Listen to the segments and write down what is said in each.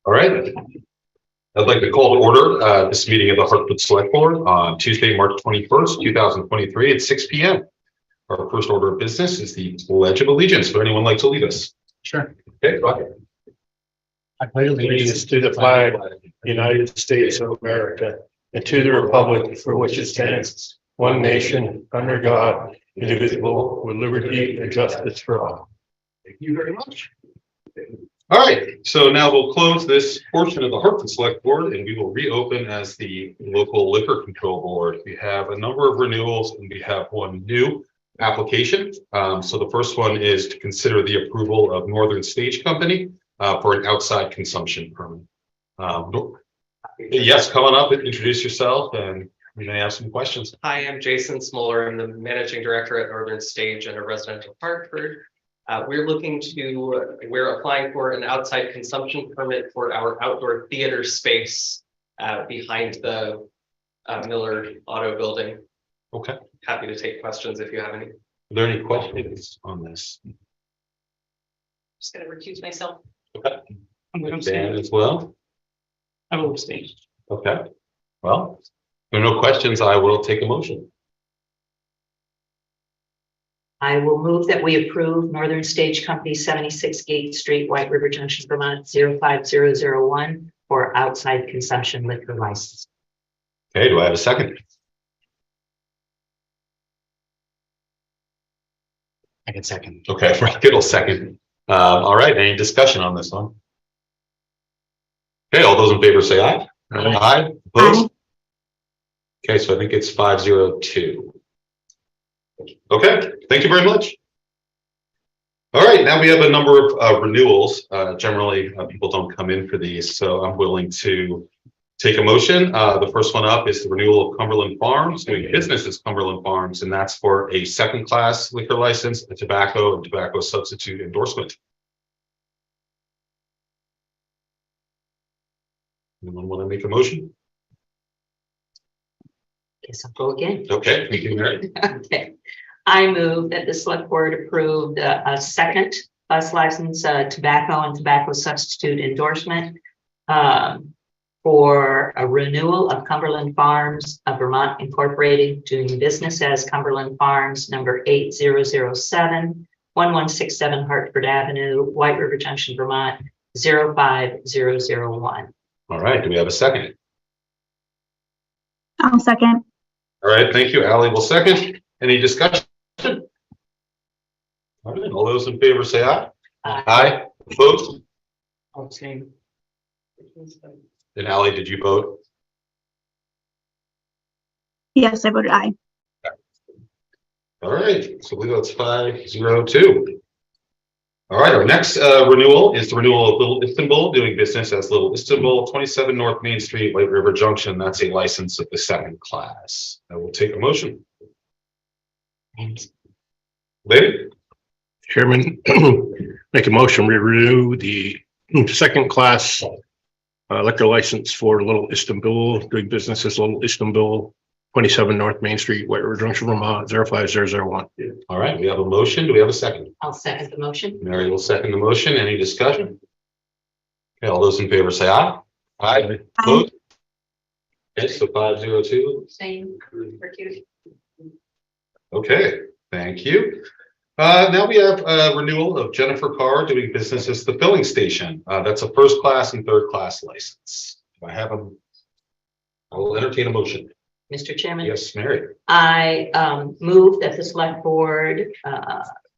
All right. I'd like to call to order this meeting of the Hartford Selectboard on Tuesday, March 21st, 2023 at 6 p.m. Our first order of business is the Pledge of Allegiance. Would anyone like to lead us? Sure. Okay, go ahead. I pledge allegiance to the flag of the United States of America and to the republic for which it stands, one nation, under God, indivisible, with liberty and justice for all. Thank you very much. All right, so now we'll close this portion of the Hartford Select Board and we will reopen as the local liquor control board. We have a number of renewals and we have one new application. So the first one is to consider the approval of Northern Stage Company for an outside consumption permit. Yes, come on up and introduce yourself and we may have some questions. Hi, I'm Jason Smoller. I'm the managing director at Northern Stage and a resident of Hartford. We're applying for an outside consumption permit for our outdoor theater space behind the Miller Auto Building. Okay. Happy to take questions if you have any. Are there any questions on this? Just gonna recuse myself. Okay. I'm gonna Dan abstain. as well. I will abstain. Okay. Well, if there are no questions, I will take a motion. I will move that we approve Northern Stage Company 76 Gate Street, White River Junction, Vermont 05001 for outside consumption liquor license. Okay, do I have a second? I can second. Okay, Frank Kittle second. All right, any discussion on this one? Okay, all those in favor say aye. Aye. Opposed? Okay, so I think it's 502. Okay, thank you very much. All right, now we have a number of renewals. Generally, people don't come in for these, so I'm willing to take a motion. The first one up is the renewal of Cumberland Farms, doing business as Cumberland Farms, and that's for a second-class liquor license, a tobacco and tobacco substitute endorsement. Anyone want to make a motion? Guess I'll go again. Okay, thank you, Mary. Okay. I move that the select board approved a second bus license, tobacco and tobacco substitute endorsement for a renewal of Cumberland Farms of Vermont Incorporated, doing business as Cumberland Farms, number 8007, 1167 Hartford Avenue, White River Junction, Vermont 05001. All right, do we have a second? I'll second. All right, thank you, Ally will second. Any discussion? All right, all those in favor say aye. Aye. Opposed? I'll abstain. And Ally, did you vote? Yes, I voted aye. All right, so I believe that's 502. All right, our next renewal is the renewal of Little Istanbul, doing business as Little Istanbul, 27 North Main Street, White River Junction. That's a license of the second class. I will take a motion. Lady? Chairman, make a motion, we renew the second class liquor license for Little Istanbul, doing business as Little Istanbul, 27 North Main Street, White River Junction, Vermont 05001. All right, we have a motion. Do we have a second? I'll second the motion. Mary will second the motion. Any discussion? Okay, all those in favor say aye. Aye. Opposed? Okay, so 502. Same. Recuse. Okay, thank you. Now we have a renewal of Jennifer Kaar, doing business as the filling station. That's a first class and third class license. Do I have a, I will entertain a motion. Mr. Chairman? Yes, Mary. I move that the select board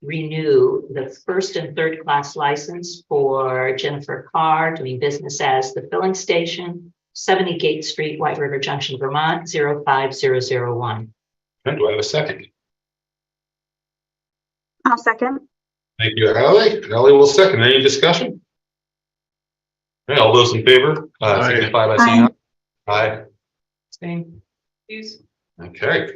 renew the first and third class license for Jennifer Kaar, doing business as the filling station, 70 Gate Street, White River Junction, Vermont 05001. And do I have a second? I'll second. Thank you, Ally. Ally will second. Any discussion? Okay, all those in favor, Aye. signify by saying aye. Aye. Abstain. Please. Okay.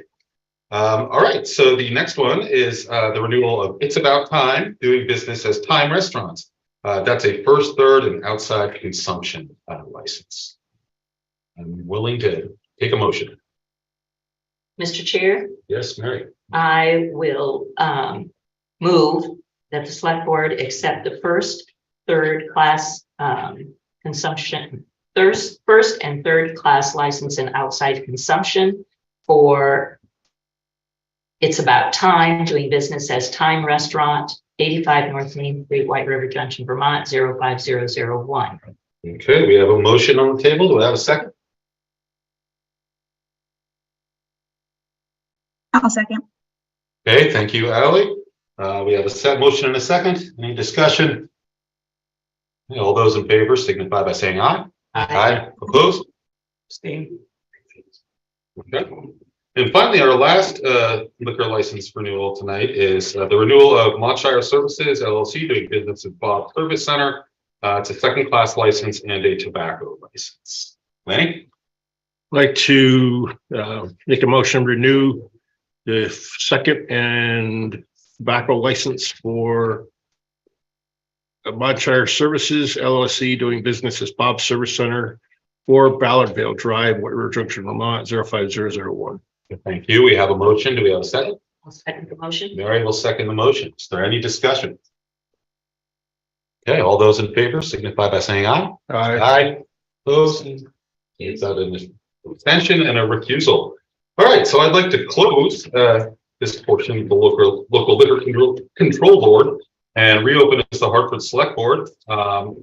All right, so the next one is the renewal of It's About Time, doing business as Thyme Restaurants. That's a first, third, and outside consumption license. I'm willing to take a motion. Mr. Chair, Yes, Mary. I will move that the select board accept the first, third class consumption, first and third class license and outside consumption for It's About Time, doing business as Thyme Restaurant, 85 North Main Street, White River Junction, Vermont, 05001. Okay, we have a motion on the table. Do I have a second? I'll second. Okay, thank you, Ally. We have a set motion and a second. Any discussion? Okay, all those in favor signify by saying aye. Aye. Opposed? Abstain. Okay. And finally, our last liquor license renewal tonight is the renewal of Montshire Services LLC, doing business at Bob Service Center. It's a second class license and a tobacco license. Lenny? Like to make a motion, renew the second and tobacco license for Montshire Services LLC, doing business as Bob Service Center, 4 Ballardvale Drive, White River Junction, Vermont, 05001. Thank you. We have a motion. Do we have a second? I'll second the motion. Mary will second the motion. Is there any discussion? Okay, all those in favor signify by saying aye. Aye. Opposed? Without an abstention and a recusal. All right, so I'd like to close this portion of the local liquor control board and reopen as the Hartford Selectboard.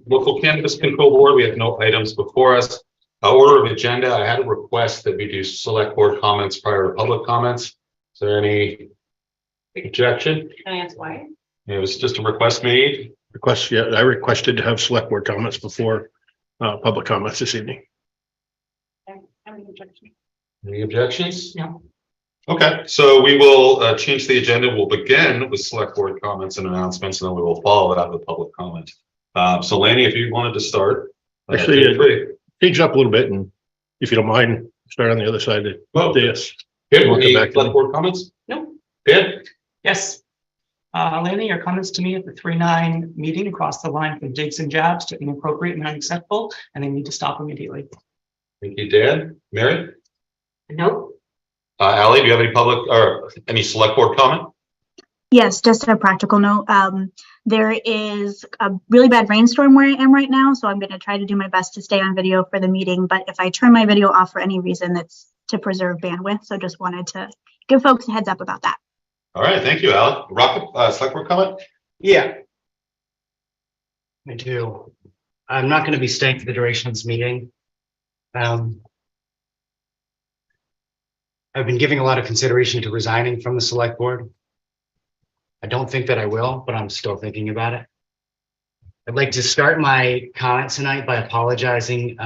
Local Cannabis Control Board, we have no items before us. Order of agenda, I had a request that we do select board comments prior to public comments. Is there any objection? Can I ask why? It was just a request made. I requested to have select board comments before public comments this evening. Any objections? No. Okay, so we will change the agenda. We'll begin with select board comments and announcements, and then we will follow it up with public comment. So Lanny, if you wanted to start. Actually, feel free. Change up a little bit, and if you don't mind, start on the other side of this. Good, Welcome any back. select board comments? No. Dan? Yes. Lanny, your comments to me at the 3-9 meeting across the line from digs and jabs to inappropriate and unacceptable, and they need to stop immediately. Thank you, Dan. Mary? Nope. Ally, do you have any public or any select board comment? Yes, just a practical note. There is a really bad rainstorm where I am right now, so I'm going to try to do my best to stay on video for the meeting. But if I turn my video off for any reason, that's to preserve bandwidth. So just wanted to give folks a heads up about that. All right, thank you, Ally. Rocket, select board comment? Yeah. I do. I'm not going to be staying for the duration of this meeting. I've been giving a lot of consideration to resigning from the select board. I don't think that I will, but I'm still thinking about it. I'd like to start my comments tonight by apologizing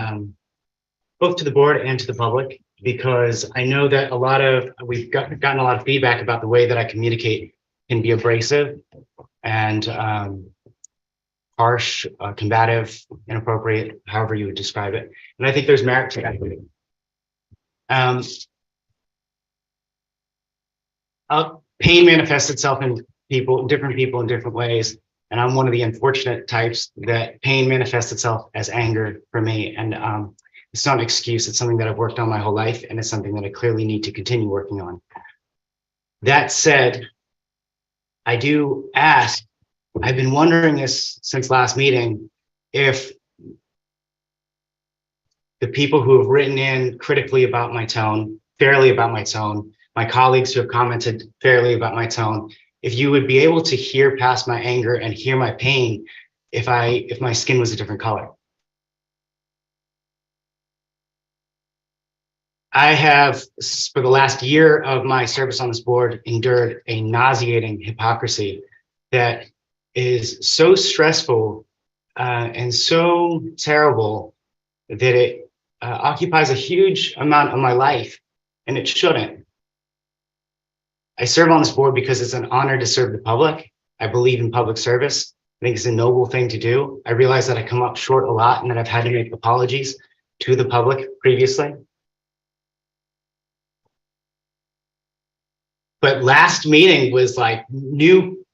both to the board and to the public, because I know that we've gotten a lot of feedback about the way that I communicate can be abrasive and harsh, combative, inappropriate, however you would describe it. And I think there's merit to that. Pain manifests itself in different people in different ways. And I'm one of the unfortunate types that pain manifests itself as anger for me. And it's not an excuse. It's something that I've worked on my whole life. And it's something that I clearly need to continue working on. That said, I do ask, I've been wondering this since last meeting, if the people who have written in critically about my tone, fairly about my tone, my colleagues who have commented fairly about my tone, if you would be able to hear past my anger and hear my pain if my skin was a different color. I have, for the last year of my service on this board, endured a nauseating hypocrisy that is so stressful and so terrible that it occupies a huge amount of my life, and it shouldn't. I serve on this board because it's an honor to serve the public. I believe in public service. I think it's a noble thing to do. I realize that I come up short a lot and that I've had to make apologies to the public previously. But last meeting was like new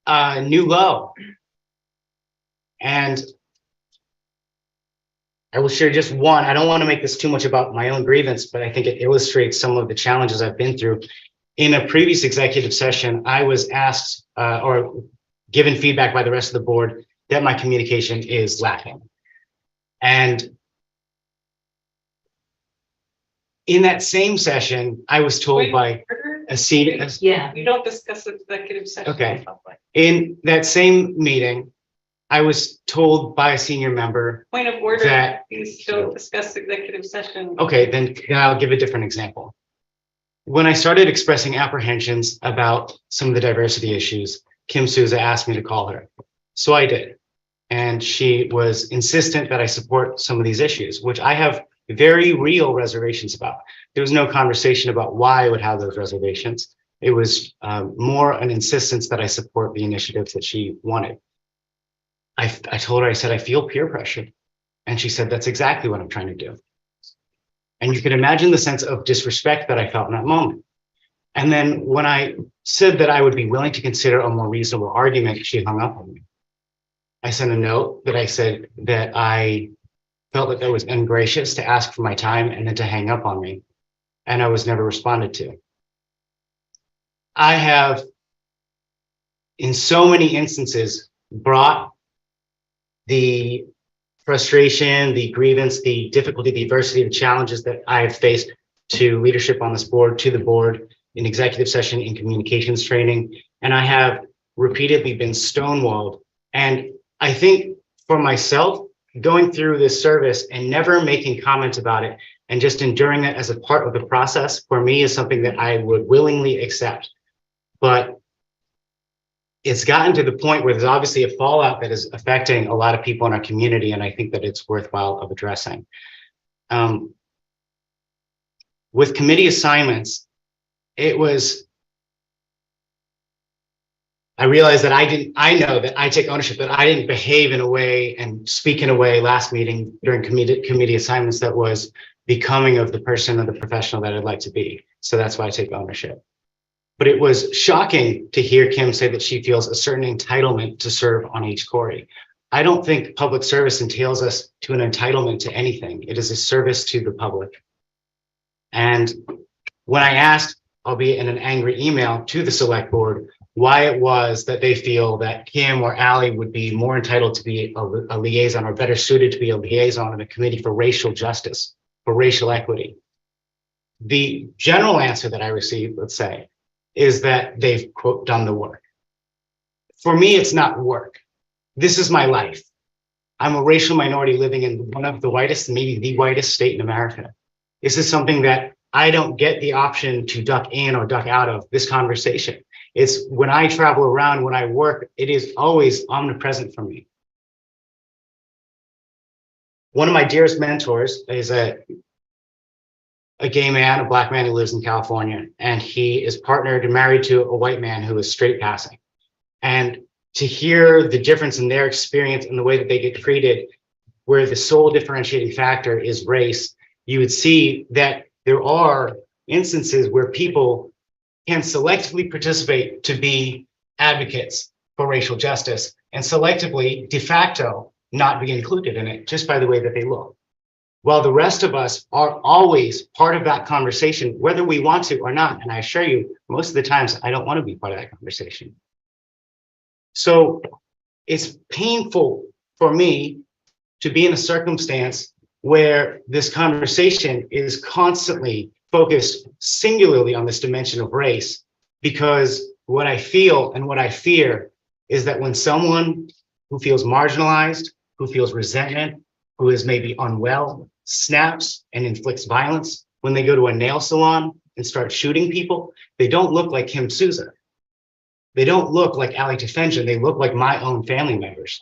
low. And I will share just one. I don't want to make this too much about my own grievance, but I think it illustrates some of the challenges I've been through. In a previous executive session, I was asked or given feedback by the rest of the board that my communication is lacking. And in that same session, I was told by a senior, Yeah, You don't discuss executive session. Okay. in public. in that same meeting, I was told by a senior member Point of order, that, please don't discuss executive session. okay, then I'll give a different example. When I started expressing apprehensions about some of the diversity issues, Kim Souza asked me to call her. So I did. And she was insistent that I support some of these issues, which I have very real reservations about. There was no conversation about why I would have those reservations. It was more an insistence that I support the initiatives that she wanted. I told her, I said, I feel peer pressure. And she said, that's exactly what I'm trying to do. And you can imagine the sense of disrespect that I felt in that moment. And then when I said that I would be willing to consider a more reasonable argument, she hung up on me. I sent a note that I said that I felt that that was ungracious to ask for my time and then to hang up on me. And I was never responded to. I have, in so many instances, brought the frustration, the grievance, the difficulty, the adversity, the challenges that I have faced to leadership on this board, to the board, in executive session, in communications training, and I have repeatedly been stonewalled. And I think for myself, going through this service and never making comment about it and just enduring it as a part of the process, for me, is something that I would willingly accept. But it's gotten to the point where there's obviously a fallout that is affecting a lot of people in our community, and I think that it's worthwhile of addressing. With committee assignments, I realized that I know that I take ownership, that I didn't behave in a way and speak in a way last meeting during committee assignments that was becoming of the person or the professional that I'd like to be. So that's why I take ownership. But it was shocking to hear Kim say that she feels a certain entitlement to serve on H. Corey. I don't think public service entails us to an entitlement to anything. It is a service to the public. And when I asked, albeit in an angry email to the select board, why it was that they feel that Kim or Ally would be more entitled to be a liaison or better suited to be a liaison in a committee for racial justice, for racial equity. The general answer that I received, let's say, is that they've, quote, done the work. For me, it's not work. This is my life. I'm a racial minority living in one of the whitest, maybe the whitest state in America. This is something that I don't get the option to duck in or duck out of this conversation. It's when I travel around, when I work, it is always omnipresent for me. One of my dearest mentors is a gay man, a black man who lives in California, and he is partnered and married to a white man who is straight passing. And to hear the difference in their experience and the way that they get treated, where the sole differentiating factor is race, you would see that there are instances where people can selectively participate to be advocates for racial justice and selectively, de facto, not be included in it just by the way that they look. While the rest of us are always part of that conversation, whether we want to or not. And I assure you, most of the times, I don't want to be part of that conversation. So it's painful for me to be in a circumstance where this conversation is constantly focused singularly on this dimension of race, because what I feel and what I fear is that when someone who feels marginalized, who feels resentment, who is maybe unwell, snaps and inflicts violence, when they go to a nail salon and start shooting people, they don't look like Kim Souza. They don't look like Ali Tefenja. They look like my own family members.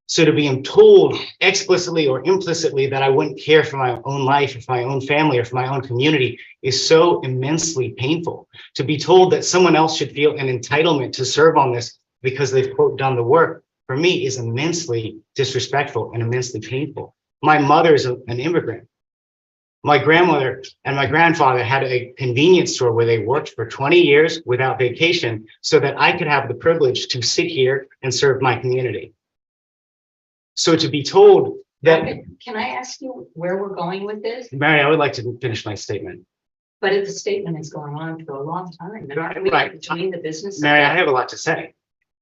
So to be told explicitly or implicitly that I wouldn't care for my own life, or for my own family, or for my own community is so immensely painful. To be told that someone else should feel an entitlement to serve on this because they've, quote, done the work, for me is immensely disrespectful and immensely painful. My mother's an immigrant. My grandmother and my grandfather had a convenience store where they worked for 20 years without vacation so that I could have the privilege to sit here and serve my community. So to be told that... Can I ask you where we're going with this? Mary, I would like to finish my statement. But if the statement is going on for a long time, and aren't we Right. between the business? Mary, I have a lot to say.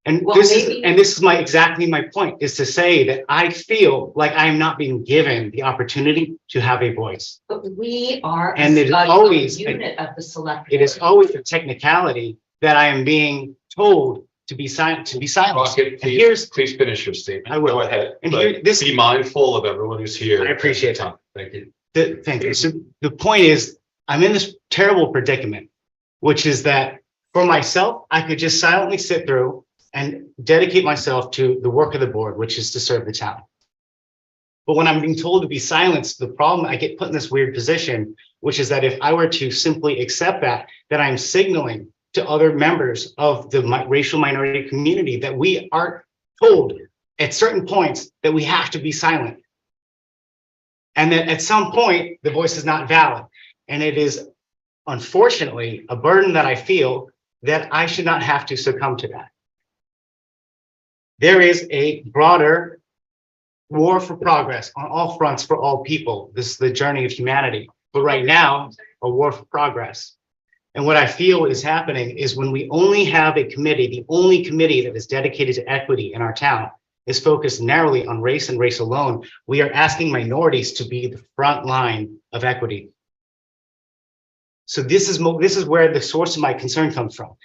And Well, this is, maybe- and this is exactly my point, is to say that I feel like I am not being given the opportunity to have a voice. But we are And it is a always- unit of the select. It is board. always a technicality that I am being told to be silent, Rocket, And please, here's, please finish your statement. I will. Go ahead. And but here- this- Be mindful of everyone who's here. I appreciate at the time. Thank you. thank you. So the point is, I'm in this terrible predicament, which is that for myself, I could just silently sit through and dedicate myself to the work of the board, which is to serve the town. But when I'm being told to be silenced, the problem, I get put in this weird position, which is that if I were to simply accept that I'm signaling to other members of the racial minority community that we are told at certain points that we have to be silent. And that at some point, the voice is not valid. And it is unfortunately a burden that I feel that I should not have to succumb to that. There is a broader war for progress on all fronts for all people. This is the journey of humanity. But right now, a war for progress. And what I feel is happening is when we only have a committee, the only committee that is dedicated to equity in our town is focused narrowly on race and race alone, we are asking minorities to be the front line of equity. So this is where the source of my concern comes from.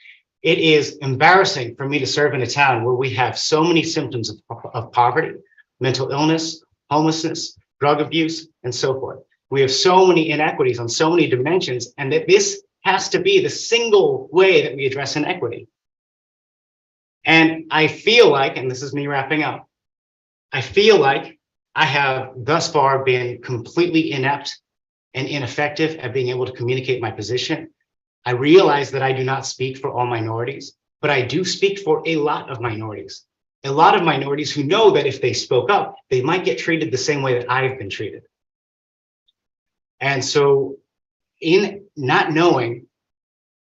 It is embarrassing for me to serve in a town where we have so many symptoms of poverty, mental illness, homelessness, drug abuse, and so forth. We have so many inequities on so many dimensions, and that this has to be the single way that we address inequity. And I feel like, and this is me wrapping up, I feel like I have thus far been completely inept and ineffective at being able to communicate my position. I realize that I do not speak for all minorities, but I do speak for a lot of minorities. A lot of minorities who know that if they spoke up, they might get treated the same way that I've been treated. And so in not knowing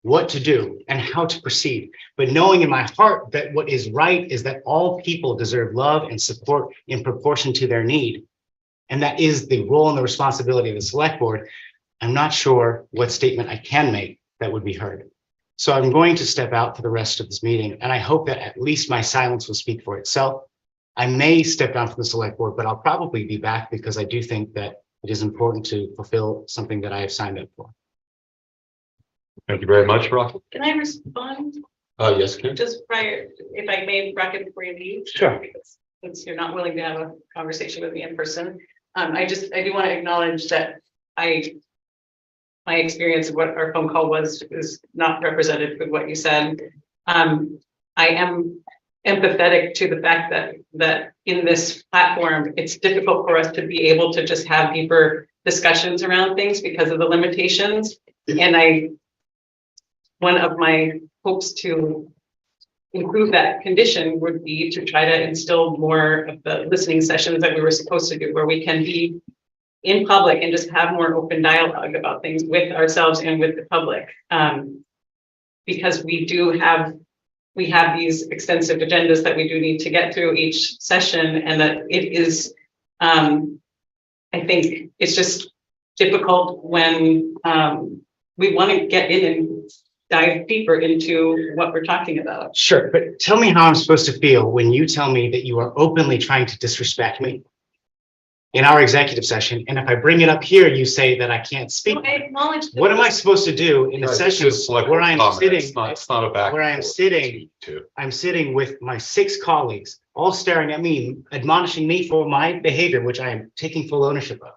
what to do and how to proceed, but knowing in my heart that what is right is that all people deserve love and support in proportion to their need. And that is the role and the responsibility of the select board. I'm not sure what statement I can make that would be heard. So I'm going to step out for the rest of this meeting, and I hope that at least my silence will speak for itself. I may step down from the select board, but I'll probably be back because I do think that it is important to fulfill something that I have signed up for. Thank you very much, Rocket. Can I respond Yes, Kim. just prior, if I may, Rocket, before you leave? Sure. Because since you're not willing to have a conversation with me in person, I do want to acknowledge that my experience of what our phone call was is not represented with what you said. I am empathetic to the fact that in this platform, it's difficult for us to be able to just have deeper discussions around things because of the limitations. And one of my hopes to improve that condition would be to try to instill more of the listening sessions that we were supposed to do, where we can be in public and just have more open dialogue about things with ourselves and with the public. Because we have these extensive agendas that we do need to get through each session, and that it is, I think it's just difficult when we want to get in and dive deeper into what we're talking about. Sure, but tell me how I'm supposed to feel when you tell me that you are openly trying to disrespect me in our executive session, and if I bring it up here, you say that I can't speak. I acknowledge. that What am I this- supposed to do in a Guys, session it's just select where I am comment. sitting, It's not a back. where I am and forth. sitting, To. I'm sitting with my 6 colleagues, all staring at me, admonishing me for my behavior, which I am taking full ownership of.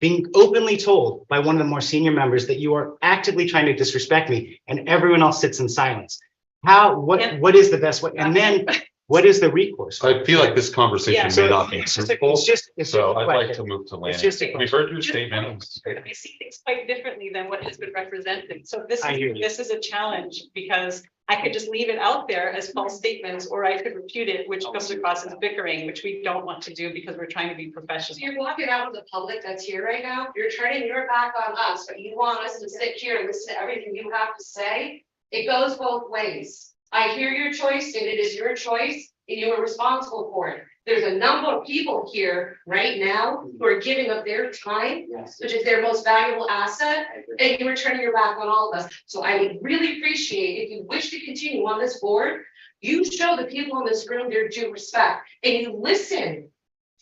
Being openly told by one of the more senior members that you are actively trying to disrespect me, and everyone else sits in silence. What is the best way? And then what is the recourse? I feel like this conversation Yeah, may So not be it's just fruitful, a so I'd like to question. move to It's Lanny. just a We've heard your statement. I see things quite differently than what has been represented. So this I hear you. is a challenge, because I could just leave it out there as false statements, or I could refute it, which comes across as bickering, which we don't want to do because we're trying to be professional. So you're blocking out the public that's here right now. You're turning your back on us, but you want us to sit here and listen to everything you have to say. It goes both ways. I hear your choice and it is your choice and you are responsible for it. There's a number of people here right now who are giving up their time, which is their most valuable asset, and you are turning your back on all of us. So I would really appreciate if you wish to continue on this board, You show the people in this room their due respect and you listen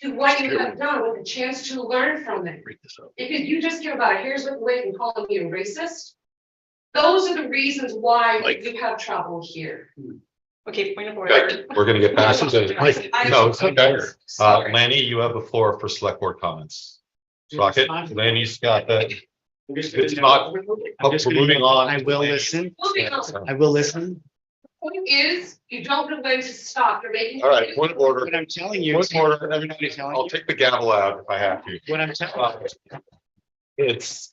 to what you have done with a chance to learn from it. Because you just care about a hair's width away and calling you a racist. Those are the reasons why you have trouble here. Okay, point of Okay, order. we're gonna get past it. No, it's okay. Sorry. Lanny, you have the floor for select board comments. Rocket, Lanny's got that. It's not, I'm just we're gonna- moving on. I will listen. Moving on. I will listen. Point is, you don't know when to stop. You're making. All right, point of order. What I'm telling you. Point of order, everybody, I'll take the gavel out if I have to. What I'm telling. It's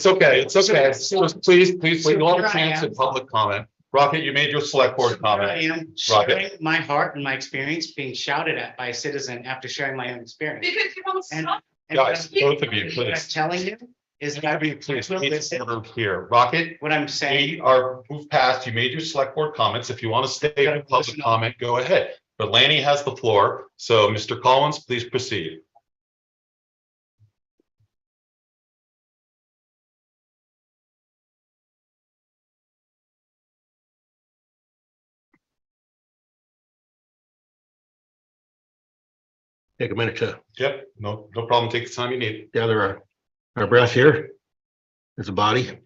okay, it's okay. Just please, you'll have a chance at public comment. Rocket, you made your select board I comment. am sharing my heart and my experience being shouted at by a citizen after sharing my own experience. Because you don't And- stop. Guys, both of you, What I'm please. telling you is that Please, I will listen. order here. Rocket, What I'm saying. we are moved past, you made your select board comments. If you want to stay in public comment, go ahead. But Lanny has the floor. So Mr. Collins, please proceed. Take a minute to Yep, no problem. Take the time you need. gather our breath here as a body.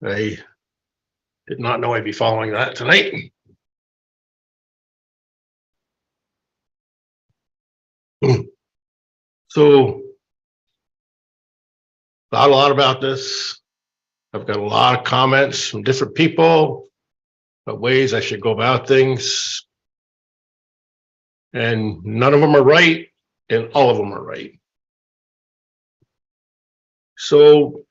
I did not know I'd be following that tonight. So thought a lot about this. I've got a lot of comments from different people about ways I should go about things. And none of them are right, and all of them are right. So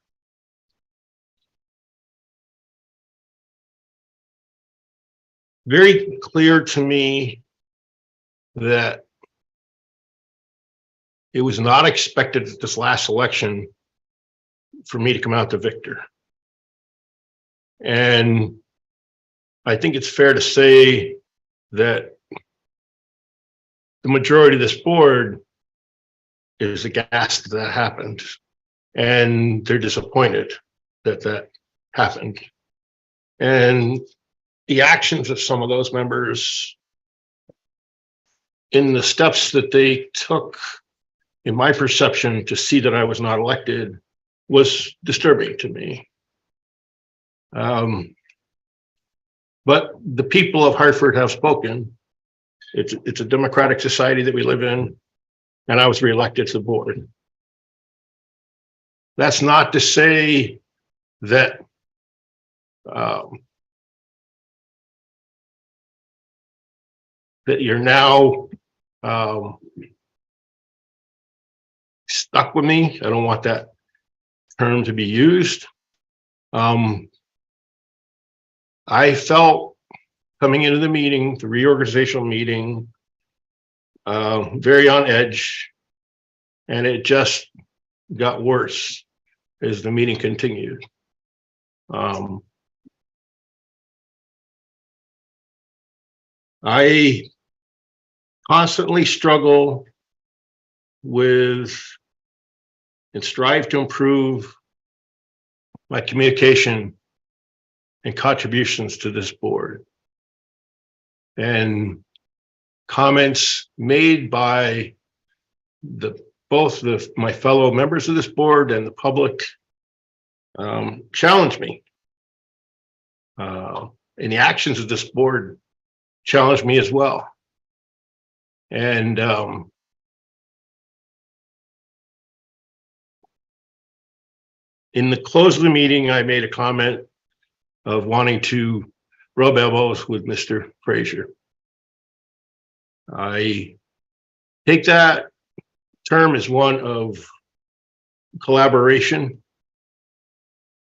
very clear to me that it was not expected at this last election for me to come out the victor. And I think it's fair to say that the majority of this board is aghast that happened, and they're disappointed that that happened. And the actions of some of those members in the steps that they took, in my perception, to see that I was not elected was disturbing to me. But the people of Hartford have spoken. It's a democratic society that we live in, and I was reelected to the board. That's not to say that that you're now stuck with me. I don't want that term to be used. I felt coming into the meeting, the reorganizational meeting, very on edge, and it just got worse as the meeting continued. I constantly struggle with and strive to improve my communication and contributions to this board. And comments made by both my fellow members of this board and the public challenge me. And the actions of this board challenged me as well. And in the close of the meeting, I made a comment of wanting to rub elbows with Mr. Frazier. I take that term as one of collaboration.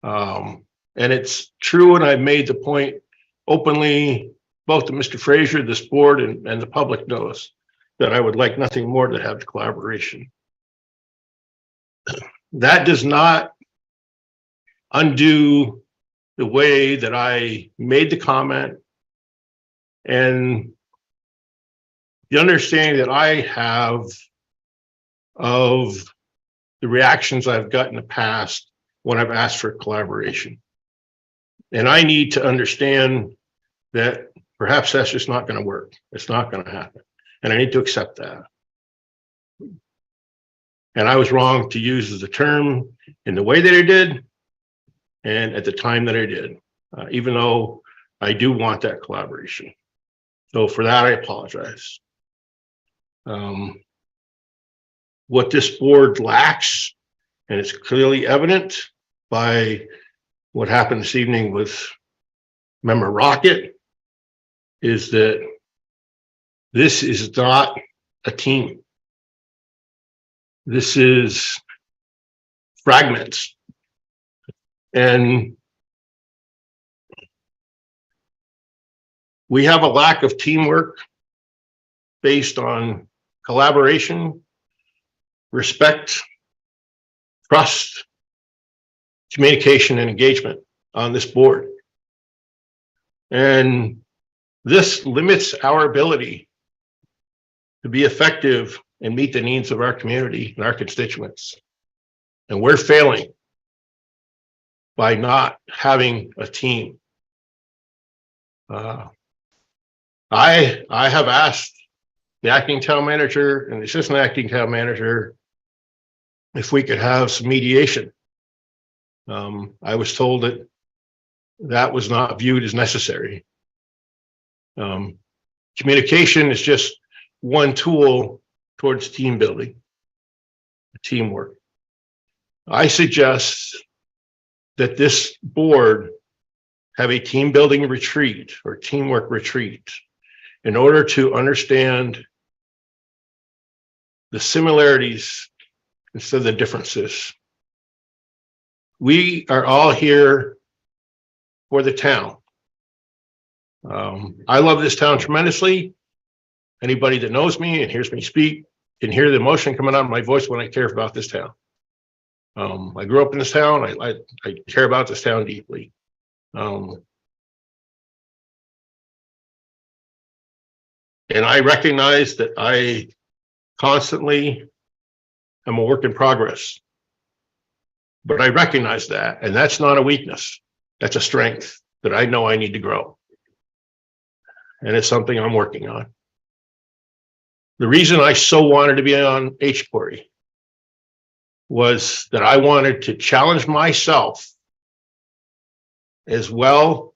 And it's true, and I've made the point openly, both to Mr. Frazier, this board, and the public knows that I would like nothing more to have collaboration. That does not undo the way that I made the comment and the understanding that I have of the reactions I've got in the past when I've asked for collaboration. And I need to understand that perhaps that's just not going to work. It's not going to happen. And I need to accept that. And I was wrong to use the term in the way that I did and at the time that I did, even though I do want that collaboration. So for that, I apologize. What this board lacks, and it's clearly evident by what happened this evening with Member Rocket, is that this is not a team. This is fragments. And we have a lack of teamwork based on collaboration, respect, trust, communication, and engagement on this board. And this limits our ability to be effective and meet the needs of our community and our constituents. And we're failing by not having a team. I have asked the acting town manager and the assistant acting town manager if we could have some mediation. I was told that that was not viewed as necessary. Communication is just one tool towards team building, teamwork. I suggest that this board have a team building retreat or teamwork retreat in order to understand the similarities instead of the differences. We are all here for the town. I love this town tremendously. Anybody that knows me and hears me speak can hear the emotion coming out of my voice when I care about this town. I grew up in this town. I care about this town deeply. And I recognize that I constantly am a work in progress. But I recognize that, and that's not a weakness. That's a strength that I know I need to grow. And it's something I'm working on. The reason I so wanted to be on H-Query was that I wanted to challenge myself as well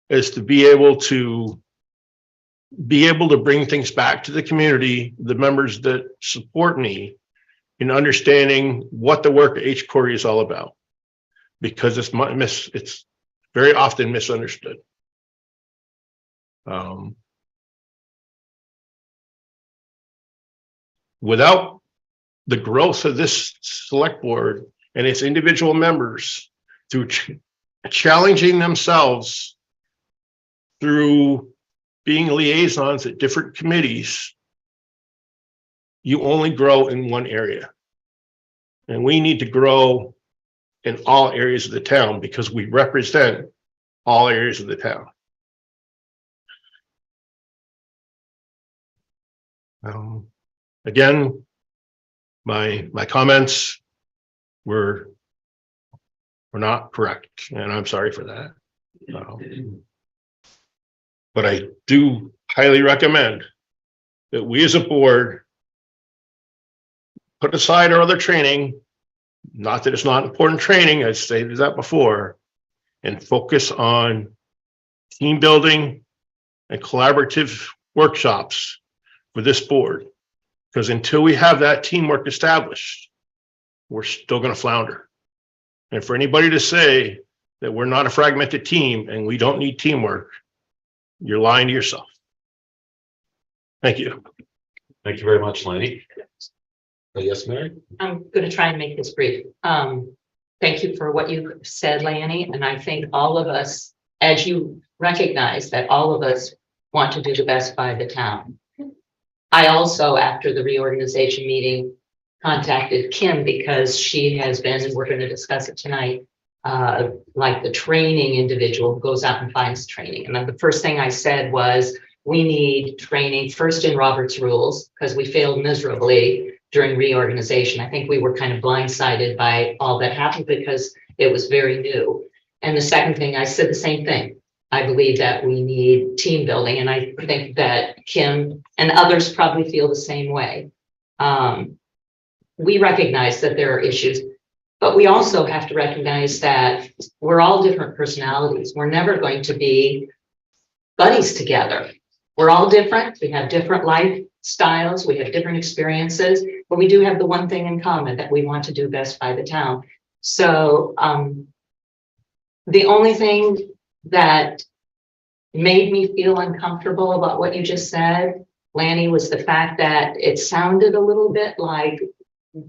as to be able to bring things back to the community, the members that support me in understanding what the work of H-Query is all about, because it's very often misunderstood. Without the growth of this select board and its individual members through challenging themselves through being liaisons at different committees, you only grow in one area. And we need to grow in all areas of the town because we represent all areas of the town. Again, my comments were not correct, and I'm sorry for that. But I do highly recommend that we as a board put aside our other training, not that it's not important training, I stated that before, and focus on team building and collaborative workshops for this board. Because until we have that teamwork established, we're still going to flounder. And for anybody to say that we're not a fragmented team and we don't need teamwork, you're lying to yourself. Thank you. Thank you very much, Lanny. Yes, Mary? I'm going to try and make this brief. Thank you for what you said, Lanny. And I think all of us, as you recognize that all of us want to do the best by the town. I also, after the reorganization meeting, contacted Kim because she has been, and we're going to discuss it tonight, like the training individual who goes out and finds training. And then the first thing I said was, we need training first in Robert's rules because we failed miserably during reorganization. I think we were kind of blindsided by all that happened because it was very new. And the second thing, I said the same thing. I believe that we need team building, and I think that Kim and others probably feel the same way. We recognize that there are issues, but we also have to recognize that we're all different personalities. We're never going to be buddies together. We're all different. We have different lifestyles. We have different experiences, but we do have the one thing in common, that we want to do best by the town. So the only thing that made me feel uncomfortable about what you just said, Lanny, was the fact that it sounded a little bit like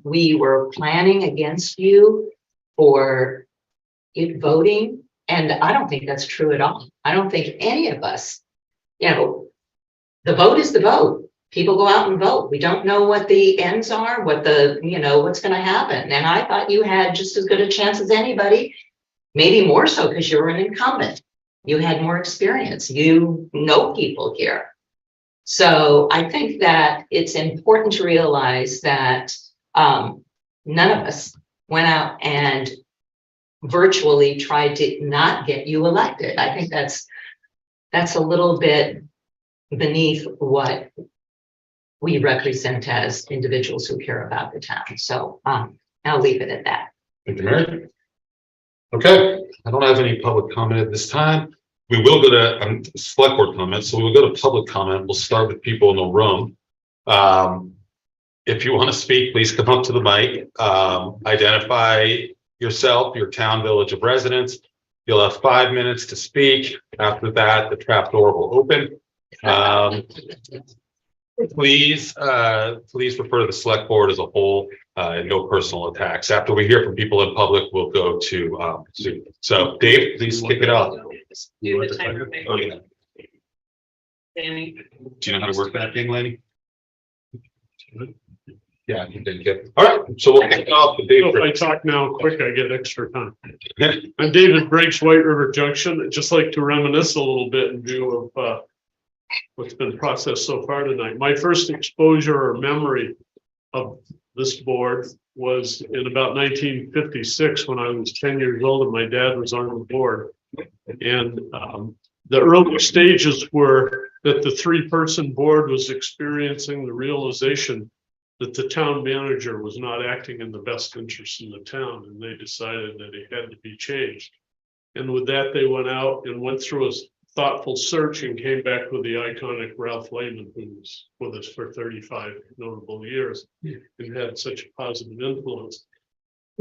we were planning against you for it voting. And I don't think that's true at all. I don't think any of us, you know, the vote is the vote. People go out and vote. We don't know what the ends are, what the, you know, what's going to happen. And I thought you had just as good a chance as anybody, maybe more so because you're an incumbent. You had more experience. You know people here. So I think that it's important to realize that none of us went out and virtually tried to not get you elected. I think that's a little bit beneath what we represent as individuals who care about the town. So I'll leave it at that. Thank you, Mary. Okay, I don't have any public comment at this time. We will go to select board comments. So we will go to public comment. We'll start with people in the room. If you want to speak, please come up to the mic. Identify yourself, your town, village of residence. You'll have 5 minutes to speak. After that, the trap door will open. Please refer to the select board as a whole and no personal attacks. After we hear from people in public, we'll go to Sue. So Dave, please kick it off. Do the timer thing. Oh, yeah. Danny. Do you know how to work that thing, Lenny? Yeah, you didn't get. All right, so we'll kick it off with Dave. So if I talk now quick, I get extra time. I'm David Briggs, White River Junction. I'd just like to reminisce a little bit in view of what's been processed so far tonight. My first exposure or memory of this board was in about 1956 when I was 10 years old and my dad was on the board. And the early stages were that the three-person board was experiencing the realization that the town manager was not acting in the best interest in the town, and they decided that it had to be changed. And with that, they went out and went through a thoughtful search and came back with the iconic Ralph Lehman, who was with us for 35 notable years and had such a positive influence.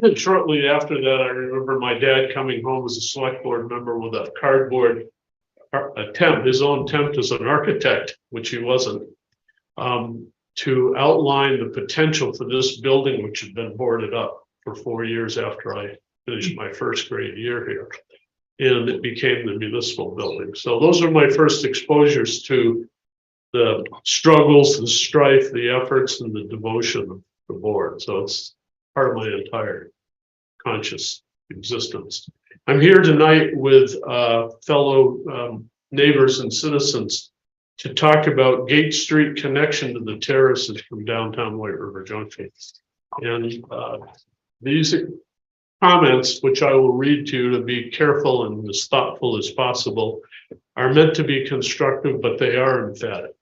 And shortly after that, I remember my dad coming home as a select board member with a cardboard attempt, his own attempt as an architect, which he wasn't, to outline the potential for this building, which had been boarded up for 4 years after I finished my first grade year here. And it became the municipal building. So those are my first exposures to the struggles, the strife, the efforts, and the devotion of the board. So it's part of my entire conscious existence. I'm here tonight with fellow neighbors and citizens to talk about Gate Street connection to the terraces from downtown White River Junction. And these comments, which I will read to you to be careful and as thoughtful as possible, are meant to be constructive, but they are emphatic.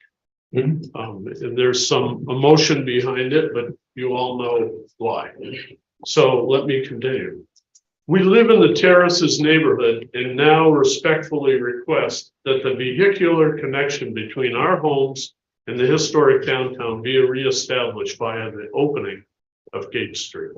And there's some emotion behind it, but you all know why. So let me continue. We live in the Terraces neighborhood and now respectfully request that the vehicular connection between our homes and the historic downtown be reestablished via the opening of Gate Street.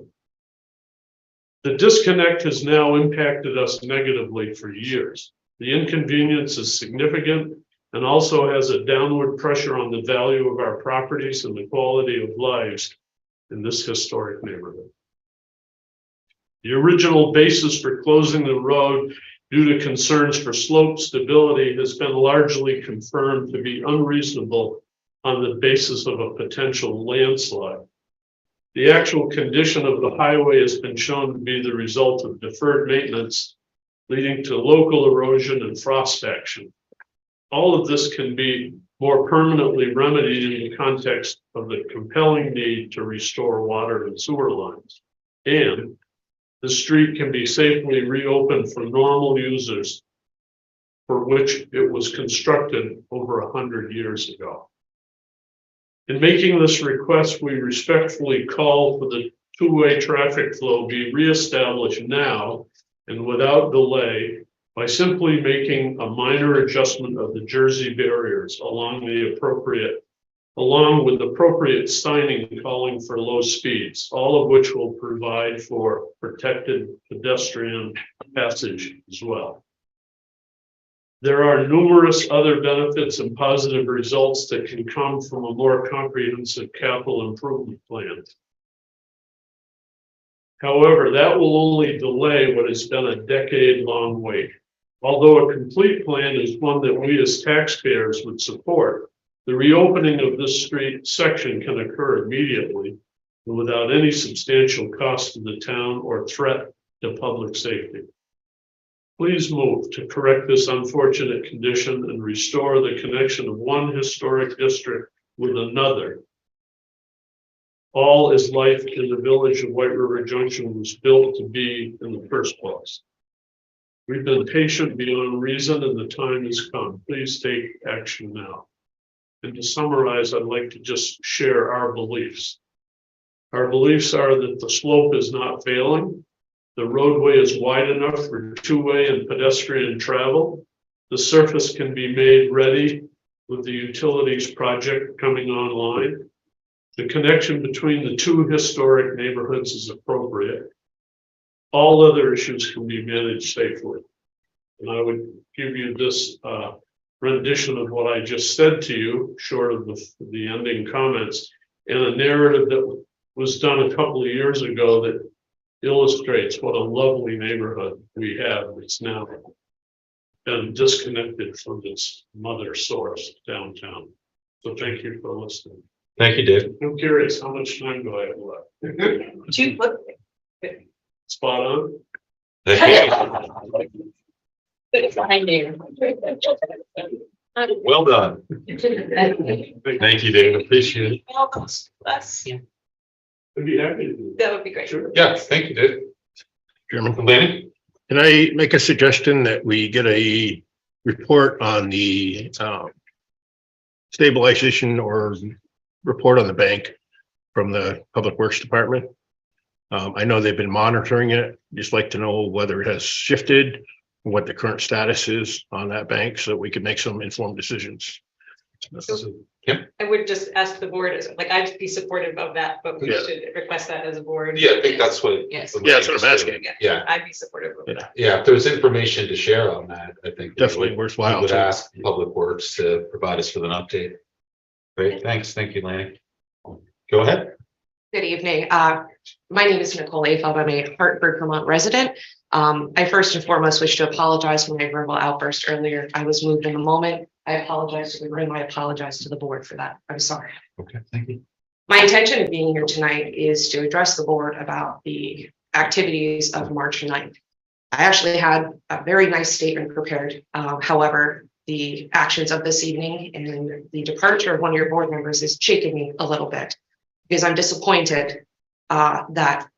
The disconnect has now impacted us negatively for years. The inconvenience is significant and also has a downward pressure on the value of our properties and the quality of lives in this historic neighborhood. The original basis for closing the road due to concerns for slope stability has been largely confirmed to be unreasonable on the basis of a potential landslide. The actual condition of the highway has been shown to be the result of deferred maintenance, leading to local erosion and frost action. All of this can be more permanently remedied in the context of the compelling need to restore water and sewer lines. And the street can be safely reopened for normal users for which it was constructed over 100 years ago. In making this request, we respectfully call for the two-way traffic flow be reestablished now and without delay by simply making a minor adjustment of the Jersey barriers along with appropriate signing calling for low speeds, all of which will provide for protected pedestrian passage as well. There are numerous other benefits and positive results that can come from a more comprehensive capital improvement plan. However, that will only delay what has been a decade-long wait. Although a complete plan is one that we as taxpayers would support, the reopening of this street section can occur immediately and without any substantial cost to the town or threat to public safety. Please move to correct this unfortunate condition and restore the connection of one historic district with another. All as life in the village of White River Junction was built to be in the first place. We've been patient beyond reason and the time has come. Please take action now. And to summarize, I'd like to just share our beliefs. Our beliefs are that the slope is not failing. The roadway is wide enough for two-way and pedestrian travel. The surface can be made ready with the utilities project coming online. The connection between the two historic neighborhoods is appropriate. All other issues can be managed safely. And I would give you this rendition of what I just said to you, short of the ending comments, and a narrative that was done a couple of years ago that illustrates what a lovely neighborhood we have. It's now been disconnected from its mother source downtown. So thank you for listening. Thank you, Dave. I'm curious, how much time do I have left? Spot on. Well done. Thank you, Dave. Appreciate it. I'd be happy to do That would be great. Sure. Yeah, thank you, Dave. Chairman, Lanny? can I make a suggestion that we get a report on the stabilization or report on the bank from the Public Works Department? I know they've been monitoring it. Just like to know whether it has shifted, what the current status is on that bank, so that we can make some informed decisions. I would just ask the board, like, I'd be supportive of that, but we Yeah. should request that as a board. Yeah, I think that's what. Yes. Yeah, that's what I'm asking. Yeah, I'd be supportive of that. yeah, if there's information to share on that, I think. Definitely we worthwhile. would ask Public Works to provide us with an update. Great, thanks. Thank you, Lanny. Go ahead. Good evening. My name is Nicole Afeld. I'm a Hartford, Vermont resident. I first and foremost wish to apologize for my verbal outburst earlier. I was moved in the moment. I apologize to the room. I apologize to the board for that. I'm sorry. Okay, thank you. My intention of being here tonight is to address the board about the activities of March 9th. I actually had a very nice statement prepared. However, the actions of this evening and the departure of one of your board members is shaking me a little bit, because I'm disappointed that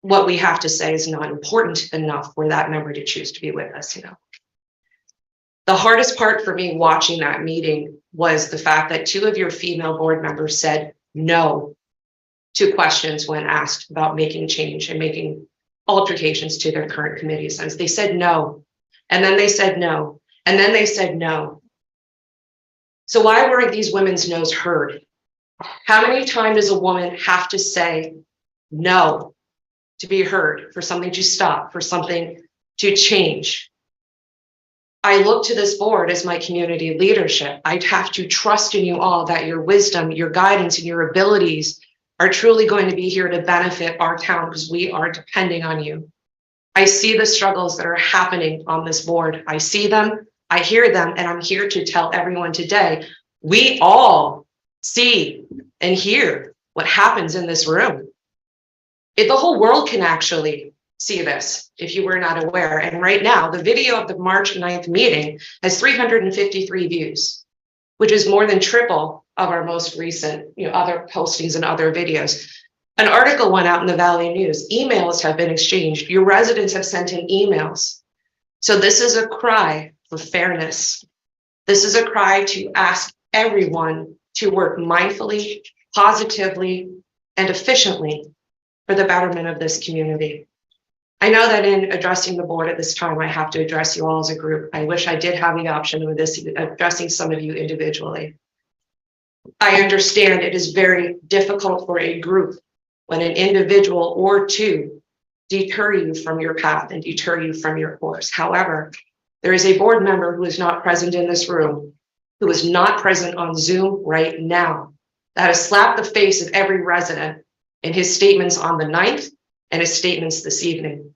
what we have to say is not important enough for that member to choose to be with us. The hardest part for me watching that meeting was the fact that two of your female board members said no to questions when asked about making change and making altercations to their current committee assignments. They said no, and then they said no, and then they said no. So why weren't these women's no's heard? How many times does a woman have to say no to be heard, for something to stop, for something to change? I look to this board as my community leadership. I'd have to trust in you all that your wisdom, your guidance, and your abilities are truly going to be here to benefit our town, because we are depending on you. I see the struggles that are happening on this board. I see them, I hear them, and I'm here to tell everyone today, we all see and hear what happens in this room. If the whole world can actually see this, if you were not aware. And right now, the video of the March 9th meeting has 353 views, which is more than triple of our most recent, other postings and other videos. An article went out in the Valley News. Emails have been exchanged. Your residents have sent in emails. So this is a cry for fairness. This is a cry to ask everyone to work mindfully, positively, and efficiently for the betterment of this community. I know that in addressing the board at this time, I have to address you all as a group. I wish I did have the option of addressing some of you individually. I understand it is very difficult for a group when an individual or two deter you from your path and deter you from your course. However, there is a board member who is not present in this room, who is not present on Zoom right now, that has slapped the face of every resident in his statements on the 9th and his statements this evening.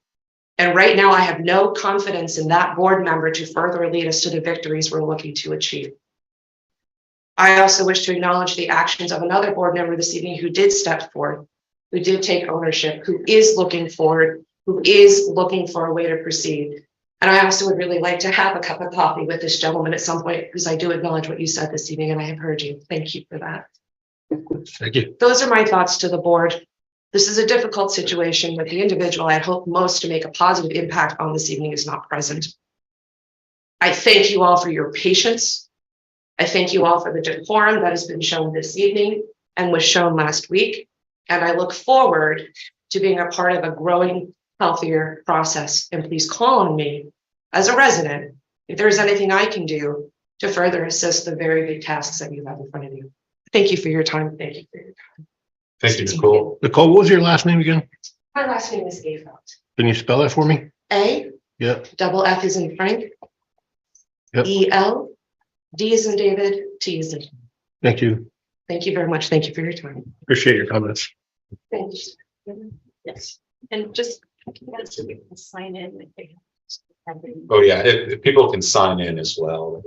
And right now I have no confidence in that board member to further lead us to the victories we're looking to achieve. I also wish to acknowledge the actions of another board member this evening who did step forward, who did take ownership, who is looking forward, who is looking for a way to proceed. And I also would really like to have a cup of coffee with this gentleman at some point, because I do acknowledge what you said this evening and I have heard you. Thank you for that. Thank you. Those are my thoughts to the board. This is a difficult situation, but the individual I'd hope most to make a positive impact on this evening is not present. I thank you all for your patience. I thank you all for the decorum that has been shown this evening and was shown last week. And I look forward to being a part of a growing, healthier process. And please call on me as a resident if there is anything I can do to further assist the very big tasks that you have in front of you. Thank you for your time. Thank you for your time. Thank you, Nicole. Nicole, what was your last name again? My last name is Afelt. Can you spell that for me? A, Yeah. double F is in Frank. Yep. E-L, D is in David, T is in. Thank you. Thank you very much. Thank you for your time. Appreciate your comments. Thank you. Yes, and just sign in. Oh, yeah, if people can sign in as well,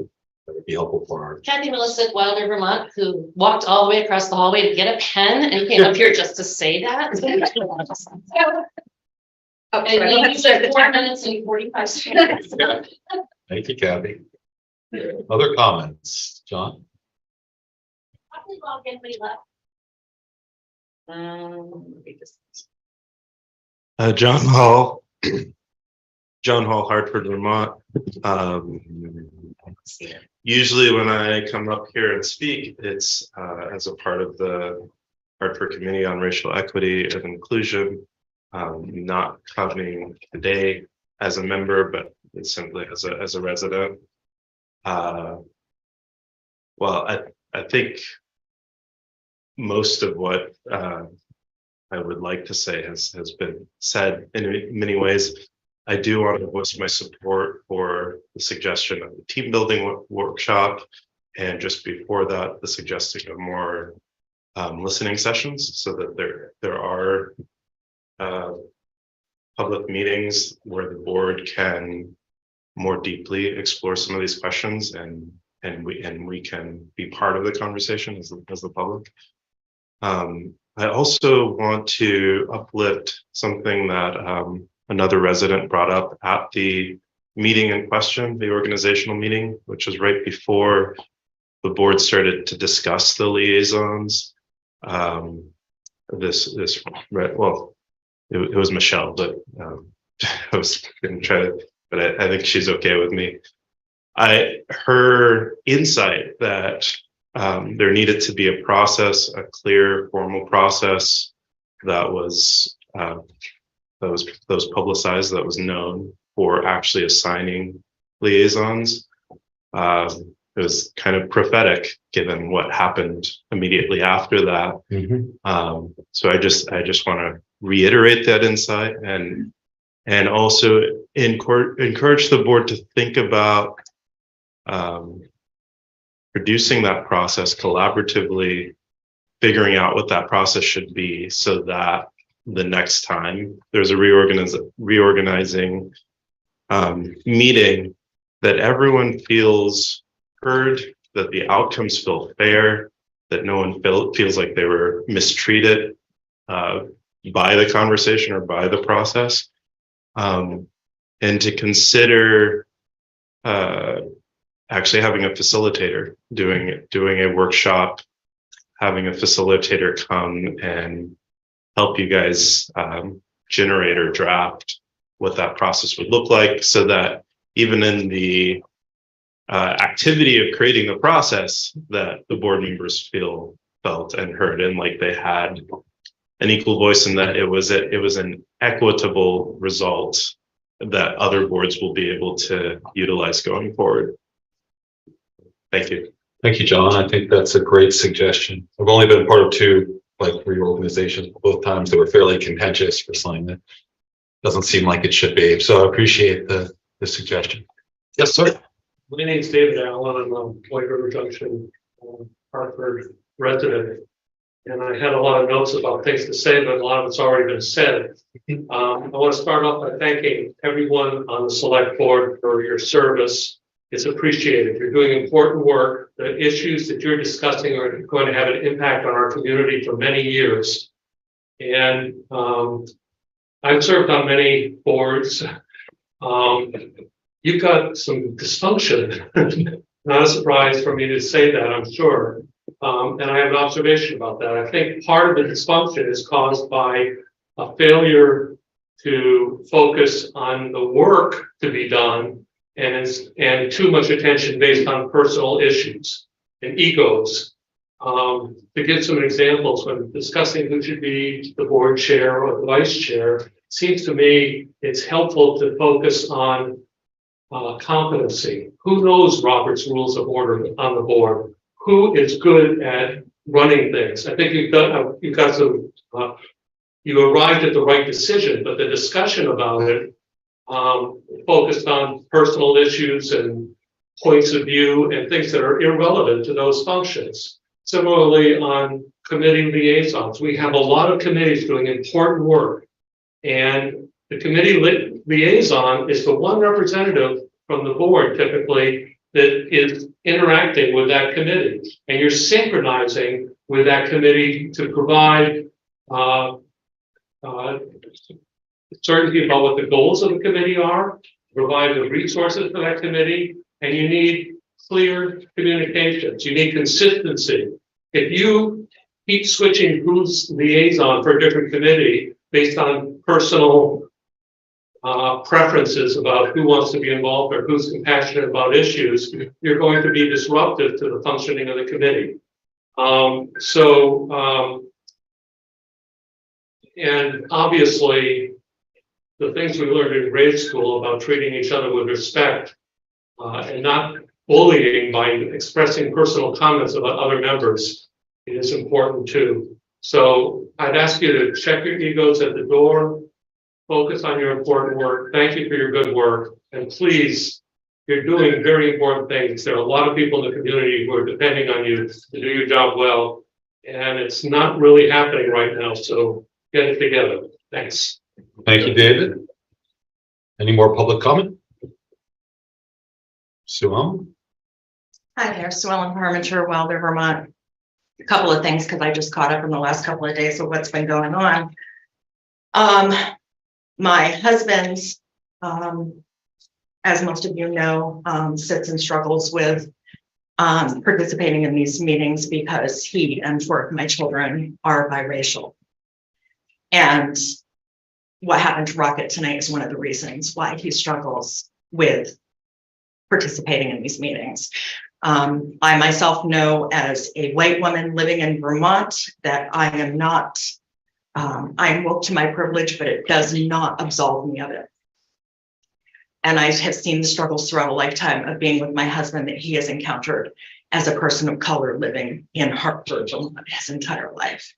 that would be helpful for our. Kathy Melissa Wilder, Vermont, who walked all the way across the hallway to get a pen and came up here just to say that. And you said 4 minutes and 45 seconds. Yeah. Thank you, Kathy. Other comments, John? Anybody left? John Hall, John Hall, Hartford, Vermont. Usually when I come up here and speak, it's as a part of the Hartford Committee on Racial Equity and Inclusion. Not coming today as a member, but it's simply as a resident. Well, I think most of what I would like to say has been said in many ways. I do want to voice my support for the suggestion of the team building workshop, and just before that, the suggesting of more listening sessions, so that there are public meetings where the board can more deeply explore some of these questions, and we can be part of the conversation as the public. I also want to uplift something that another resident brought up at the meeting in question, the organizational meeting, which was right before the board started to discuss the liaisons. It was Michelle, but I was going to try to, but I think she's okay with me. Her insight that there needed to be a process, a clear formal process that was publicized, that was known for actually assigning liaisons. It was kind of prophetic given what happened immediately after that. Mm-hmm. So I just want to reiterate that insight and also encourage the board to think about producing that process collaboratively, figuring out what that process should be, so that the next time there's a reorganizing meeting, that everyone feels heard, that the outcomes feel fair, that no one feels like they were mistreated by the conversation or by the process, and to consider actually having a facilitator, doing a workshop, having a facilitator come and help you guys generate or draft what that process would look like, so that even in the activity of creating the process, that the board members felt and heard, and like they had an equal voice, and that it was an equitable result that other boards will be able to utilize going forward. Thank you. Thank you, John. I think that's a great suggestion. I've only been part of two reorganizations. Both times they were fairly contentious for something that doesn't seem like it should be. So I appreciate the suggestion. Yes, sir. My name's David Allen. I'm a White River Junction, Hartford resident. And I had a lot of notes about things to say, but a lot of it's already been said. I want to start off by thanking everyone on the select board for your service. It's appreciated. You're doing important work. The issues that you're discussing are going to have an impact on our community for many years. And I've served on many boards. You've got some dysfunction. Not a surprise for me to say that, I'm sure. And I have an observation about that. I think part of the dysfunction is caused by a failure to focus on the work to be done, and too much attention based on personal issues and egos. To give some examples, when discussing who should be the board chair or the vice chair, it seems to me it's helpful to focus on competency. Who knows Robert's Rules of Order on the board? Who is good at running things? I think you arrived at the right decision, but the discussion about it focused on personal issues and points of view and things that are irrelevant to those functions. Similarly, on committee liaisons, we have a lot of committees doing important work, and the committee liaison is the one representative from the board typically that is interacting with that committee, and you're synchronizing with that committee to provide certainty about what the goals of the committee are, provide the resources for that committee, and you need clear communications. You need consistency. If you keep switching who's liaison for a different committee based on personal preferences about who wants to be involved or who's compassionate about issues, you're going to be disruptive to the functioning of the committee. And obviously, the things we learned in grade school about treating each other with respect and not bullying by expressing personal comments about other members is important too. So I'd ask you to check your egos at the door, focus on your important work. Thank you for your good work. And please, you're doing very important things. There are a lot of people in the community who are depending on you to do your job well. And it's not really happening right now. So get it together. Thanks. Thank you, David. Any more public comment? Sue Ellen? Hi there, Sue Ellen Parmenter, Wilder, Vermont. A couple of things, because I just caught up in the last couple of days of what's been going on. My husband's, as most of you know, sits and struggles with participating in these meetings because he and four of my children are biracial. And what happened to Rocket tonight is one of the reasons why he struggles with participating in these meetings. I myself know as a white woman living in Vermont that I am not, I am woke to my privilege, but it does not absolve me of it. And I have seen the struggles throughout a lifetime of being with my husband that he has encountered as a person of color living in Hartford, Vermont his entire life.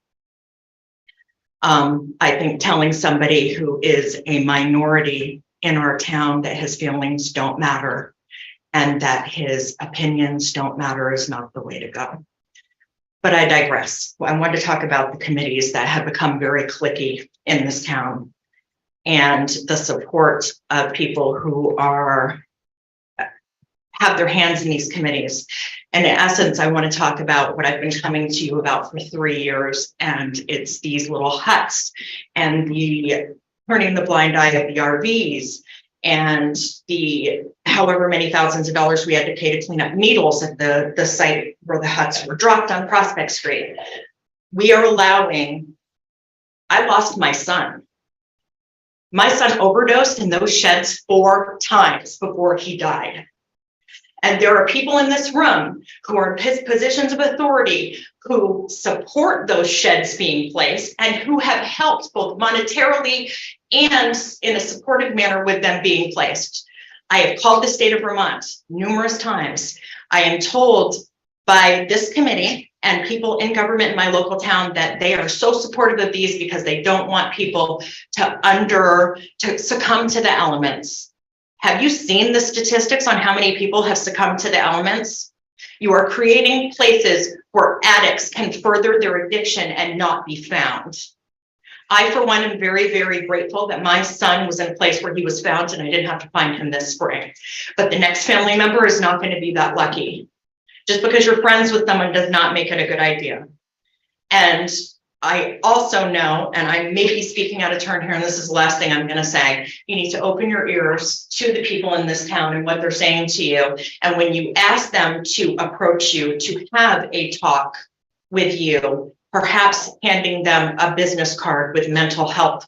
I think telling somebody who is a minority in our town that his feelings don't matter and that his opinions don't matter is not the way to go. But I digress. I want to talk about the committees that have become very cliquey in this town and the support of people who have their hands in these committees. And in essence, I want to talk about what I've been coming to you about for 3 years, and it's these little huts and the turning the blind eye of the RVs and the however many thousands of dollars we had to pay to clean up needles at the site where the huts were dropped on Prospect Street. We are allowing I lost my son. My son overdosed in those sheds 4 times before he died. And there are people in this room who are in positions of authority who support those sheds being placed and who have helped both monetarily and in a supportive manner with them being placed. I have called the state of Vermont numerous times. I am told by this committee and people in government in my local town that they are so supportive of these because they don't want people to succumb to the elements. Have you seen the statistics on how many people have succumbed to the elements? You are creating places where addicts can further their addiction and not be found. I, for one, am very, very grateful that my son was in a place where he was found and I didn't have to find him this spring. But the next family member is not going to be that lucky. Just because you're friends with someone does not make it a good idea. And I also know, and I may be speaking out of turn here, and this is the last thing I'm going to say, you need to open your ears to the people in this town and what they're saying to you. And when you ask them to approach you, to have a talk with you, perhaps handing them a business card with mental health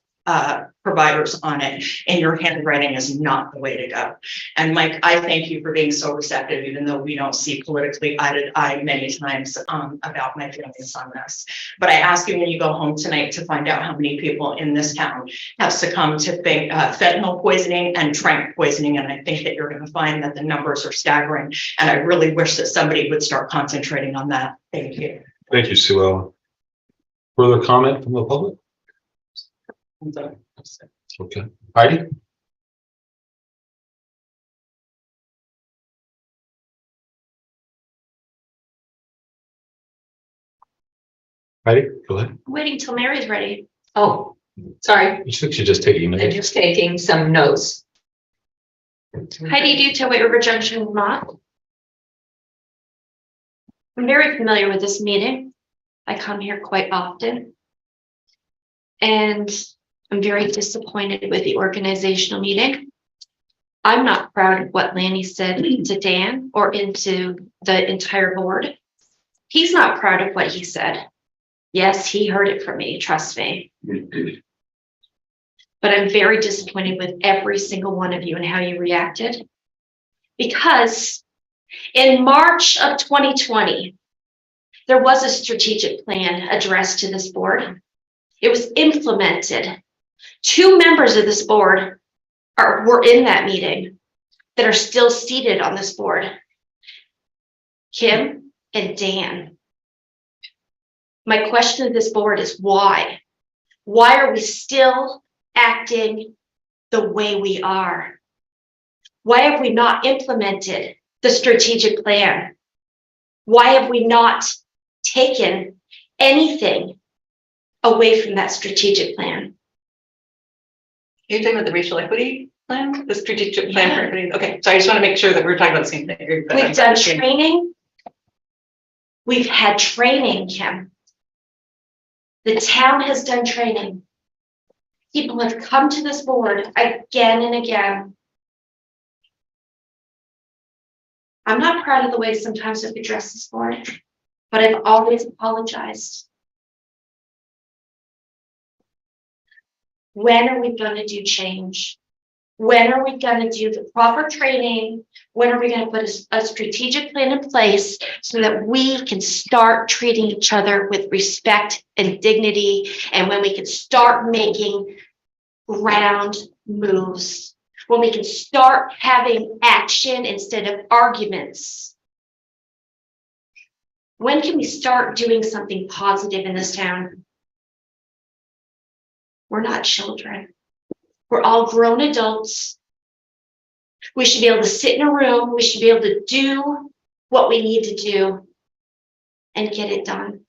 providers on it in your handwriting is not the way to go. And Mike, I thank you for being so receptive, even though we don't see politically eye to eye many times about my feelings on this. But I ask you when you go home tonight to find out how many people in this town have succumbed to fentanyl poisoning and tranq poisoning. And I think that you're going to find that the numbers are staggering. And I really wish that somebody would start concentrating on that. Thank you. Thank you, Sue Ellen. Further comment from the public? Okay, Heidi? Heidi, go ahead. Waiting till Mary's ready. Oh, sorry, You should just take I'm email. just taking some notes. Heidi Due, White River Junction, Vermont. I'm very familiar with this meeting. I come here quite often. And I'm very disappointed with the organizational meeting. I'm not proud of what Lanny said to Dan or into the entire board. He's not proud of what he said. Yes, he heard it from me, trust me. But I'm very disappointed with every single one of you and how you reacted. Because in March of 2020, there was a strategic plan addressed to this board. It was implemented. 2 members of this board were in that meeting that are still seated on this board. Kim and Dan. My question to this board is why? Why are we still acting the way we are? Why have we not implemented the strategic plan? Why have we not taken anything away from that strategic plan? You're talking about the racial equity plan, the strategic plan for equity? Okay, so I just want to make sure that we're talking about the same thing. We've done training. We've had training, Kim. The town has done training. People have come to this board again and again. I'm not proud of the way sometimes I've addressed this board, but I've always apologized. When are we going to do change? When are we going to do the proper training? When are we going to put a strategic plan in place so that we can start treating each other with respect and dignity? And when we can start making ground moves, when we can start having action instead of arguments? When can we start doing something positive in this town? We're not children. We're all grown adults. We should be able to sit in a room. We should be able to do what we need to do and get it done.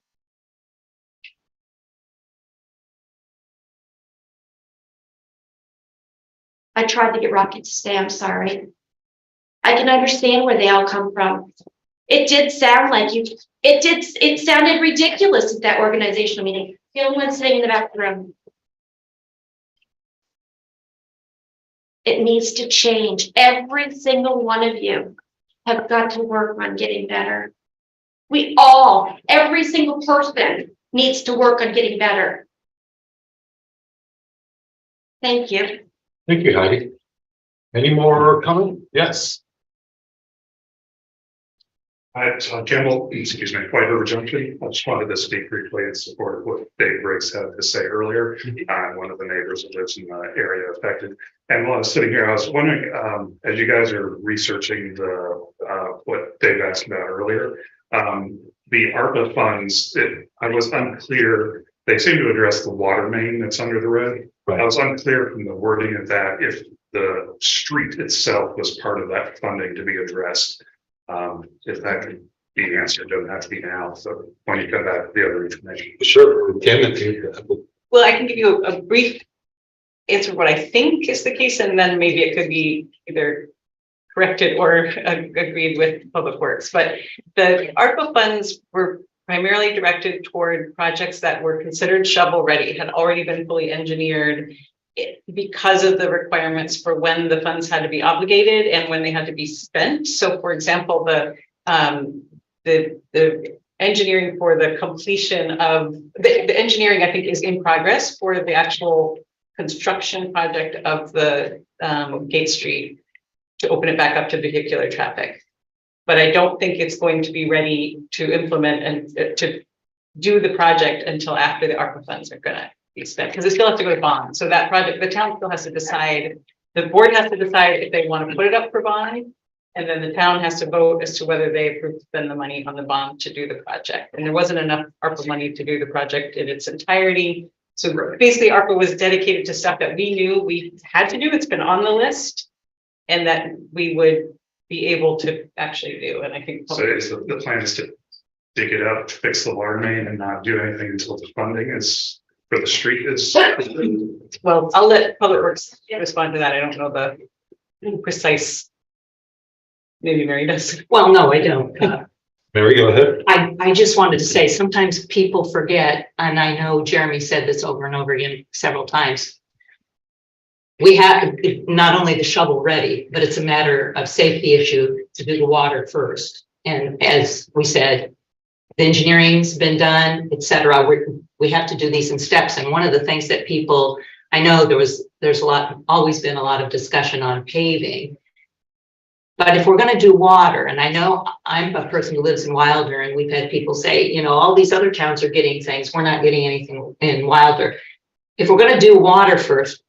I tried to get Rocket to stay. I'm sorry. I can understand where they all come from. It did sound like it sounded ridiculous at that organizational meeting. The only one sitting in the back of the room. It needs to change. Every single one of you have got to work on getting better. Every single person needs to work on getting better. Thank you. Thank you, Heidi. Any more comment? Yes. Hi, Campbell, excuse me, White River Junction. I just wanted to speak briefly in support of what Dave Briggs had to say earlier. I'm one of the neighbors that lives in the area affected. And while I was sitting here, I was wondering, as you guys are researching the what Dave asked about earlier, the ARPA funds, I was unclear. They seem to address the water main that's under the road. Right. I was unclear from the wording of that if the street itself was part of that funding to be addressed. If that could be answered, doesn't have to be now. So when you come back with the other information. Sure. Kim, if you, Well, I can give you a brief answer of what I think is the case, and then maybe it could be either corrected or agreed with Public Works. But the ARPA funds were primarily directed toward projects that were considered shovel ready, had already been fully engineered because of the requirements for when the funds had to be obligated and when they had to be spent. So for example, the engineering for the completion of the engineering, I think, is in progress for the actual construction project of the Gate Street to open it back up to vehicular traffic. But I don't think it's going to be ready to implement and to do the project until after the ARPA funds are going to be spent, because it still has to go to bond. So that project, the town still has to decide, the board has to decide if they want to put it up for bond, and then the town has to vote as to whether they approve to spend the money on the bond to do the project. And there wasn't enough ARPA money to do the project in its entirety. So basically ARPA was dedicated to stuff that we knew we had to do. It's been on the list and that we would be able to actually do. And I think So is the plan is to dig it up, fix the water main and not do anything until the funding is for the street is. well, I'll let Public Works respond to that. I don't know the precise. Maybe Mary does. Well, no, I don't. Mary, go ahead. I just wanted to say, sometimes people forget, and I know Jeremy said this over and over again several times. We have not only the shovel ready, but it's a matter of safety issue to do the water first. And as we said, the engineering's been done, et cetera. We have to do these in steps. And one of the things that people, I know there's always been a lot of discussion on paving. But if we're going to do water, and I know I'm a person who lives in Wilder, and we've had people say, you know, all these other towns are getting things, we're not getting anything in Wilder. If we're going to do water first,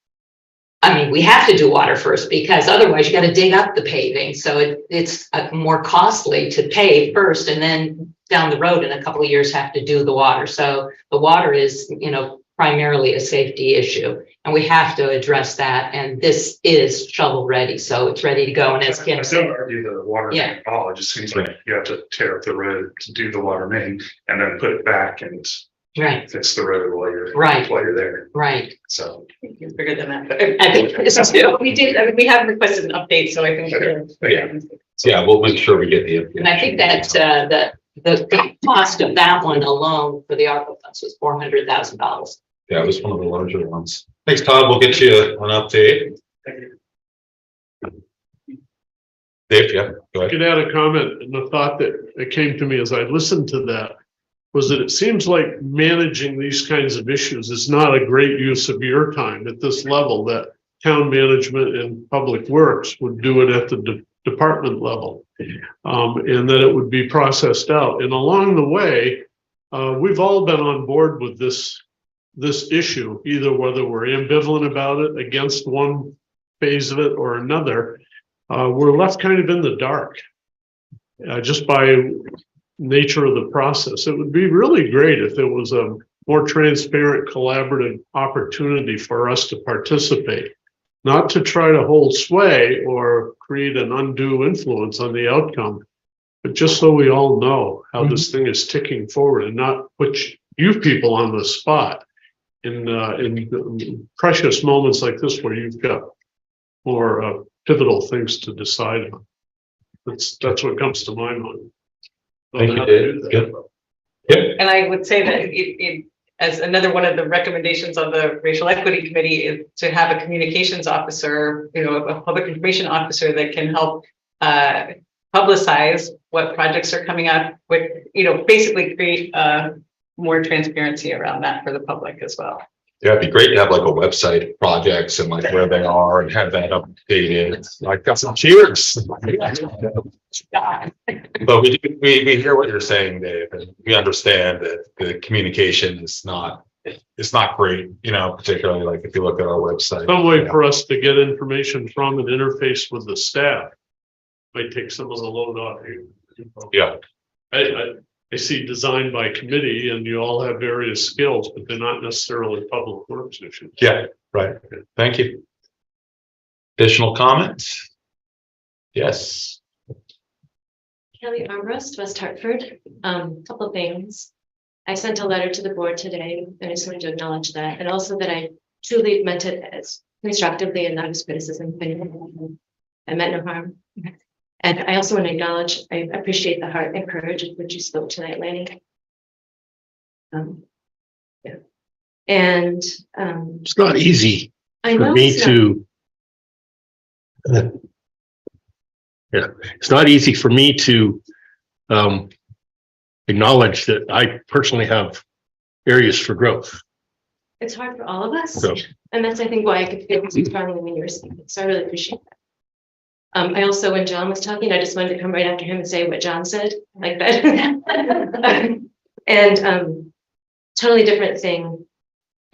I mean, we have to do water first, because otherwise you got to dig up the paving. So it's more costly to pave first, and then down the road in a couple of years have to do the water. So the water is, you know, primarily a safety issue, and we have to address that. And this is shovel ready, so it's ready to go. And as Kim I said, don't argue the water main at all. It just seems like you have to tear up the road to do the water main and then put it back and right, fix the road while you're there. right. So It's bigger than that. I think this is we did. I mean, we have requested an update, so I think. Yeah, we'll make sure we get the. And I think that the cost of that one alone for the ARPA funds was $400,000. Yeah, it was one of the larger ones. Thanks, Todd. We'll get you an update. thank you. Dave, yeah, go I ahead. could add a comment, and the thought that came to me as I listened to that was that it seems like managing these kinds of issues is not a great use of your time at this level, that town management and public works would do it at the department level, and that it would be processed out. And along the way, we've all been on board with this issue, either whether we're ambivalent about it, against one phase of it or another. We're left kind of in the dark, just by nature of the process. It would be really great if there was a more transparent, collaborative opportunity for us to participate, not to try to hold sway or create an undue influence on the outcome, but just so we all know how this thing is ticking forward, and not put you people on the spot in precious moments like this where you've got more pivotal things to decide on. That's what comes to my mind. Thank you, Dave. Good. Yep. And I would say that as another one of the recommendations of the Racial Equity Committee is to have a communications officer, you know, a public information officer that can help publicize what projects are coming up with, you know, basically create more transparency around that for the public as well. Yeah, it'd be great to have like a website, projects and like where they are and have that updated. Like, got some cheers. But we hear what you're saying, Dave, and we understand that the communication is not, it's not great, you know, particularly like if you look at our website. Some way for us to get information from and interface with the staff might take some of the load off you. Yeah, I see design by committee and you all have various skills, but they're not necessarily public works issues. yeah, right. Thank you. Additional comments? Yes. Kelly Armbrust, West Hartford. Couple things. I sent a letter to the board today, and I just wanted to acknowledge that, and also that I truly meant it as constructively and not as criticism. I meant no harm. And I also want to acknowledge, I appreciate the heart and courage with which you spoke tonight, Lanny. Yeah. And It's not easy I for know me it's to. Yeah, it's not easy for me to acknowledge that I personally have areas for growth. it's hard for all of us. So, And that's, I think, why I could feel so strongly when you were speaking. So I really appreciate that. I also, when John was talking, I just wanted to come right after him and say what John said, like that. And totally different thing.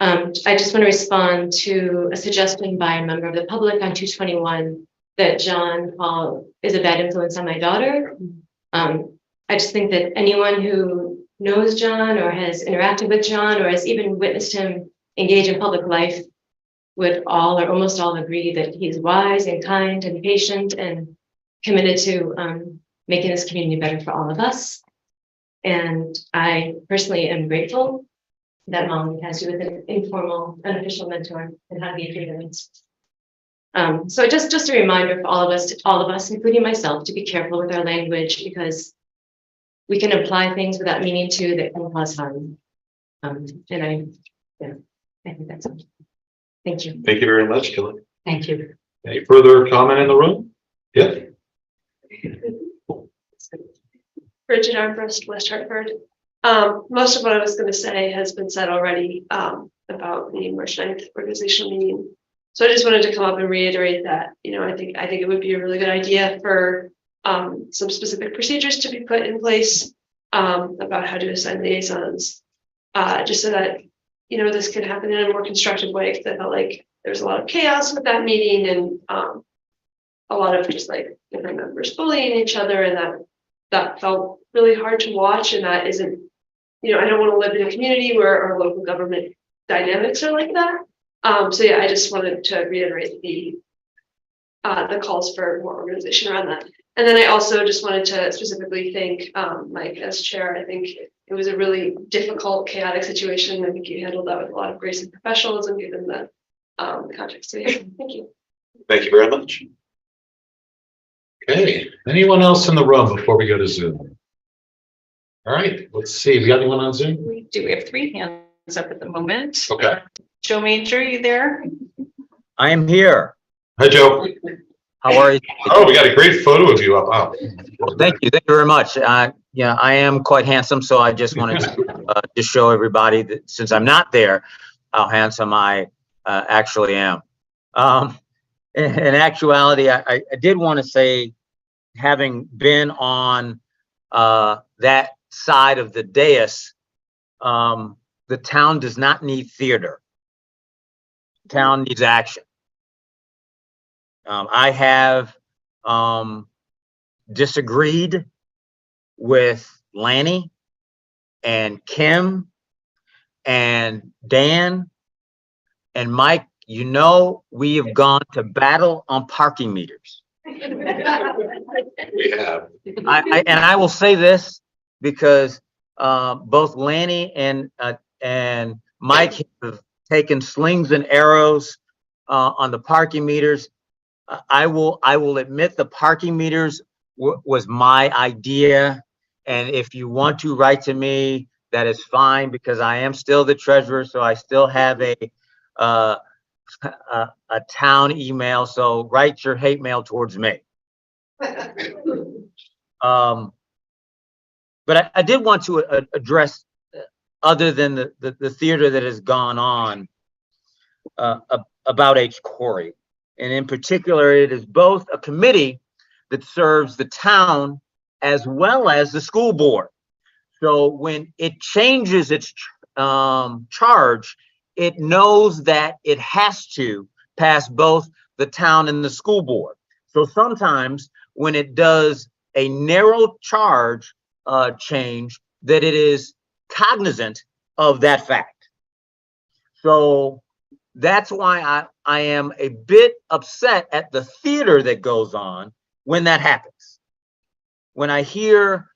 I just want to respond to a suggestion by a member of the public on 221 that John Paul is a bad influence on my daughter. I just think that anyone who knows John or has interacted with John or has even witnessed him engage in public life would all or almost all agree that he's wise and kind and patient and committed to making this community better for all of us. And I personally am grateful that Mom has you with an informal, unofficial mentor and how to be a human. So just a reminder for all of us, including myself, to be careful with our language because we can apply things without meaning to that can cause harm. And I think that's it. Thank you. Thank you very much, Kelly. Thank you. Any further comment in the room? Yeah. Bridget Armbrust, West Hartford. Most of what I was going to say has been said already about the March 9th organizational meeting. So I just wanted to come up and reiterate that, I think it would be a really good idea for some specific procedures to be put in place about how to assign liaisons, just so that, this could happen in a more constructive way. Because I felt like there's a lot of chaos with that meeting and a lot of just like different members bullying each other, and that felt really hard to watch. And that isn't, I don't want to live in a community where our local government dynamics are like that. So yeah, I just wanted to reiterate the calls for more organization around that. And then I also just wanted to specifically thank Mike as chair. I think it was a really difficult, chaotic situation. I think you handled that with a lot of grace and professionalism, given the context today. Thank you. Thank you very much. Okay, anyone else in the room before we go to Zoom? All right, let's see. We got anyone on Zoom? We do. We have 3 hands up at the moment. Okay. Joe Major, you there? I am here. Hi, Joe. How are you? Oh, we got a great photo of you up. Oh. Thank you. Thank you very much. Yeah, I am quite handsome, so I just wanted to just show everybody that since I'm not there, how handsome I actually am. In actuality, I did want to say, having been on that side of the dais, the town does not need theater. The town needs action. I have disagreed with Lanny and Kim and Dan and Mike. We have gone to battle on parking meters. We have. I will say this because both Lanny and Mike have taken slings and arrows on the parking meters. I will admit the parking meters was my idea, and if you want to write to me, that is fine because I am still the treasurer, so I still have a town email. So write your hate mail towards me. But I did want to address, other than the theater that has gone on, about H. Corey. And in particular, it is both a committee that serves the town as well as the school board. So when it changes its charge, it knows that it has to pass both the town and the school board. So sometimes when it does a narrow charge change, that it is cognizant of that fact. So that's why I am a bit upset at the theater that goes on when that happens. When I hear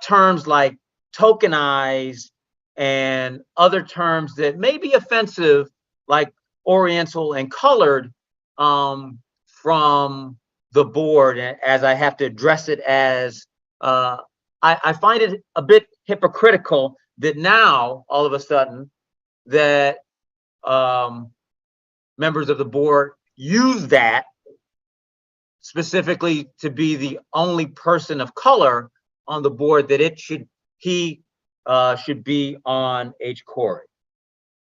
terms like tokenized and other terms that may be offensive, like Oriental and colored, from the board, as I have to address it as, I find it a bit hypocritical that now, all of a sudden, that members of the board use that specifically to be the only person of color on the board, that he should be on H. Corey.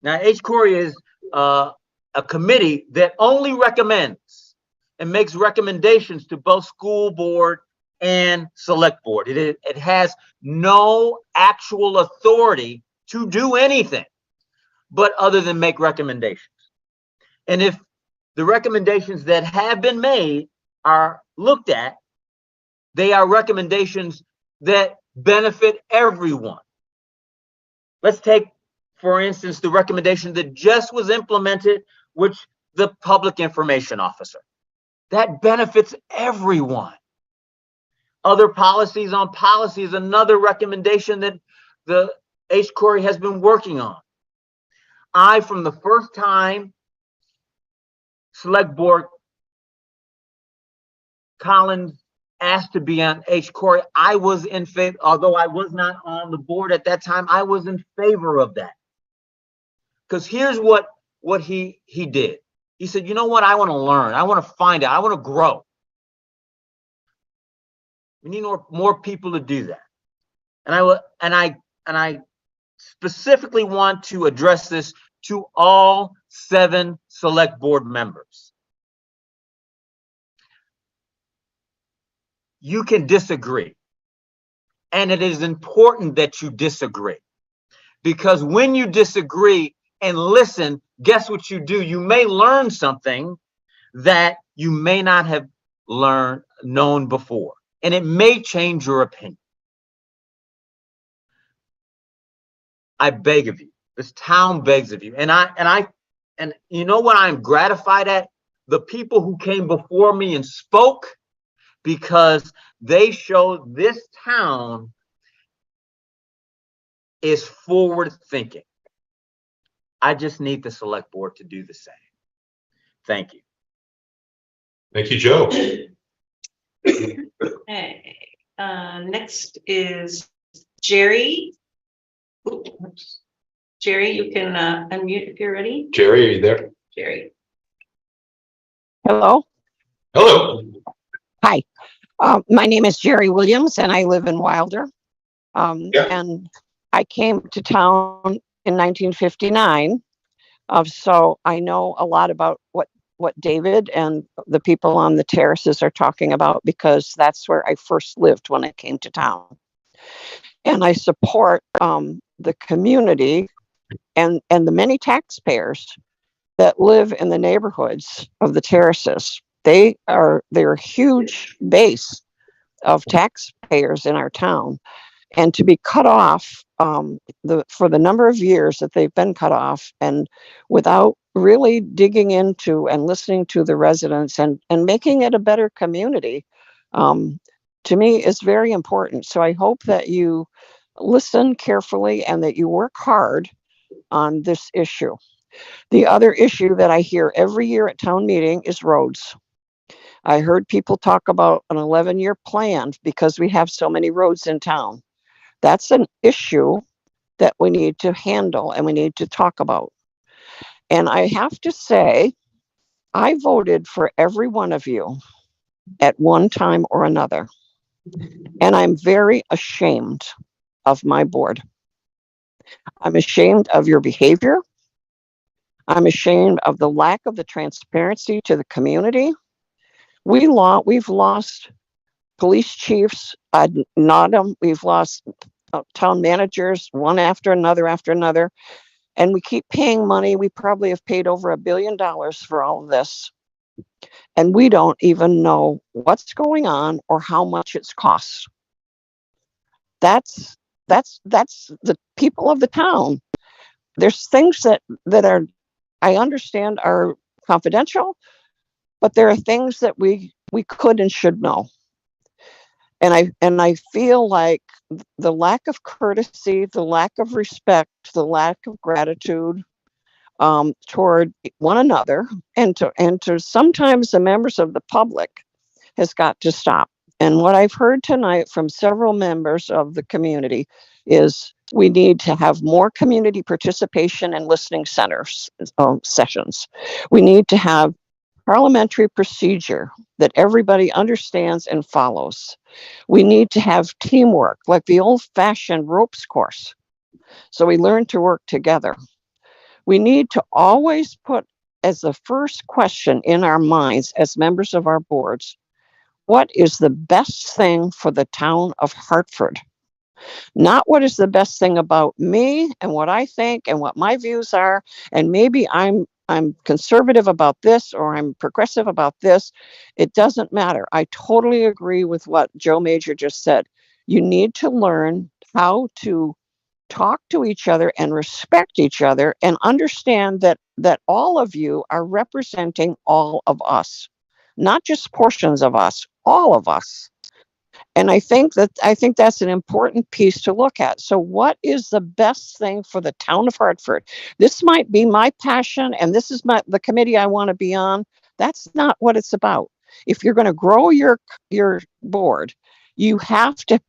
Now, H. Corey is a committee that only recommends and makes recommendations to both school board and select board. It has no actual authority to do anything but other than make recommendations. And if the recommendations that have been made are looked at, they are recommendations that benefit everyone. Let's take, for instance, the recommendation that just was implemented, which the public information officer. That benefits everyone. Other policies on policy is another recommendation that the H. Corey has been working on. From the first time Select Board Collins asked to be on H. Corey, I was in favor, although I was not on the board at that time, I was in favor of that. Because here's what he did. He said, you know what, I want to learn, I want to find out, I want to grow. We need more people to do that. And I specifically want to address this to all 7 select board members. You can disagree, and it is important that you disagree, because when you disagree and listen, guess what you do? You may learn something that you may not have known before, and it may change your opinion. I beg of you, this town begs of you, and you know what I'm gratified at? The people who came before me and spoke, because they showed this town is forward thinking. I just need the select board to do the same. Thank you. Thank you, Joe. Okay, next is Jerry. Oops. Jerry, you can unmute if you're ready. Jerry, are you there? Jerry. Hello. Hello. Hi. My name is Jerry Williams and I live in Wilder. And I came to town in 1959. So I know a lot about what David and the people on the terraces are talking about, because that's where I first lived when I came to town. And I support the community and the many taxpayers that live in the neighborhoods of the terraces. They're a huge base of taxpayers in our town, and to be cut off for the number of years that they've been cut off, and without really digging into and listening to the residents and making it a better community, to me is very important. So I hope that you listen carefully and that you work hard on this issue. The other issue that I hear every year at town meeting is roads. I heard people talk about an 11-year plan because we have so many roads in town. That's an issue that we need to handle and we need to talk about. And I have to say, I voted for every one of you at one time or another. And I'm very ashamed of my board. I'm ashamed of your behavior. I'm ashamed of the lack of the transparency to the community. We've lost police chiefs ad nauseam. We've lost town managers, one after another, and we keep paying money. We probably have paid over $1 billion for all of this. And we don't even know what's going on or how much it's cost. That's the people of the town. There's things that are, I understand, are confidential, but there are things that we could and should know. And I feel like the lack of courtesy, the lack of respect, the lack of gratitude toward one another, and to sometimes the members of the public has got to stop. And what I've heard tonight from several members of the community is we need to have more community participation and listening centers sessions. We need to have parliamentary procedure that everybody understands and follows. We need to have teamwork, like the old-fashioned ropes course, so we learn to work together. We need to always put as the first question in our minds as members of our boards, what is the best thing for the town of Hartford? Not what is the best thing about me and what I think and what my views are, and maybe I'm conservative about this or I'm progressive about this. It doesn't matter. I totally agree with what Joe Major just said. You need to learn how to talk to each other and respect each other and understand that all of you are representing all of us, not just portions of us, all of us. And I think that's an important piece to look at. So what is the best thing for the town of Hartford? This might be my passion, and this is the committee I want to be on. That's not what it's about. If you're going to grow your board, you have to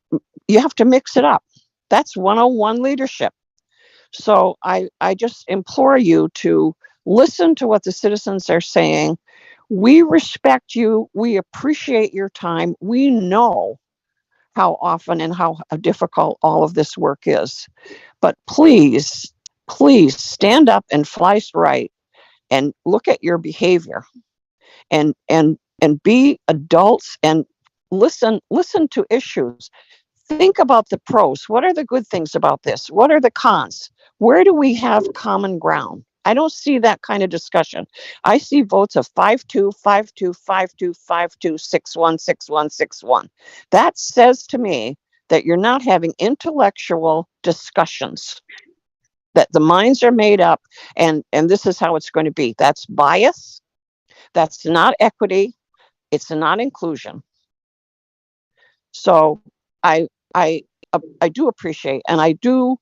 mix it up. That's 101 leadership. So I just implore you to listen to what the citizens are saying. We respect you. We appreciate your time. We know how often and how difficult all of this work is. But please, please stand up and fly right and look at your behavior and be adults and listen to issues. Think about the pros. What are the good things about this? What are the cons? Where do we have common ground? I don't see that kind of discussion. I see votes of 5-2, 5-2, 5-2, 5-2, 6-1, 6-1, 6-1. That says to me that you're not having intellectual discussions, that the minds are made up and this is how it's going to be. That's bias. That's not equity. It's not inclusion. So I do appreciate, and I do,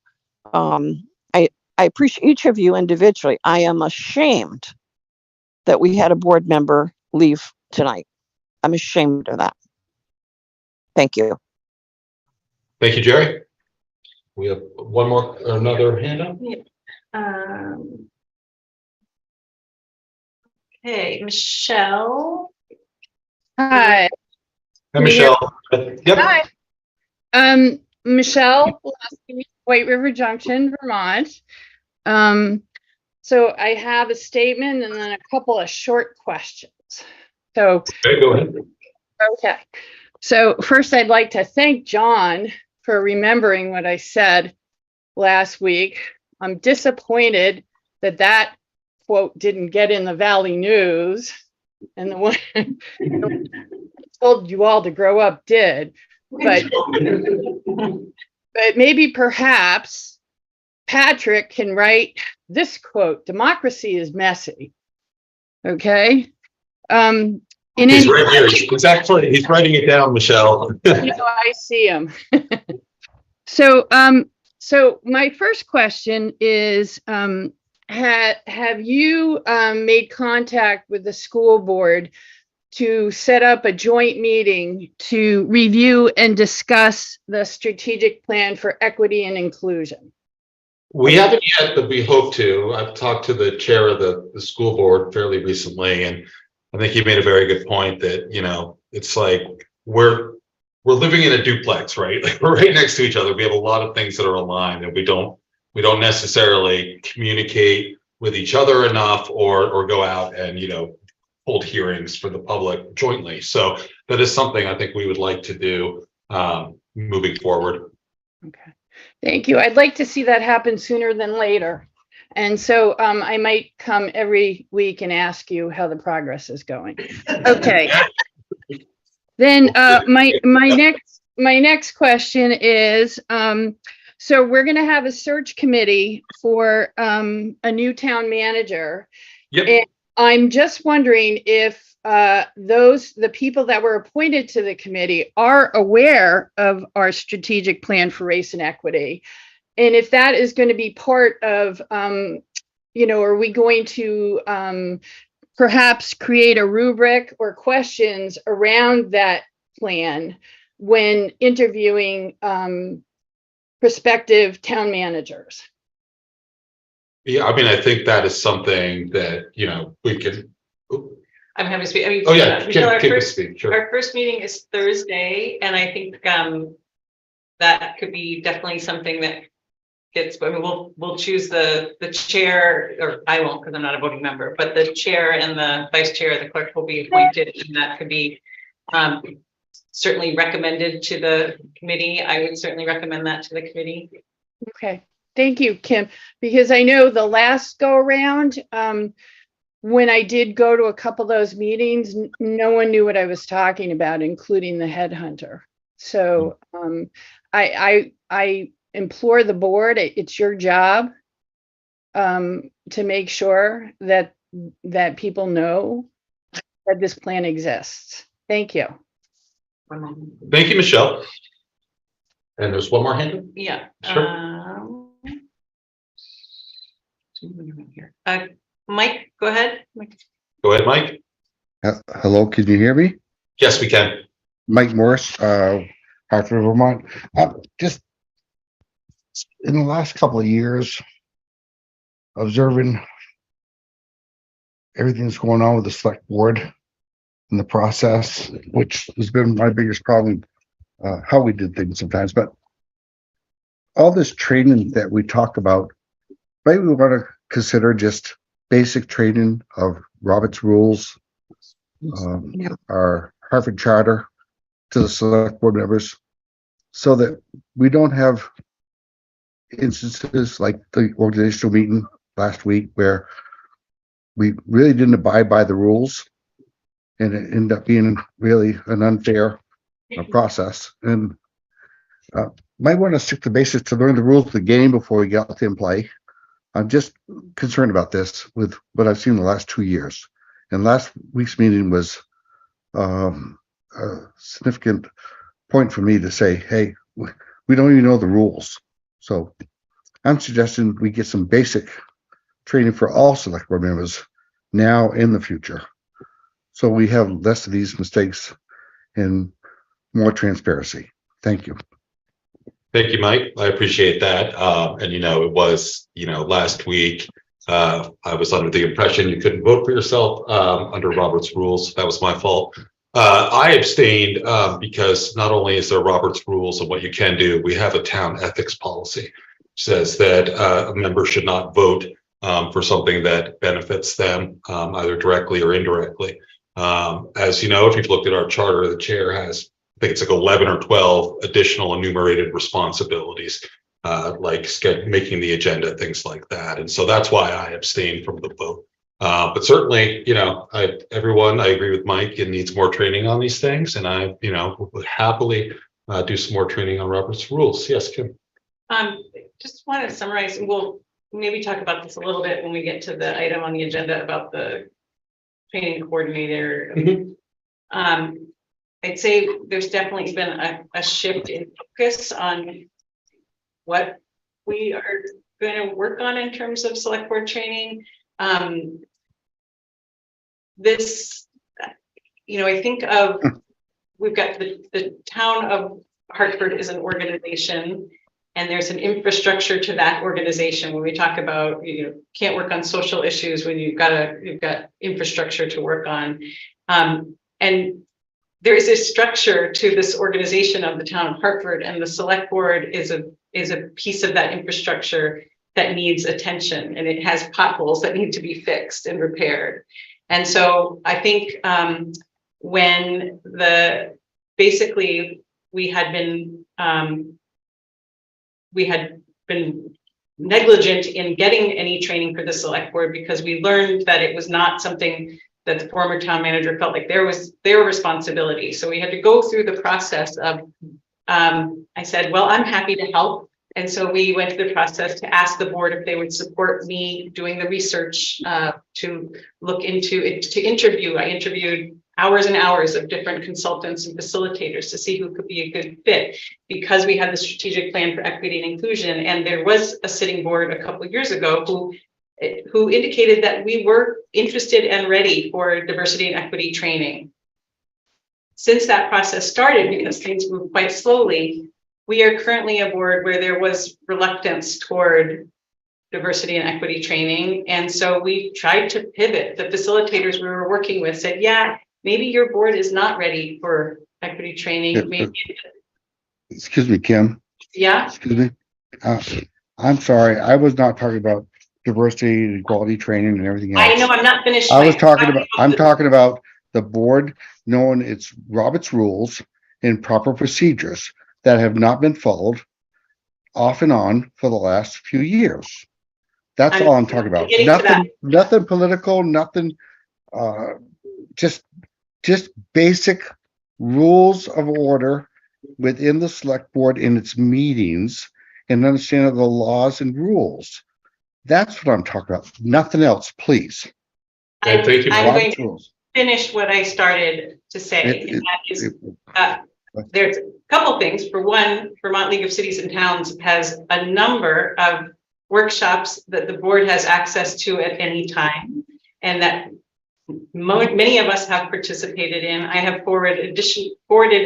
I appreciate each of you individually. I am ashamed that we had a board member leave tonight. I'm ashamed of that. Thank you. Thank you, Jerry. We have another hand up. Okay, Michelle. Hi. Hi, Michelle. Yep. Hi. Michelle, White River Junction, Vermont. So I have a statement and then a couple of short questions. So okay, go ahead. Okay. So first I'd like to thank John for remembering what I said last week. I'm disappointed that quote didn't get in the Valley News, and the one I told you all to grow up did. But maybe perhaps Patrick can write this quote: democracy is messy. Okay. He's right here. He's writing it down, Michelle. I see him. So my first question is, have you made contact with the school board to set up a joint meeting to review and discuss the strategic plan for equity and inclusion? We haven't yet, but we hope to. I've talked to the chair of the school board fairly recently, and I think he made a very good point that, you know, it's like we're living in a duplex, right? Like we're right next to each other. We have a lot of things that are aligned, and we don't necessarily communicate with each other enough or go out and, hold hearings for the public jointly. So that is something I think we would like to do moving forward. Okay, thank you. I'd like to see that happen sooner than later. And so I might come every week and ask you how the progress is going. Okay. Then my next question is, so we're going to have a search committee for a new town manager. Yep. And I'm just wondering if the people that were appointed to the committee are aware of our strategic plan for race and equity. And if that is going to be part of, are we going to perhaps create a rubric or questions around that plan when interviewing prospective town managers? Yeah, I mean, I think that is something that, we can. I'm happy to speak. I mean, Oh, yeah, Michelle, sure. our first meeting is Thursday, and I think that could be definitely something that gets, I mean, we'll choose the chair, or I won't because I'm not a voting member, but the chair and the vice chair, the clerk will be appointed, and that could be certainly recommended to the committee. I would certainly recommend that to the committee. Okay, thank you, Kim, because I know the last go around, when I did go to a couple of those meetings, no one knew what I was talking about, including the headhunter. So I implore the board, it's your job to make sure that people know that this plan exists. Thank you. Thank you, Michelle. And there's one more hand. Yeah. Sure. Mike, go ahead. Go ahead, Mike. Hello, can you hear me? Yes, we can. Mike Morris, Hartford, Vermont. Just in the last couple of years, observing everything that's going on with the select board and the process, which has been my biggest problem, how we did things sometimes. But all this training that we talk about, maybe we want to consider just basic training of Robert's rules, our Hartford charter to the select board members, so that we don't have instances like the organizational meeting last week where we really didn't abide by the rules and it ended up being really an unfair process. And might want to stick to basics to learn the rules of the game before we get out there and play. I'm just concerned about this with what I've seen the last 2 years. And last week's meeting was a significant point for me to say, hey, we don't even know the rules. So I'm suggesting we get some basic training for all select board members now and in the future, so we have less of these mistakes and more transparency. Thank you. Thank you, Mike. I appreciate that. And it was, last week, I was under the impression you couldn't vote for yourself under Robert's rules. That was my fault. I abstained because not only is there Robert's rules of what you can do, we have a town ethics policy which says that a member should not vote for something that benefits them either directly or indirectly. As you know, if you've looked at our charter, the chair has, I think it's like 11 or 12 additional enumerated responsibilities, like making the agenda, things like that. And so that's why I abstained from the vote. But certainly, I agree with Mike, it needs more training on these things. And I, would happily do some more training on Robert's rules. Yes, Kim. Just want to summarize, and we'll maybe talk about this a little bit when we get to the item on the agenda about the training coordinator. Mm-hmm. I'd say there's definitely been a shift in focus on what we are going to work on in terms of select board training. This, I think of, we've got the town of Hartford is an organization, and there's an infrastructure to that organization. When we talk about, can't work on social issues when you've got infrastructure to work on. And there is a structure to this organization of the town of Hartford, and the select board is a piece of that infrastructure. that needs attention, and it has potholes that need to be fixed and repaired. And so I think when basically we had been negligent in getting any training for the select board, because we learned that it was not something that the former town manager felt like was their responsibility. So we had to go through the process of, I said, well, I'm happy to help. And so we went through the process to ask the board if they would support me doing the research to look into it, to interview. I interviewed hours and hours of different consultants and facilitators to see who could be a good fit, because we had the strategic plan for equity and inclusion. And there was a sitting board a couple of years ago who indicated that we were interested and ready for diversity and equity training. Since that process started, because things move quite slowly, we are currently a board where there was reluctance toward diversity and equity training. And so we tried to pivot. The facilitators we were working with said, yeah, maybe your board is not ready for equity training. Maybe. Excuse me, Kim. Yeah. Excuse me. I'm sorry. I was not talking about diversity and equality training and everything else. I know, I'm not finished. I'm talking about the board knowing its Robert's rules and proper procedures that have not been followed off and on for the last few years. That's all I'm talking about. Nothing political, nothing, just basic rules of order within the select board in its meetings and understanding the laws and rules. That's what I'm talking about. Nothing else, please. I'm going to finish what I started to say. And that is, there's a couple things. For one, Vermont League of Cities and Towns has a number of workshops that the board has access to at any time, and that many of us have participated in. I have forwarded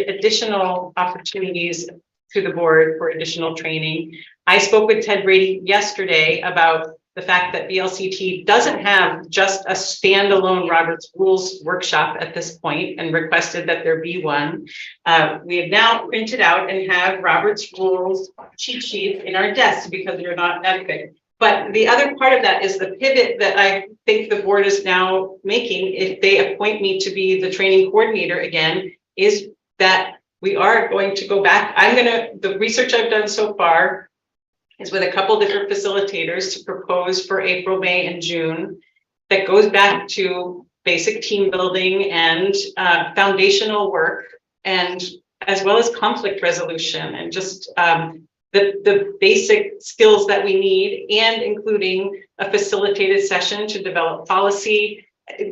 additional opportunities to the board for additional training. I spoke with Ted Brady yesterday about the fact that VLCT doesn't have just a standalone Robert's Rules workshop at this point, and requested that there be one. We have now printed out and have Robert's Rules cheat sheets in our desks because they're not that big. But the other part of that is the pivot that I think the board is now making, if they appoint me to be the training coordinator again, is that we are going to go back. The research I've done so far is with a couple different facilitators to propose for April, May, and June that goes back to basic team building and foundational work, and as well as conflict resolution and just the basic skills that we need, and including a facilitated session to develop policy.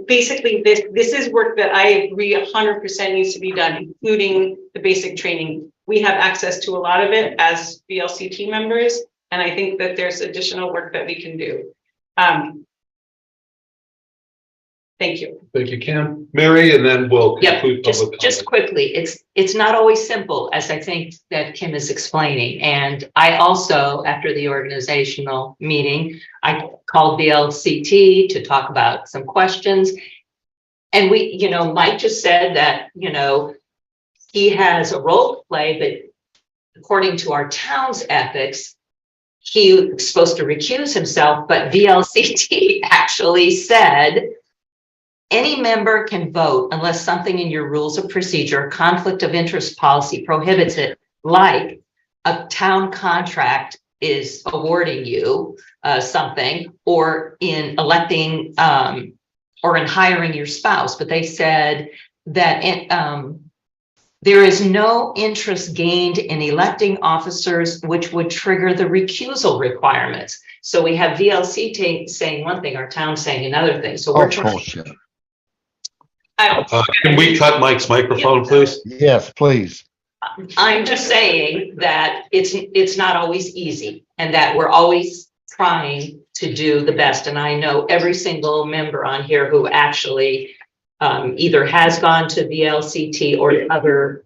Basically, this is work that I agree 100% needs to be done, including the basic training. We have access to a lot of it as VLCT members, and I think that there's additional work that we can do. Thank you. Thank you, Kim. Mary, and then we'll conclude public comment. Just quickly, it's not always simple, as I think that Kim is explaining. And I also, after the organizational meeting, I called VLCT to talk about some questions. And Mike just said that, he has a role to play, but according to our town's ethics, he's supposed to recuse himself, but VLCT actually said, any member can vote unless something in your rules of procedure, conflict of interest policy prohibits it, like a town contract is awarding you something, or in electing or in hiring your spouse. But they said that there is no interest gained in electing officers which would trigger the recusal requirements. So we have VLCT saying one thing, our town saying another thing. So we're trying. Can we cut Mike's microphone, please? Yes, please. I'm just saying that it's not always easy, and that we're always trying to do the best. And I know every single member on here who actually either has gone to VLCT or other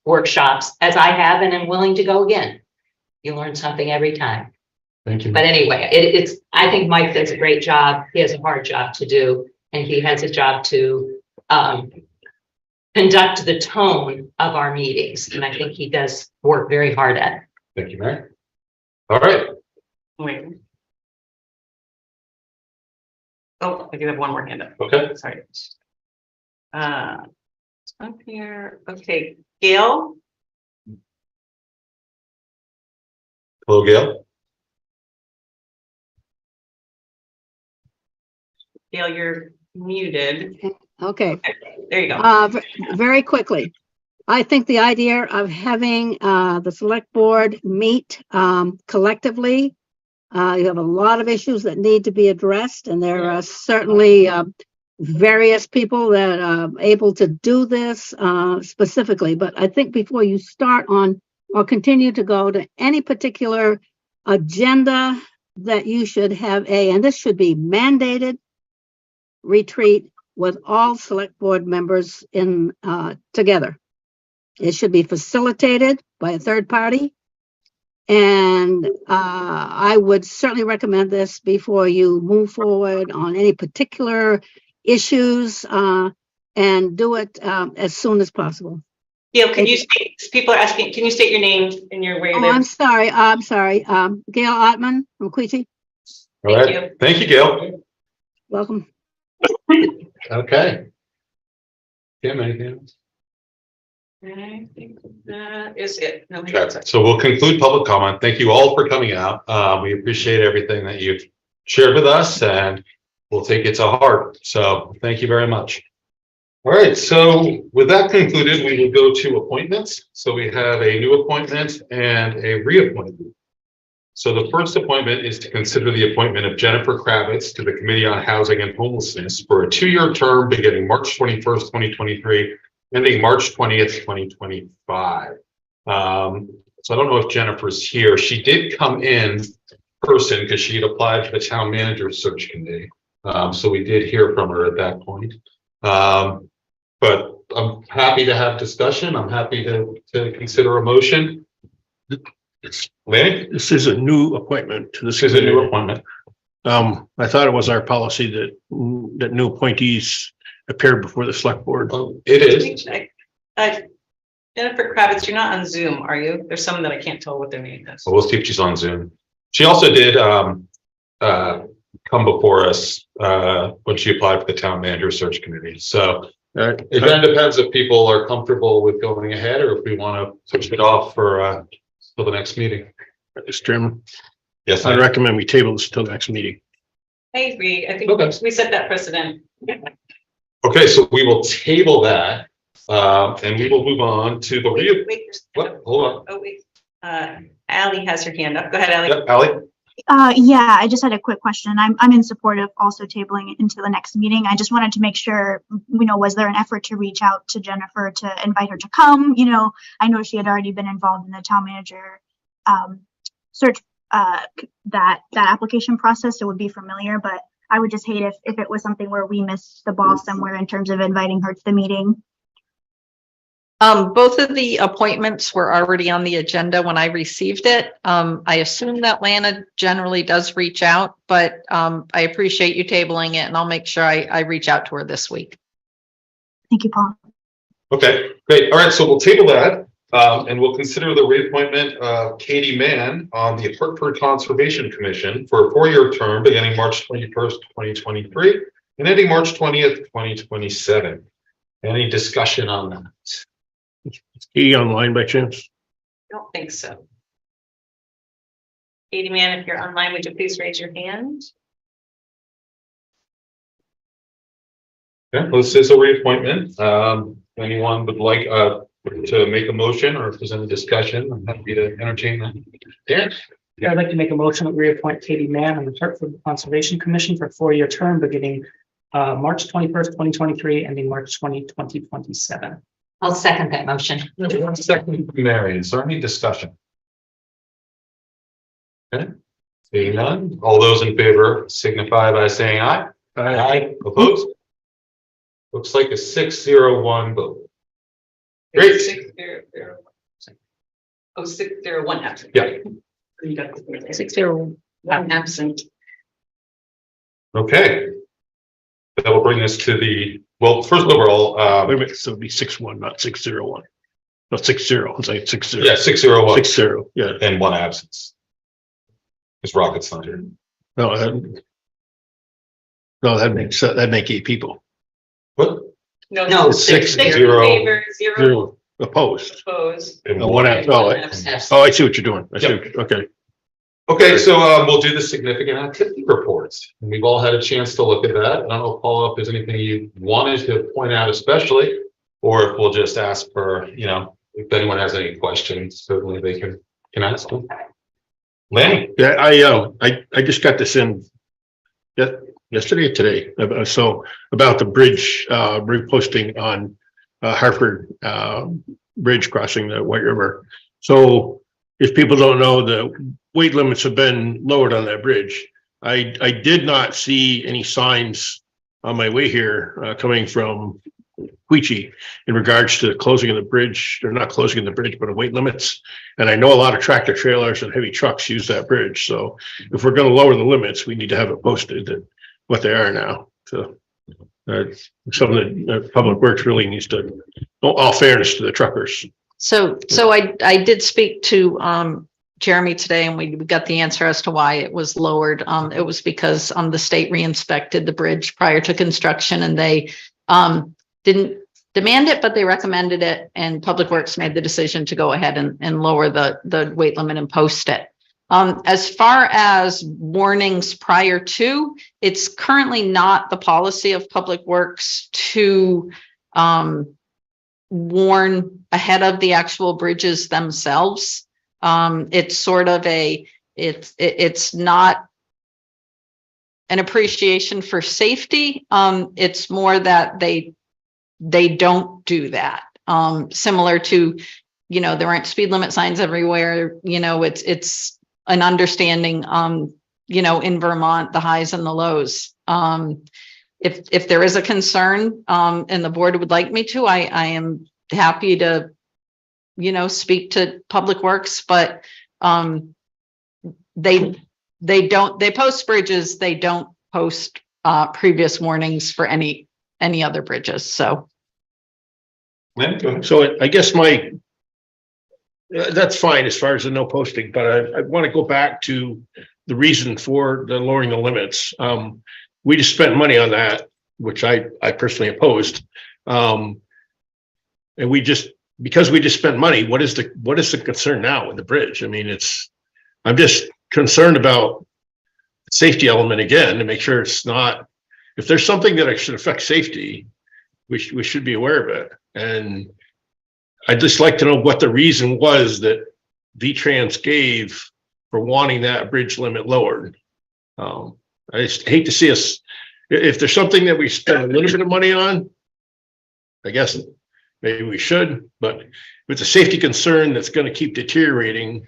workshops, as I have, and am willing to go again. You learn something every time. Thank you. But anyway, I think Mike does a great job. He has a hard job to do, and he has a job to conduct the tone of our meetings. And I think he does work very hard at it. Thank you, Mary. All right. Wait. Oh, I do have one more hand up. Okay. Sorry. Up here, okay, Gail, Hello, Gail. Gail, you're muted. Okay, There you go. very quickly. I think the idea of having the select board meet collectively, you have a lot of issues that need to be addressed, and there are certainly various people that are able to do this specifically. But I think before you start on or continue to go to any particular agenda, that you should have and this should be mandated, retreat with all select board members in together. It should be facilitated by a third party. And I would certainly recommend this before you move forward on any particular issues and do it as soon as possible. Gail, can you state, people are asking, can you state your name and your where you live? I'm sorry. Gail Ottman from Queechee. All right. Thank you, Gail. Welcome. Okay. Kim, anything else? I think that is it. No, Okay, so we'll conclude public comment. Thank you all for coming out. We appreciate everything that you've shared with us, and we'll take it to heart. So thank you very much. All right, so with that concluded, we will go to appointments. So we have a new appointment and a reappointment. So the first appointment is to consider the appointment of Jennifer Kravitz to the Committee on Housing and Homelessness for a 2-year term beginning March 21st, 2023, ending March 20th, 2025. So I don't know if Jennifer's here. She did come in person because she had applied for the town manager search committee. So we did hear from her at that point. But I'm happy to have discussion. I'm happy to consider a motion. Lanny? This is a new appointment to this. This is a new appointment. I thought it was our policy that new appointees appeared before the select board. It is. Jennifer Kravitz, you're not on Zoom, are you? There's some that I can't tell what their name is. Well, we'll see if she's on Zoom. She also did come before us when she applied for the town manager search committee. So it then depends if people are comfortable with going ahead or if we want to push it off for till the next meeting. Mr. Chairman. Yes, I recommend we table this until the next meeting. I agree. I think we set that precedent. Okay, so we will table that and we will move on to the what? Hold on. Oh, wait. Ally has her hand up. Go ahead, Ally. Yep, Ally. Yeah, I just had a quick question. I'm in support of also tabling it into the next meeting. I just wanted to make sure, was there an effort to reach out to Jennifer to invite her to come? I know she had already been involved in the town manager search, that application process, so would be familiar, but I would just hate if it was something where we missed the ball somewhere in terms of inviting her to the meeting. Both of the appointments were already on the agenda when I received it. I assume that Lana generally does reach out, but I appreciate you tabling it, and I'll make sure I reach out to her this week. Thank you, Paul. Okay, great. All right, so we'll table that and we'll consider the reappointment of Katie Mann on the Hartford Conservation Commission for a 4-year term beginning March 21st, 2023 and ending March 20th, 2027. Any discussion on that? Is Katie online by chance? I don't think so. Katie Mann, if you're online, would you please raise your hand? Okay, well, this is a reappointment. Anyone would like to make a motion, or if there's any discussion, I'm happy to entertain that. Dan? Yeah, I'd like to make a motion that we reappoint Katie Mann on the Hartford Conservation Commission for a 4-year term beginning March 21st, 2023, ending March 2027. I'll second that motion. Second, Mary, is there any discussion? Okay, seeing none, all those in favor signify by saying aye. Aye. Opposed? Looks like a 6-0-1 vote. Great. 6-0-0. Oh, 6-0-1 absent. Yeah. 6-0-1 absent. Okay. That will bring us to the, well, first overall, wait a minute, so it'd be 6-1, not 6-0-1. No, 6-0. It's like 6-0. Yeah, 6-0-1. 6-0, yeah. And 1 absence. It's rocket science. No, that'd make 8 people. What? No, It's 6, six in 0, favor, 0 0 opposed. opposed. And Oh, one one abstain. oh, One abstain. oh, I see what you're doing. I see, Yep. what you- okay. Okay, so we'll do the significant activity reports. And we've all had a chance to look at that. I don't know, Paula, if there's anything you wanted to point out especially, or if we'll just ask for, you know, if anyone has any questions, certainly they can ask them. Lanny? Yeah, I just got this in yesterday or today. So about the bridge, reposting on Hartford Bridge crossing the White River. So if people don't know, the weight limits have been lowered on that bridge. I did not see any signs on my way here coming from Queechee in regards to closing of the bridge, or not closing of the bridge, but of weight limits. And I know a lot of tractor trailers and heavy trucks use that bridge. So if we're going to lower the limits, we need to have it posted that what they are now. So something that Public Works really needs to, all fairness to the truckers. So I did speak to Jeremy today, and we got the answer as to why it was lowered. It was because the state re-inspected the bridge prior to construction, and they didn't demand it, but they recommended it, and Public Works made the decision to go ahead and lower the weight limit and post it. As far as warnings prior to, it's currently not the policy of Public Works to warn ahead of the actual bridges themselves. It's sort of it's not an appreciation for safety. It's more that they don't do that. Similar to, you know, there aren't speed limit signs everywhere. You know, it's an understanding, you know, in Vermont, the highs and the lows. If there is a concern, and the board would like me to, I am happy to, you know, speak to Public Works, but they post bridges, they don't post previous warnings for any other bridges. So I guess that's fine as far as the no posting, but I want to go back to the reason for the lowering the limits. We just spent money on that, which I personally opposed. And because we just spent money, what is the concern now with the bridge? I mean, I'm just concerned about the safety element again, to make sure it's not, if there's something that should affect safety, we should be aware of it. And I'd just like to know what the reason was that V-Trans gave for wanting that bridge limit lowered. I just hate to see us, if there's something that we spend a little bit of money on, I guess maybe we should, but if it's a safety concern that's going to keep deteriorating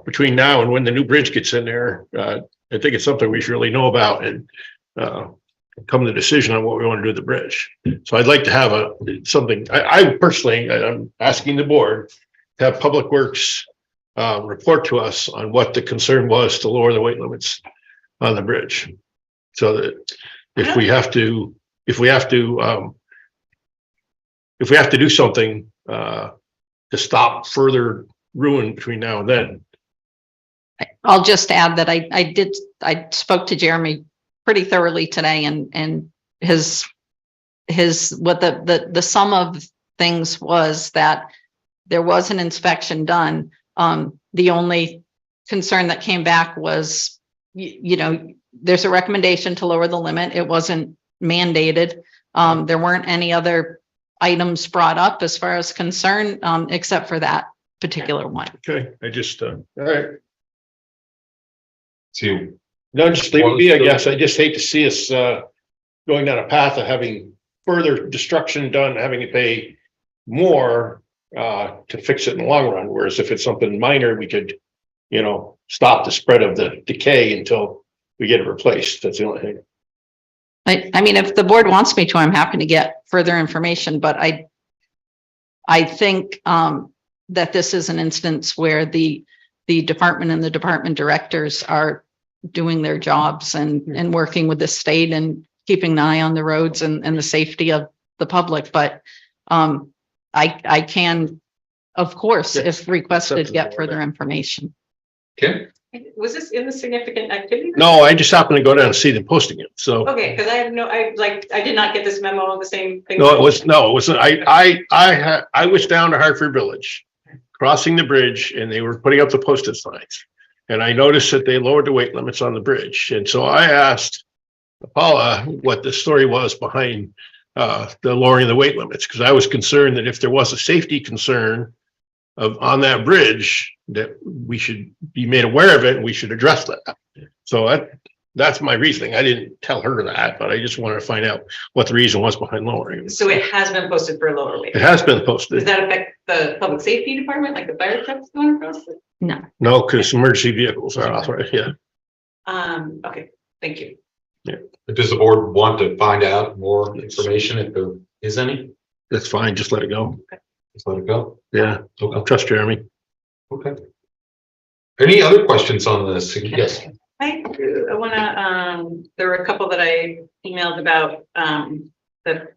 between now and when the new bridge gets in there, I think it's something we should really know about and come to a decision on what we want to do with the bridge. So I'd like to have something, I personally, I'm asking the board to have Public Works report to us on what the concern was to lower the weight limits on the bridge. So that if we have to do something to stop further ruin between now and then. I'll just add that I spoke to Jeremy pretty thoroughly today, and his what the sum of things was that there was an inspection done. The only concern that came back was, you know, there's a recommendation to lower the limit. It wasn't mandated. There weren't any other items brought up as far as concern, except for that particular one. Okay, I just, all right. So No, just leave it be, I guess. I just hate to see us going down a path of having further destruction done, having to pay more to fix it in the long run. Whereas if it's something minor, we could, you know, stop the spread of the decay until we get it replaced. That's the only thing. I mean, if the board wants me to, I'm happy to get further information, but I think that this is an instance where the department and the department directors are doing their jobs and working with the state and keeping an eye on the roads and the safety of the public. But I can, of course, if requested, get further information. Okay, Was this in the significant activity? No, I just happened to go down and see them posting it, so. Okay, because I did not get this memo, the same thing. No, it was, I was down to Hartford Village, crossing the bridge, and they were putting up the posted signs. And I noticed that they lowered the weight limits on the bridge. And so I asked Paula what the story was behind the lowering of the weight limits, because I was concerned that if there was a safety concern on that bridge, that we should be made aware of it and we should address that. So that's my reasoning. I didn't tell her that, but I just wanted to find out what the reason was behind lowering it. So it has been posted for a lower weight. It has been posted. Does that affect the public safety department, like the fire trucks going across it? No. No, because emergency vehicles are authorized, yeah. Okay, thank you. Does the board want to find out more information if there is any? That's fine, just let it go. Just let it go. Yeah, I'll trust Jeremy. Okay. Any other questions on this? Yes. I wanna, there were a couple that I emailed about, that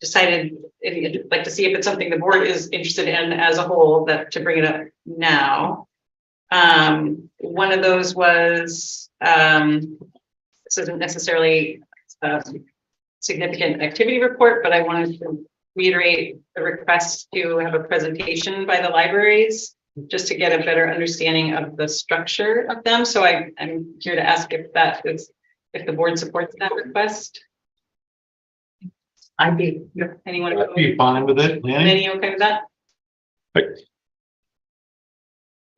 decided, if you'd like to see if it's something the board is interested in as a whole, that to bring it up now. One of those was, this isn't necessarily a significant activity report, but I wanted to reiterate the request to have a presentation by the libraries, just to get a better understanding of the structure of them. So I'm here to ask if if the board supports that request. I'd be. Anyone? I'd be fine with it. Lanny? Any okay with that?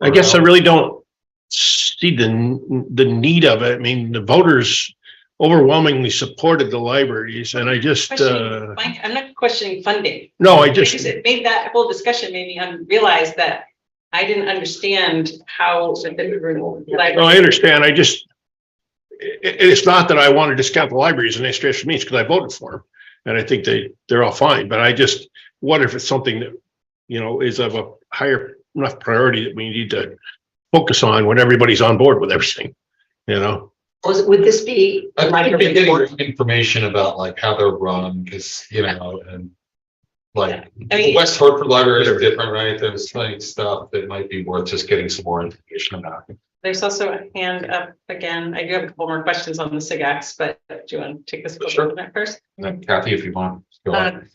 I guess I really don't see the need of it. I mean, the voters overwhelmingly supported the libraries, and I just, I'm not questioning funding. no, I just, It made that whole discussion made me realize that I didn't understand how the different libraries. no, I understand. I just, it's not that I want to discount the libraries in any stretch of means, because I voted for them. And I think they're all fine, but I just wonder if it's something that, is of a higher enough priority that we need to focus on when everybody's on board with everything, Would this be? I think they're getting information about like how they're run, because, and like I mean, West Hartford Library is different, right? There's like stuff that might be worth just getting some more information about. there's also a hand up again. I do have a couple more questions on the SIGAX, but do you want to take this Sure. first? Kathy, if you want. Go on.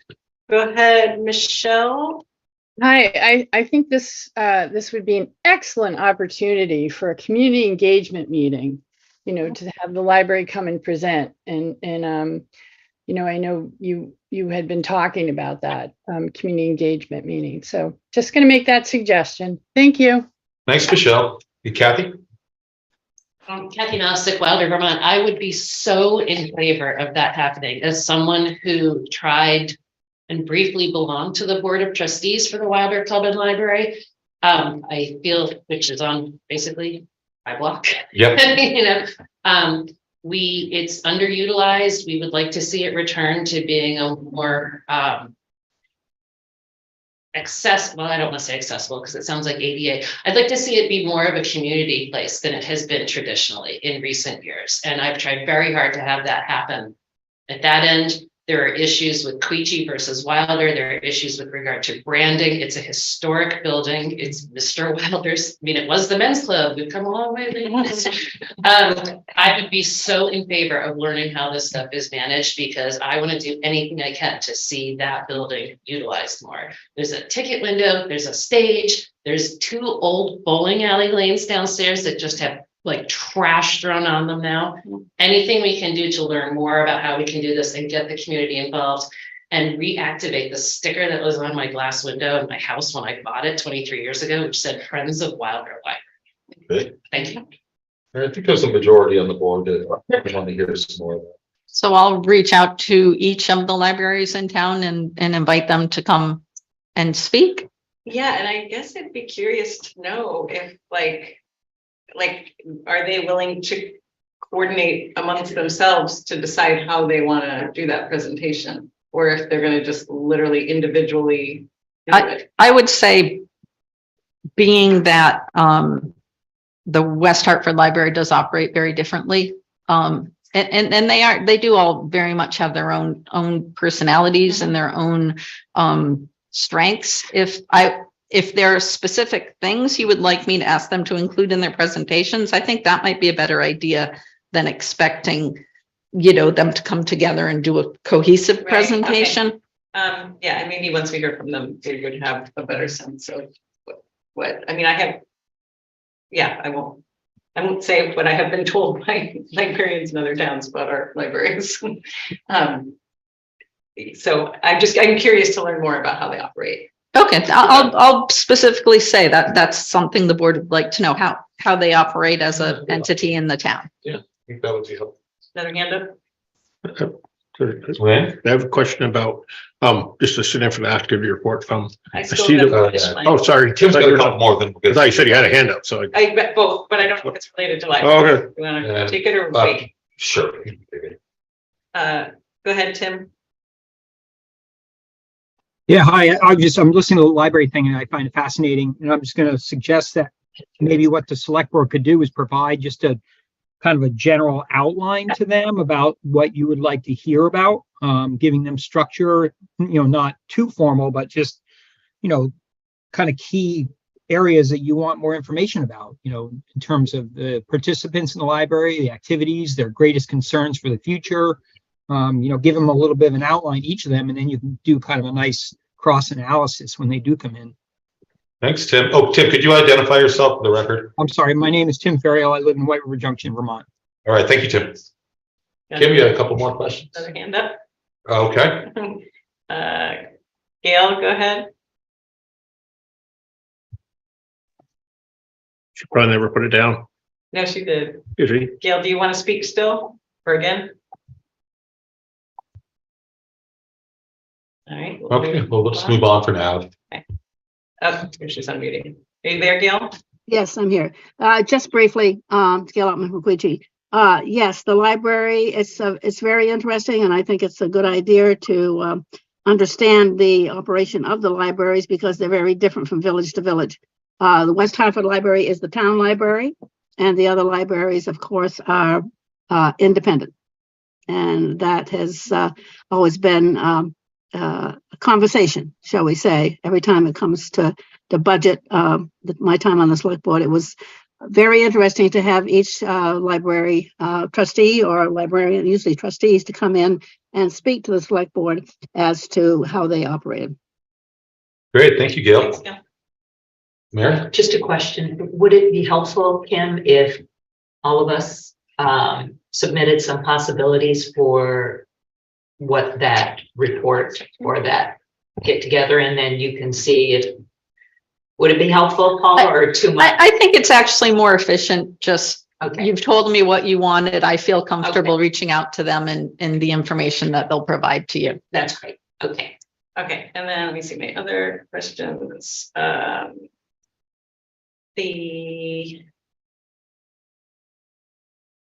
Go ahead, Michelle. Hi, I think this would be an excellent opportunity for a community engagement meeting, to have the library come and present. And I know you had been talking about that community engagement meeting. So just going to make that suggestion. Thank you. Thanks, Michelle. Hey, Kathy? Kathy Masick, Wilder, Vermont. I would be so in favor of that happening as someone who tried and briefly belonged to the board of trustees for the Wilder Club and Library. I feel, which is on basically my block. Yep. It's underutilized. We would like to see it return to being a more accessible. Well, I don't want to say accessible because it sounds like ADA. I'd like to see it be more of a community place than it has been traditionally in recent years. And I've tried very hard to have that happen. At that end, there are issues with Queechee versus Wilder. There are issues with regard to branding. It's a historic building. It's Mr. Wilder's. It was the men's club. We've come a long way. I would be so in favor of learning how this stuff is managed, because I want to do anything I can to see that building utilized more. There's a ticket window. There's a stage. There's 2 old bowling alley lanes downstairs that just have trash thrown on them now. Anything we can do to learn more about how we can do this and get the community involved and reactivate the sticker that was on my glass window in my house when I bought it 23 years ago, which said Friends of Wilder Library. Good. Thank you. I think there's a majority on the board that want to hear some more of that. So I'll reach out to each of the libraries in town and invite them to come and speak. Yeah, and I guess I'd be curious to know if are they willing to coordinate amongst themselves to decide how they want to do that presentation, or if they're going to just literally individually do it? I would say, being that the West Hartford Library does operate very differently, and they do all very much have their own personalities and their own strengths. if there are specific things you would like me to ask them to include in their presentations, I think that might be a better idea than expecting, them to come together and do a cohesive okay. presentation. Yeah, and maybe once we hear from them, we would have a better sense of what, I mean, I won't say what I have been told by librarians in other towns about our libraries. So I'm curious to learn more about how they operate. Okay, I'll specifically say that that's something the board would like to know, how they operate as an entity in the town. Yeah, I think that would be helpful. Another hand up? When? I have a question about, just to sit in for the active report from. I see still have the- finished mine. Oh, sorry. Tim's got a couple more than. I thought you said you had a hand up, so. I bet both, but I don't know if it's related to life. Oh, okay. You wanna Yeah. take it or wait? Sure. Go ahead, Tim. Yeah, hi, I'm listening to the library thing and I find it fascinating. And I'm just going to suggest that maybe what the select board could do is provide just a kind of a general outline to them about what you would like to hear about, giving them structure, not too formal, but just, kind of key areas that you want more information about, in terms of the participants in the library, the activities, their greatest concerns for the future. Give them a little bit of an outline, each of them, and then you can do kind of a nice cross analysis when they do come in. Thanks, Tim. Oh, Tim, could you identify yourself for the record? I'm sorry, my name is Tim Ferriel. I live in White River Junction, Vermont. All right, thank you, Tim. Kim, you had a couple more questions? Another hand up. Okay. Gail, go ahead. She probably never put it down. No, she did. Did she? Gail, do you want to speak still or again? All right. Okay, well, let's move on for now. Oh, she's unmuting. Are you there, Gail? Yes, I'm here. Just briefly, Gail Ottman-Huquiji. Yes, the library, it's very interesting, and I think it's a good idea to understand the operation of the libraries because they're very different from village to village. The West Hartford Library is the town library, and the other libraries, of course, are independent. And that has always been a conversation, shall we say, every time it comes to the budget. My time on the select board, it was very interesting to have each library trustee or librarian, usually trustees, to come in and speak to the select board as to how they operated. Great, thank you, Gail. Thanks, Gail. Mary? Just a question. Would it be helpful, Kim, if all of us submitted some possibilities for what that report or that get together, and then you can see if, would it be helpful, Paul, or too much? I think it's actually more efficient. Just, Okay. you've told me what you wanted. I feel comfortable Okay. reaching out to them and the information that they'll provide to you. That's great. Okay. Okay, and then let me see my other questions. The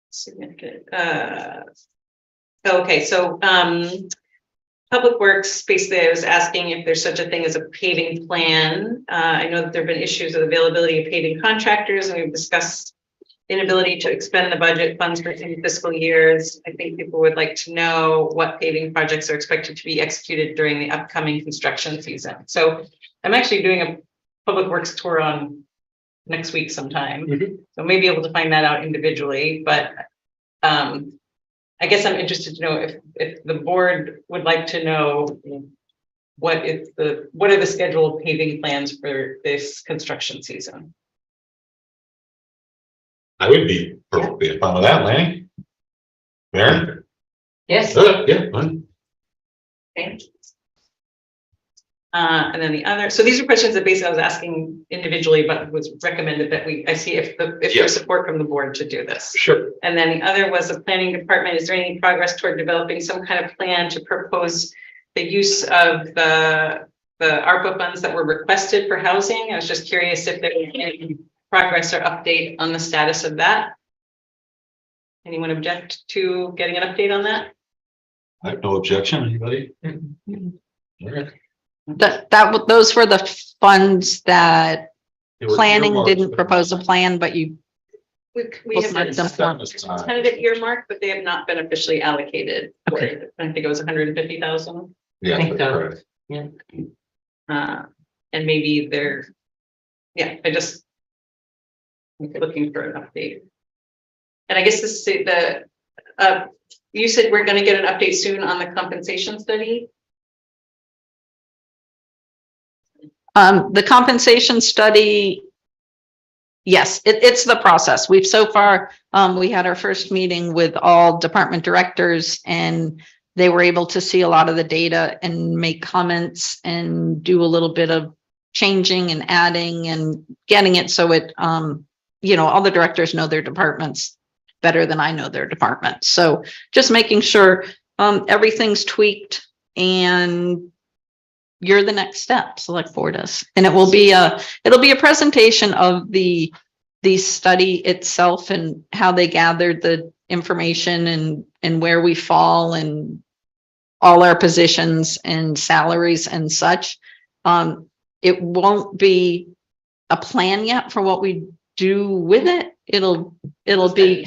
significant, okay, so Public Works, basically I was asking if there's such a thing as a paving plan. I know that there have been issues with availability of paving contractors, and we've discussed inability to expend the budget funds for 2 fiscal years. I think people would like to know what paving projects are expected to be executed during the upcoming construction season. So I'm actually doing a Public Works tour on next week sometime. So maybe able to find that out individually, but I guess I'm interested to know if the board would like to know what are the scheduled paving plans for this construction season? I would be perfectly fine with that, Lanny. Mary? Yes. Yeah, fine. Okay. And then the other, so these are questions that basically I was asking individually, but was recommended that I see if there's support from the board to do this. Sure. And then the other was the planning department. Is there any progress toward developing some kind of plan to propose the use of the ARPA funds that were requested for housing? I was just curious if there was any progress or update on the status of that. Anyone object to getting an update on that? I have no objection. Anybody? All right. Those were the funds that They were planning earmarked didn't for- propose a plan, but you. We have Looks like been them. tentative earmark, but they have not been officially allocated. I think it was 150,000. Yeah, I think that's so. correct. Yeah. And maybe they're, yeah, I'm looking for an update. And I guess this is you said we're gonna get an update soon on the compensation study? The compensation study, yes, it's the process. We've so far, we had our first meeting with all department directors and they were able to see a lot of the data and make comments and do a little bit of changing and adding and getting it so it, all the directors know their departments better than I know their department. So just making sure everything's tweaked and you're the next step, select board is. And it'll be a presentation of the study itself and how they gathered the information and where we fall and all our positions and salaries and such. It won't be a plan yet for what we do with it. It'll be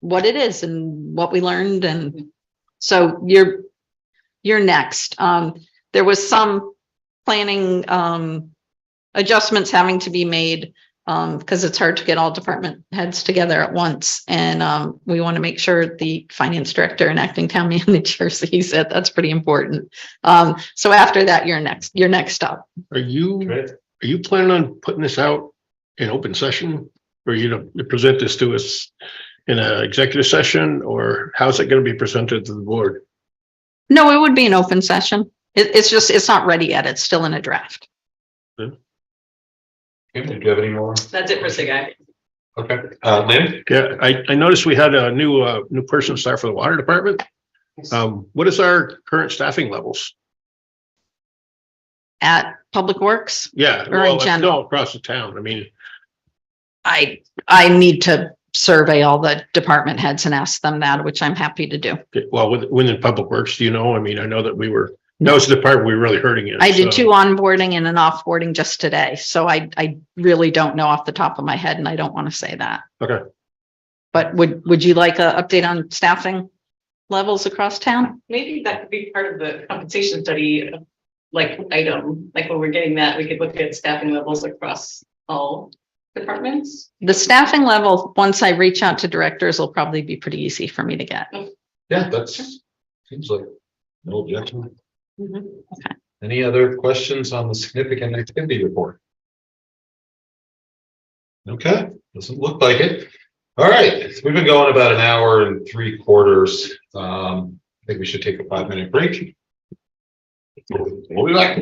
what it is and what we learned. And so you're next. There was some planning adjustments having to be made because it's hard to get all department heads together at once. And we want to make sure the finance director and acting town manager sees it. That's pretty important. So after that, you're next up. Are you planning on putting this out in open session? Or you present this to us in an executive session, or how's it going to be presented to the board? No, it would be an open session. It's not ready yet. It's still in a draft. Okay, do you have any more? That's it for SIGI. Okay, Lynn? Yeah, I noticed we had a new person start for the water department. What is our current staffing levels? At Public Works? Yeah, Or in general? no, across the town. I mean, I need to survey all the department heads and ask them that, which I'm happy to do. well, within Public Works, do you know? I mean, I know that that was the part we were really hurting in. I did 2 onboarding and an offboarding just today. So I really don't know off the top of my head and I don't want to say that. Okay. But would you like an update on staffing levels across town? Maybe that could be part of the compensation study, item, like when we're getting that, we could look at staffing levels across all departments. The staffing level, once I reach out to directors, will probably be pretty easy for me to get. Yeah, seems like no objection. Okay. Any other questions on the significant activity report? Okay, doesn't look like it. All right, so we've been going about 1 hour and 3/4. I think we should take a 5-minute break. We'll be back.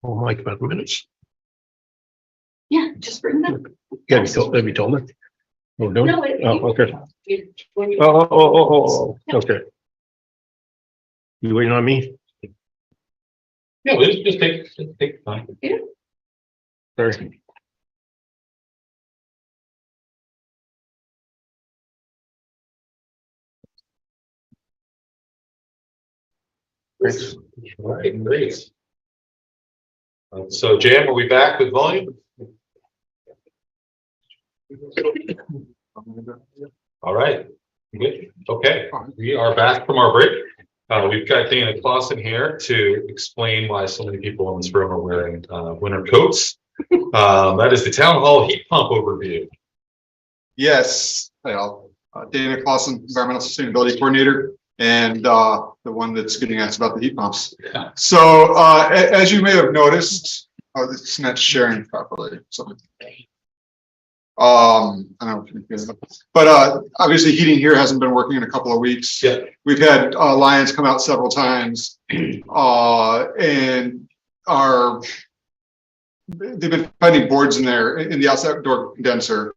Oh, Mike, about minutes. Yeah, just bring them. Yeah, have you told me? We're doing? No, Oh, okay. when you- Oh, okay. You waiting on me? Yeah, let's just take time. Sorry. Thanks. All right, great. So Jan, are we back with volume? All right, good. Okay, we are back from our break. We've got Dana Clausen here to explain why so many people in this room are wearing winter coats. That is the town hall heat pump overview. Yes, Dana Clausen, Environmental Sustainability Coordinator, and the one that's getting asked about the heat pumps. Yeah. So as you may have noticed, it's not sharing properly. So I don't know if you can hear it, but obviously heating here hasn't been working in a couple of weeks. Yeah. We've had Lions come out several times and they've been finding boards in there in the outside door condenser.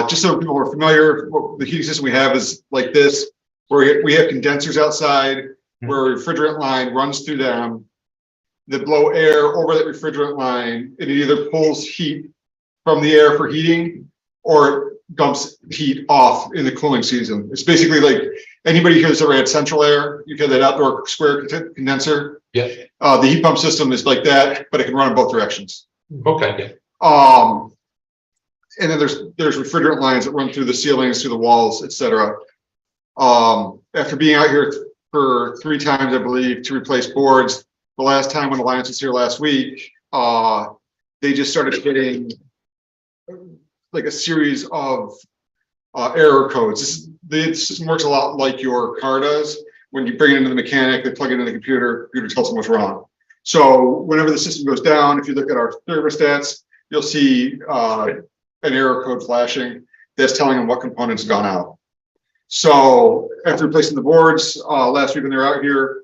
Just so people are familiar, the heating system we have is like this, where we have condensers outside where a refrigerant line runs through them that blow air over that refrigerant line, and it either pulls heat from the air for heating or it dumps heat off in the cooling season. It's basically like anybody here that's ever had central air, you've had that outdoor square condenser. Yeah. The heat pump system is like that, but it can run in both directions. Okay. And then there's refrigerant lines that run through the ceilings, through the walls, etc. After being out here for 3 times, I believe, to replace boards, the last time when Alliance was here last week, they just started getting like a series of error codes. The system works a lot like your car does. When you bring it into the mechanic, they plug it into the computer tells them what's wrong. So whenever the system goes down, if you look at our thermostats, you'll see an error code flashing that's telling them what components have gone out. So after replacing the boards last week when they were out here,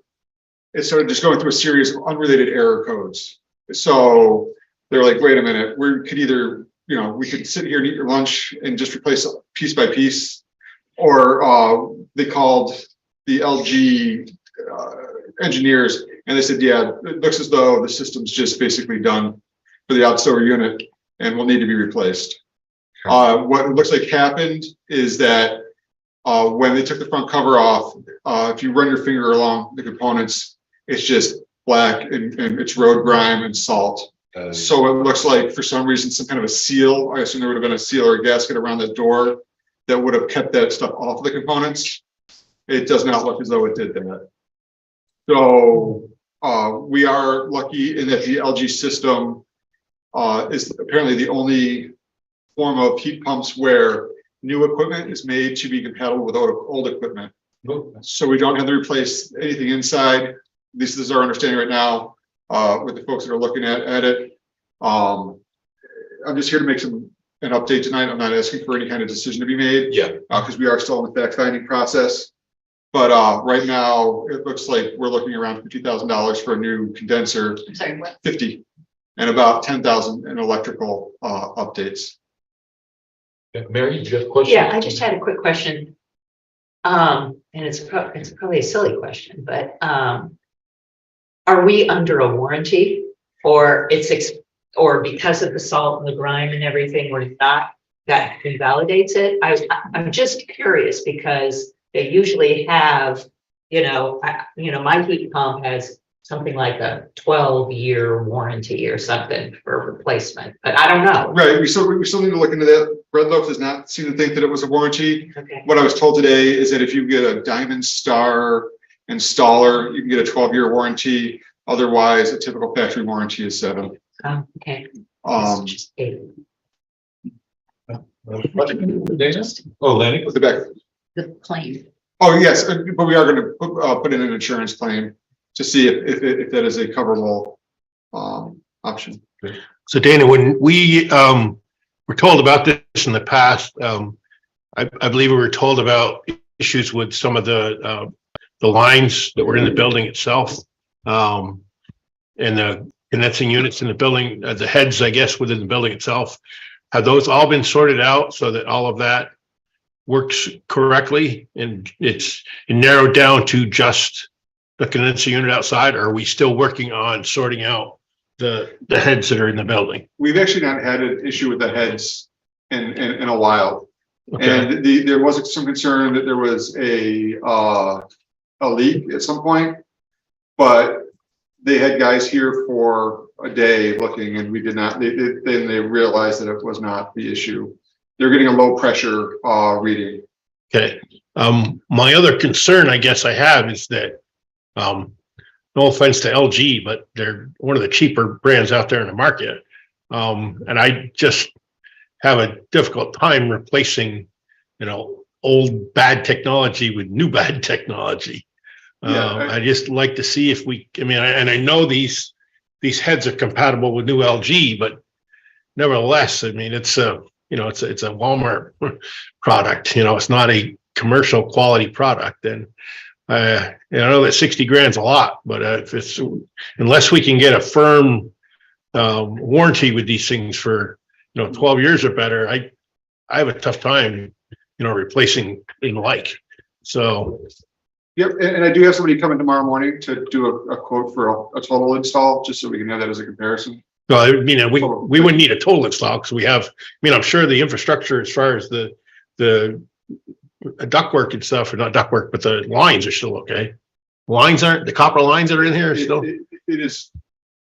it started just going through a series of unrelated error codes. So they're like, wait a minute, we could either, we could sit here and eat your lunch and just replace piece by piece, or they called the LG engineers and they said, yeah, it looks as though the system's just basically done for the outdoor unit and will need to be replaced. What it looks like happened is that when they took the front cover off, if you run your finger along the components, it's just black and it's road grime and salt. So it looks like for some reason, some kind of a seal, I assume there would have been a seal or a gasket around the door that would have kept that stuff off of the components. It does not look as though it did that. So we are lucky in that the LG system is apparently the only form of heat pumps where new equipment is made to be compatible with old equipment. So we don't have to replace anything inside. This is our understanding right now with the folks that are looking at it. I'm just here to make an update tonight. I'm not asking for any kind of decision to be made. Yeah. Because we are still in the fact finding process. But right now it looks like we're looking around $50,000 for a new condenser. Sorry, what? 50, and about 10,000 in electrical updates. Mary, do you have a question? Yeah, I just had a quick question. And it's probably a silly question, but are we under a warranty, or or because of the salt and the grime and everything, we're not, that invalidates it? I'm just curious because they usually have, my heat pump has something like a 12-year warranty or something for replacement, but I don't know. Right, we still need to look into that. Red Loaf does not seem to think that it was a warranty. Okay. What I was told today is that if you get a Diamond Star installer, you can get a 12-year warranty. Otherwise, a typical factory warranty is 7. Okay. Oh, Lenny, the back. The claim. Oh, yes, but we are going to put in an insurance claim to see if that is a coverable option. So Dana, when we were told about this in the past, I believe we were told about issues with some of the lines that were in the building itself, and condensing units in the building, the heads, I guess, within the building itself. Have those all been sorted out so that all of that works correctly and it's narrowed down to just the condensing unit outside? Or are we still working on sorting out the heads that are in the building? We've actually not had an issue with the heads in a while. Okay. And there was some concern that there was a leak at some point, but they had guys here for a day looking, and we did not. Then they realized that it was not the issue. They're getting a low pressure reading. Okay. My other concern, I guess I have is that, no offense to LG, but they're one of the cheaper brands out there in the market. And I just have a difficult time replacing, old bad technology with new bad technology. I just like to see if I know these heads are compatible with new LG, but nevertheless, it's a Walmart product, it's not a commercial quality product. And I know that 60 grand's a lot, but unless we can get a firm warranty with these things for 12 years or better, I have a tough time replacing so. Yep, and I do have somebody coming tomorrow morning to do a quote for a total install, just so we can have that as a comparison. Well, we wouldn't need a total install because we have, I'm sure the infrastructure as far as the ductwork and stuff, or not ductwork, but the lines are still okay. The copper lines that are in here are still. It is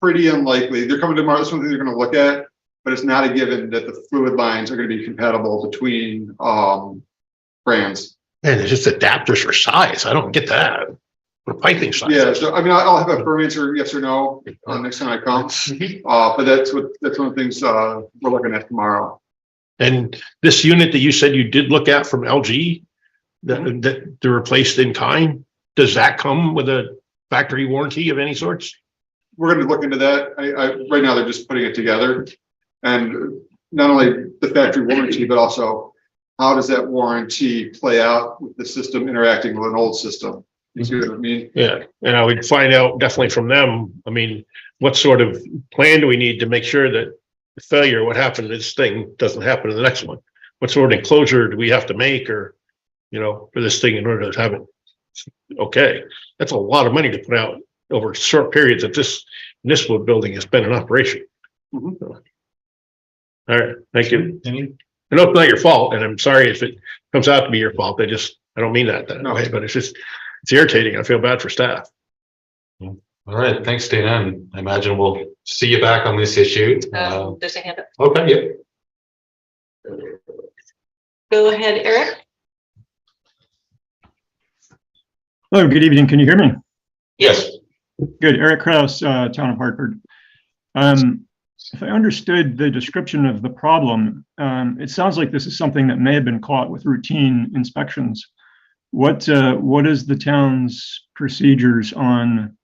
pretty unlikely. They're coming tomorrow. That's one thing they're going to look at, but it's not a given that the fluid lines are going to be compatible between brands. And it's just adapters for size. I don't get that. For piping size. Yeah, so I'll have a firm answer, yes or no, next time I come. But that's one of the things we're looking at tomorrow. And this unit that you said you did look at from LG, that they're replaced in kind, does that come with a factory warranty of any sorts? We're going to look into that. Right now they're just putting it together, and not only the factory warranty, but also how does that warranty play out with the system interacting with an old system? You see what I mean? Yeah, and I would find out definitely from them. What sort of plan do we need to make sure that the failure, what happened to this thing, doesn't happen to the next one? What sort of enclosure do we have to make, or for this thing in order to have it okay? That's a lot of money to put out over short periods that this municipal building has been in operation. All right, thank you. I know it's not your fault, and I'm sorry if it comes out to be your fault. I don't mean that way, but it's irritating. I feel bad for staff. All right, thanks, Dana. And I imagine we'll see you back on this issue. There's a hand up. Okay, yeah. Go ahead, Eric. Hello, good evening. Can you hear me? Yes. Good. Eric Kraus, Town of Hartford. If I understood the description of the problem, it sounds like this is something that may have been caught with routine inspections. What is the town's procedures on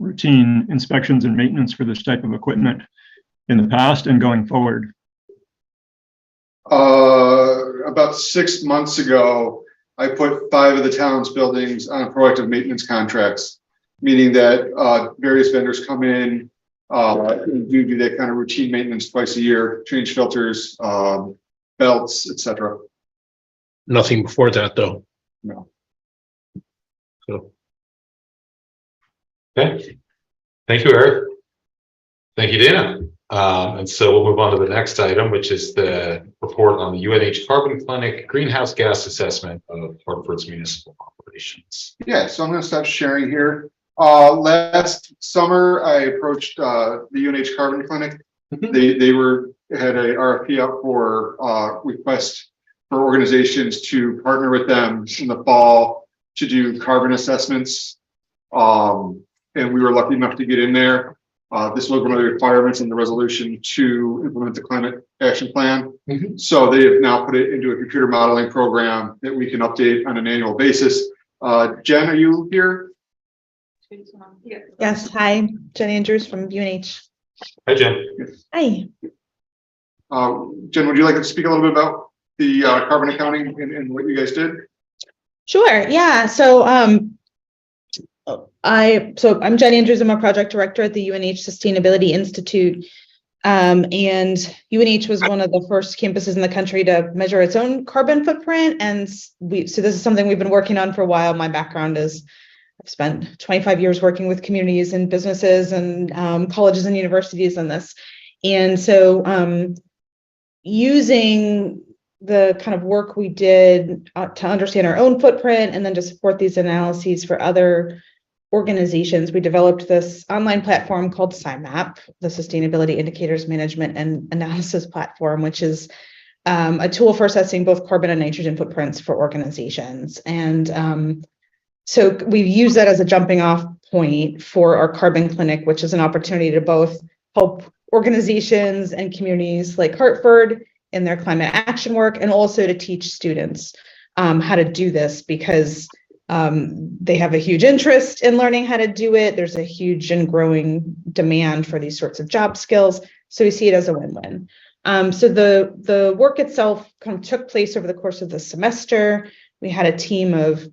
routine inspections and maintenance for this type of equipment in the past and going forward? About 6 months ago, I put 5 of the town's buildings on proactive maintenance contracts, meaning that various vendors come in, do that kind of routine maintenance twice a year, change filters, belts, etc. Nothing before that, though. No. So. Okay. Thank you, Eric. Thank you, Dana. And so we'll move on to the next item, which is the report on the UNH Carbon Clinic greenhouse gas assessment of Hartford's municipal operations. Yeah, so I'm going to stop sharing here. Last summer, I approached the UNH Carbon Clinic. They had a RFP out for request for organizations to partner with them in the fall to do carbon assessments. And we were lucky enough to get in there. This was one of the requirements in the resolution to implement the climate action plan. So they have now put it into a computer modeling program that we can update on an annual basis. Jen, are you here? Yes, hi, Jen Andrews from UNH. Hi, Jen. Hi. Jen, would you like to speak a little bit about the carbon accounting and what you guys did? Sure, yeah. So I'm Jen Andrews. I'm a project director at the UNH Sustainability Institute. And UNH was one of the first campuses in the country to measure its own carbon footprint. And so this is something we've been working on for a while. My background is I've spent 25 years working with communities and businesses and colleges and universities on this. And so using the kind of work we did to understand our own footprint and then to support these analyses for other organizations, we developed this online platform called Thyme, the Sustainability Indicators Management and Analysis Platform, which is a tool for assessing both carbon and nitrogen footprints for organizations. And so we've used that as a jumping off point for our carbon clinic, which is an opportunity to both help organizations and communities like Hartford in their climate action work, and also to teach students how to do this, because they have a huge interest in learning how to do it. There's a huge and growing demand for these sorts of job skills. So we see it as a win-win. So the work itself kind of took place over the course of the semester. We had a team of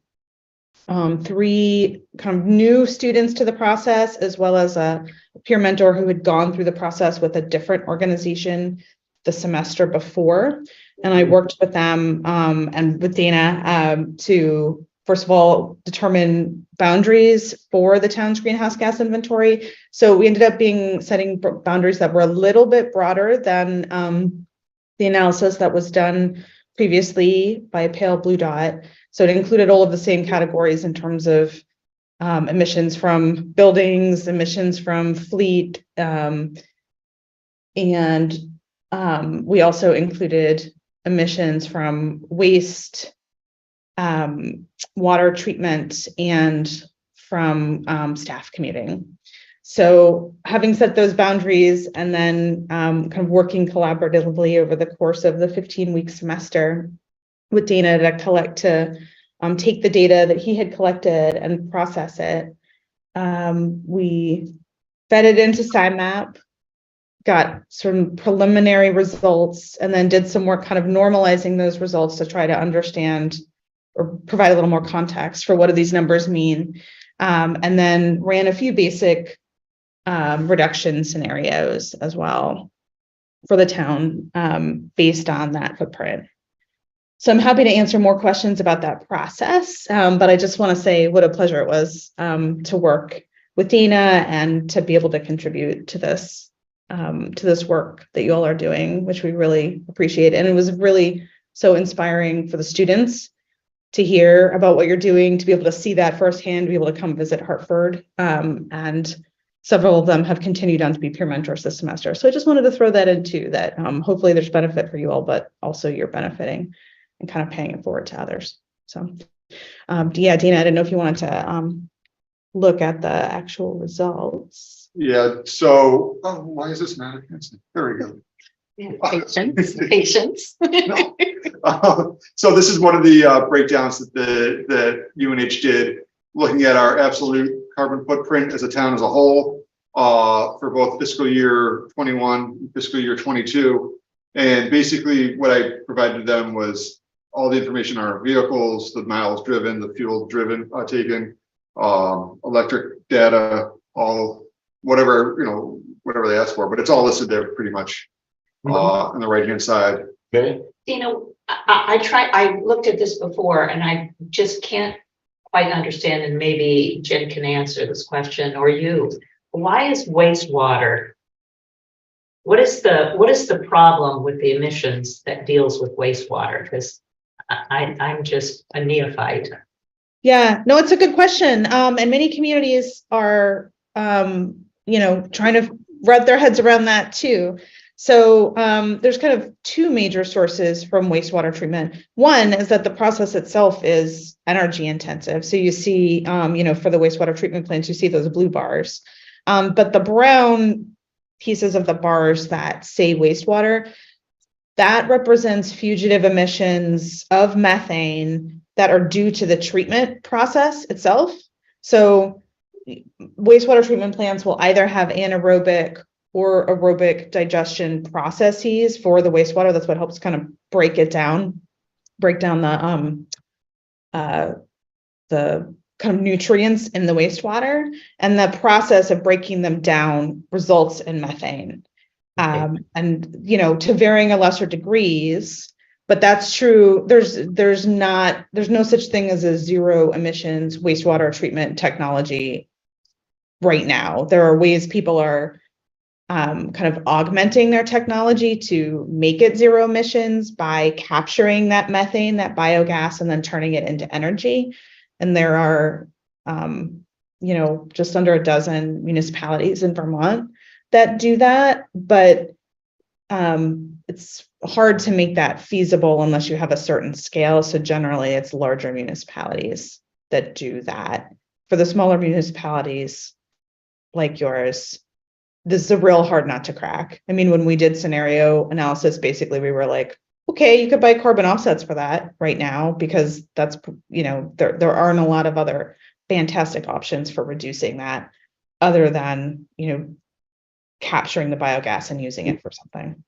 3 kind of new students to the process, as well as a peer mentor who had gone through the process with a different organization the semester before. And I worked with them and with Dana to, first of all, determine boundaries for the town's greenhouse gas inventory. So we ended up setting boundaries that were a little bit broader than the analysis that was done previously by Pale Blue Dot. So it included all of the same categories in terms of emissions from buildings, emissions from fleet, and we also included emissions from waste, water treatment, and from staff commuting. So having set those boundaries and then kind of working collaboratively over the course of the 15-week semester with Dana to take the data that he had collected and process it, we fed it into Thyme, got some preliminary results, and then did some work kind of normalizing those results to try to understand or provide a little more context for what do these numbers mean, and then ran a few basic reduction scenarios as well for the town based on that footprint. So I'm happy to answer more questions about that process, but I just want to say what a pleasure it was to work with Dana and to be able to contribute to this work that you all are doing, which we really appreciate. And it was really so inspiring for the students to hear about what you're doing, to be able to see that firsthand, to be able to come visit Hartford. And several of them have continued on to be peer mentors this semester. So I just wanted to throw that in too, that hopefully there's benefit for you all, but also you're benefiting and kind of paying it forward to others. So yeah, Dina, I didn't know if you wanted to look at the actual results. Yeah, so, why is this not advancing? There we go. Patience. So this is one of the breakdowns that UNH did, looking at our absolute carbon footprint as a town as a whole for both fiscal year 21 and fiscal year 22. And basically what I provided them was all the information on our vehicles, the miles driven, the fuel driven, taken, electric data, all whatever, whatever they asked for, but it's all listed there pretty much on the right hand side. Okay. I looked at this before and I just can't quite understand, and maybe Jen can answer this question, or you. Why is wastewater? What is the problem with the emissions that deals with wastewater? Because I'm just a neophyte. Yeah, no, it's a good question. And many communities are, trying to wrap their heads around that too. So there's kind of 2 major sources from wastewater treatment. One is that the process itself is energy intensive. So you see, for the wastewater treatment plants, you see those blue bars. But the brown pieces of the bars that say wastewater, that represents fugitive emissions of methane that are due to the treatment process itself. So wastewater treatment plants will either have anaerobic or aerobic digestion processes for the wastewater. That's what helps kind of break down the kind of nutrients in the wastewater, and the process of breaking them down results in methane. And, you know, to varying or lesser degrees, but that's true. There's no such thing as a zero emissions wastewater treatment technology right now. There are ways people are kind of augmenting their technology to make it zero emissions by capturing that methane, that biogas, and then turning it into energy. And there are, you know, just under a dozen municipalities in Vermont that do that, but it's hard to make that feasible unless you have a certain scale. So generally it's larger municipalities that do that. For the smaller municipalities like yours, this is a real hard nut to crack. I mean, when we did scenario analysis, basically we were like, okay, you could buy carbon offsets for that right now, because that's, you know, there aren't a lot of other fantastic options for reducing that other than, you know, capturing the biogas and using it for something.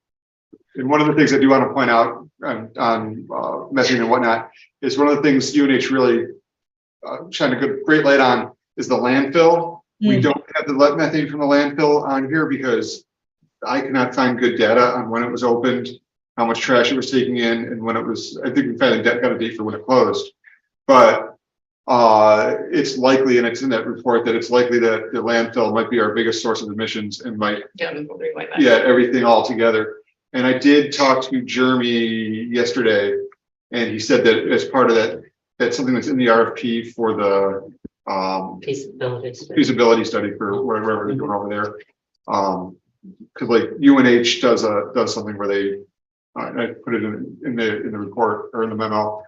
And one of the things I do want to point out on methane and whatnot is one of the things UNH really shine a great light on is the landfill. We don't have the methane from the landfill on here because I cannot find good data on when it was opened, how much trash it was taking in, and when it was, I think we finally got a date for when it closed. But it's likely, and it's in that report, that it's likely that the landfill might be our biggest source of emissions and might everything all together. And I did talk to Jeremy yesterday, and he said that as part of that, that's something that's in the RFP for the feasibility study for wherever they're doing over there. Because like UNH does something where they I put it in the report or in the memo.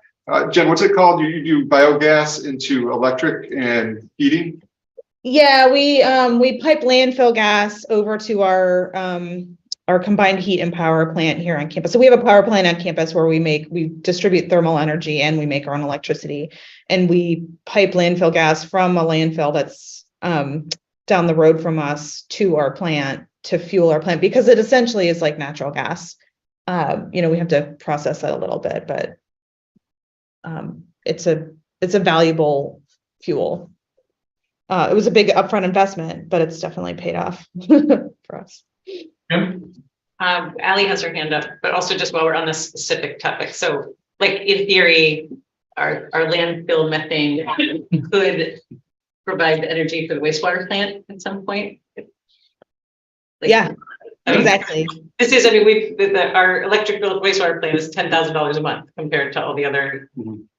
Jen, what's it called? You do biogas into electric and heating? Yeah, we pipe landfill gas over to our combined heat and power plant here on campus. So we have a power plant on campus where we distribute thermal energy and we make our own electricity. And we pipe landfill gas from a landfill that's down the road from us to our plant to fuel our plant, because it essentially is like natural gas. You know, we have to process that a little bit, but it's a valuable fuel. It was a big upfront investment, but it's definitely paid off for us. Allie has her hand up, but also just while we're on this specific topic. So like in theory, our landfill methane could provide energy for the wastewater plant at some point. Yeah, exactly. This is, I mean, our electric bill wastewater plant is $10,000 a month compared to all the other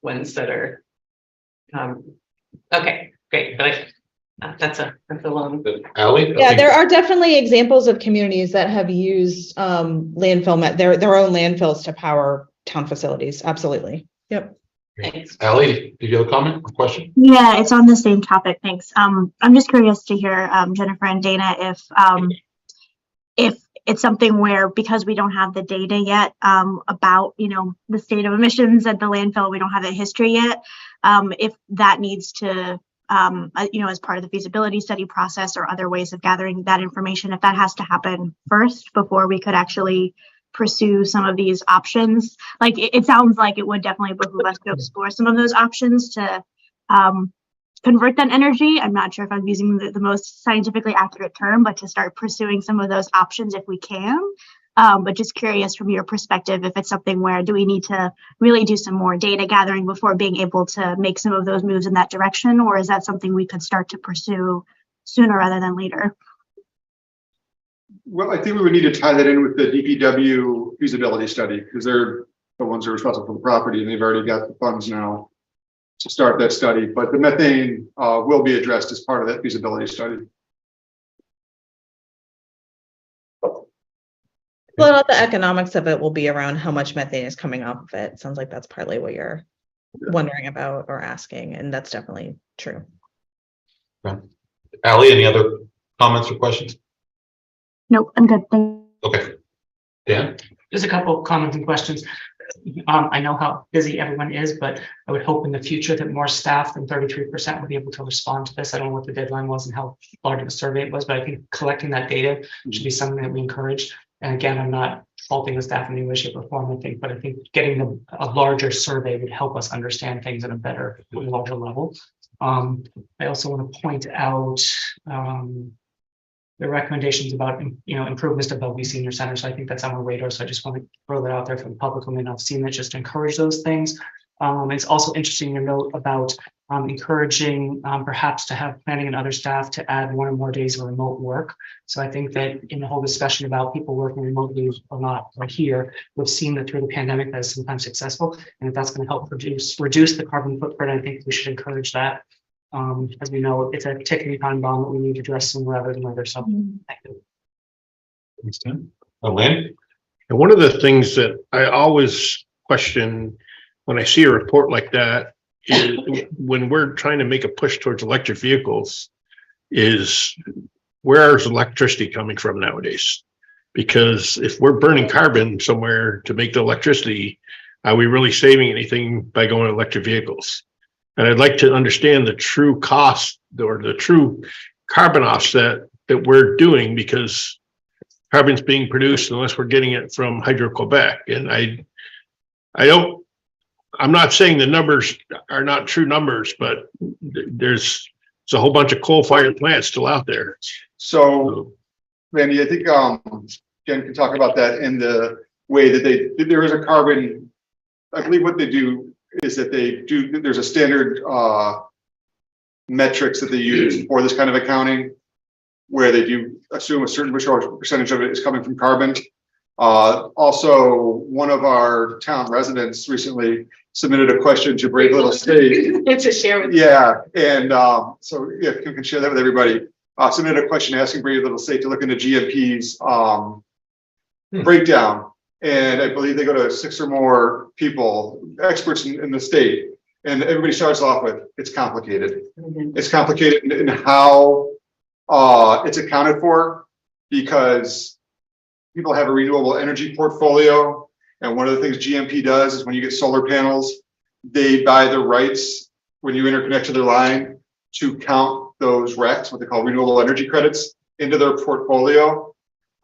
ones that are, okay, great. But that's a loan. Allie? Yeah, there are definitely examples of communities that have used landfill, their own landfills to power town facilities. Absolutely. Yep. Thanks. Allie, did you have a comment or question? Yeah, it's on the same topic. Thanks. I'm just curious to hear, Jennifer and Dana, if it's something where, because we don't have the data yet about, you know, the state of emissions at the landfill, we don't have a history yet, if that needs to, you know, as part of the feasibility study process or other ways of gathering that information, if that has to happen first before we could actually pursue some of these options. Like it sounds like it would definitely behoove us to explore some of those options to convert that energy. I'm not sure if I'm using the most scientifically accurate term, but to start pursuing some of those options if we can. But just curious from your perspective, if it's something where do we need to really do some more data gathering before being able to make some of those moves in that direction, or is that something we could start to pursue sooner rather than later? Well, I think we would need to tie that in with the DPW feasibility study, because they're the ones who are responsible for the property and they've already got the funds now to start that study. But the methane will be addressed as part of that feasibility study. Well, the economics of it will be around how much methane is coming off of it. Sounds like that's partly what you're wondering about or asking, and that's definitely true. Okay. Allie, any other comments or questions? Nope, I'm good. Thanks. Okay. Dan? Just a couple of comments and questions. I know how busy everyone is, but I would hope in the future that more staff than 33% would be able to respond to this. I don't know what the deadline was and how large of a survey it was, but I think collecting that data should be something that we encourage. And again, I'm not faulting the staff in any way, shape, or form, I think, but I think getting a larger survey would help us understand things at a better, larger level. I also want to point out the recommendations about, improvements to Bellevue Senior Center. So I think that's on our radar. So I just want to throw that out there for the public who may not have seen that, just to encourage those things. It's also interesting to note about encouraging perhaps to have planning and other staff to add 1 or more days of remote work. So I think that in the whole discussion about people working remotely or not right here, we've seen that through the pandemic that is sometimes successful. And if that's going to help reduce the carbon footprint, I think we should encourage that. As we know, it's a ticking time bomb that we need to address sooner rather than later. So thank you. Thanks, Tim. Lynn? And one of the things that I always question when I see a report like that is when we're trying to make a push towards electric vehicles, is where is electricity coming from nowadays? Because if we're burning carbon somewhere to make the electricity, are we really saving anything by going to electric vehicles? And I'd like to understand the true cost or the true carbon offset that we're doing, because carbon's being produced unless we're getting it from Hydro-Quebec. And I'm not saying the numbers are not true numbers, but there's a whole bunch of coal-fired plants still out there. So, Randy, I think Jen can talk about that in the way that there is a carbon. I believe what they do is that there's a standard metrics that they use for this kind of accounting, where they do assume a certain percentage of it is coming from carbon. Also, one of our town residents recently submitted a question to Brave Little State. To share with Yeah, and so yeah, you can share that with everybody. Submitted a question asking Brave Little State to look into GMP's breakdown. And I believe they go to 6 or more people, experts in the state, and everybody starts off with, it's complicated. It's complicated in how it's accounted for, because people have a renewable energy portfolio. And one of the things GMP does is when you get solar panels, they buy the rights when you interconnect to their line to count those RECs, what they call renewable energy credits, into their portfolio.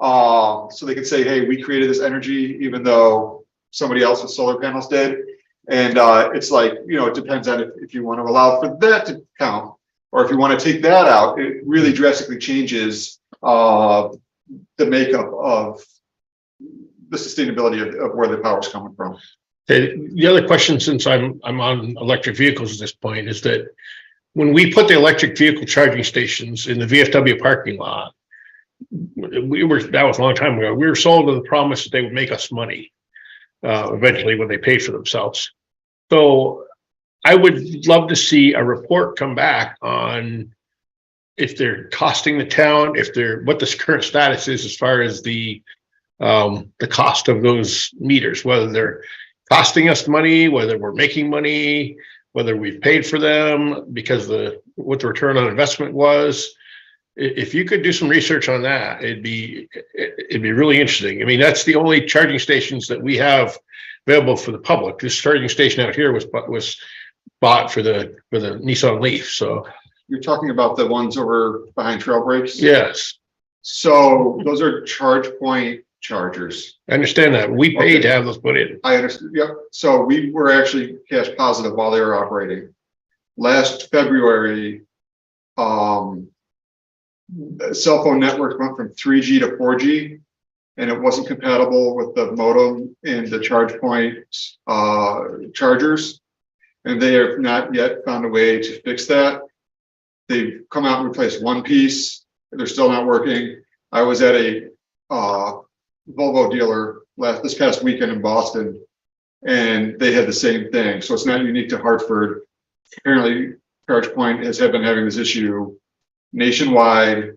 So they can say, hey, we created this energy, even though somebody else with solar panels did. And it's like, it depends on if you want to allow for that to count, or if you want to take that out. It really drastically changes the makeup of the sustainability of where the power is coming from. The other question, since I'm on electric vehicles at this point, is that when we put the electric vehicle charging stations in the VFW parking lot, that was a long time ago. We were sold to the promise that they would make us money eventually when they paid for themselves. So I would love to see a report come back on if they're costing the town, what the current status is as far as the cost of those meters, whether they're costing us money, whether we're making money, whether we've paid for them because what the return on investment was. If you could do some research on that, it'd be really interesting. I mean, that's the only charging stations that we have available for the public. This charging station out here was bought for the Nissan Leaf. So you're talking about the ones over behind trail breaks? Yes. So those are charge point chargers. I understand that. We paid to have those put in. I understand. Yep. So we were actually cash positive while they were operating. Last February, cell phone network went from 3G to 4G, and it wasn't compatible with the modem and the charge point chargers. And they have not yet found a way to fix that. They've come out and replaced one piece. They're still not working. I was at a Volvo dealer this past weekend in Boston, and they had the same thing. So it's not unique to Hartford. Apparently, ChargePoint has been having this issue nationwide,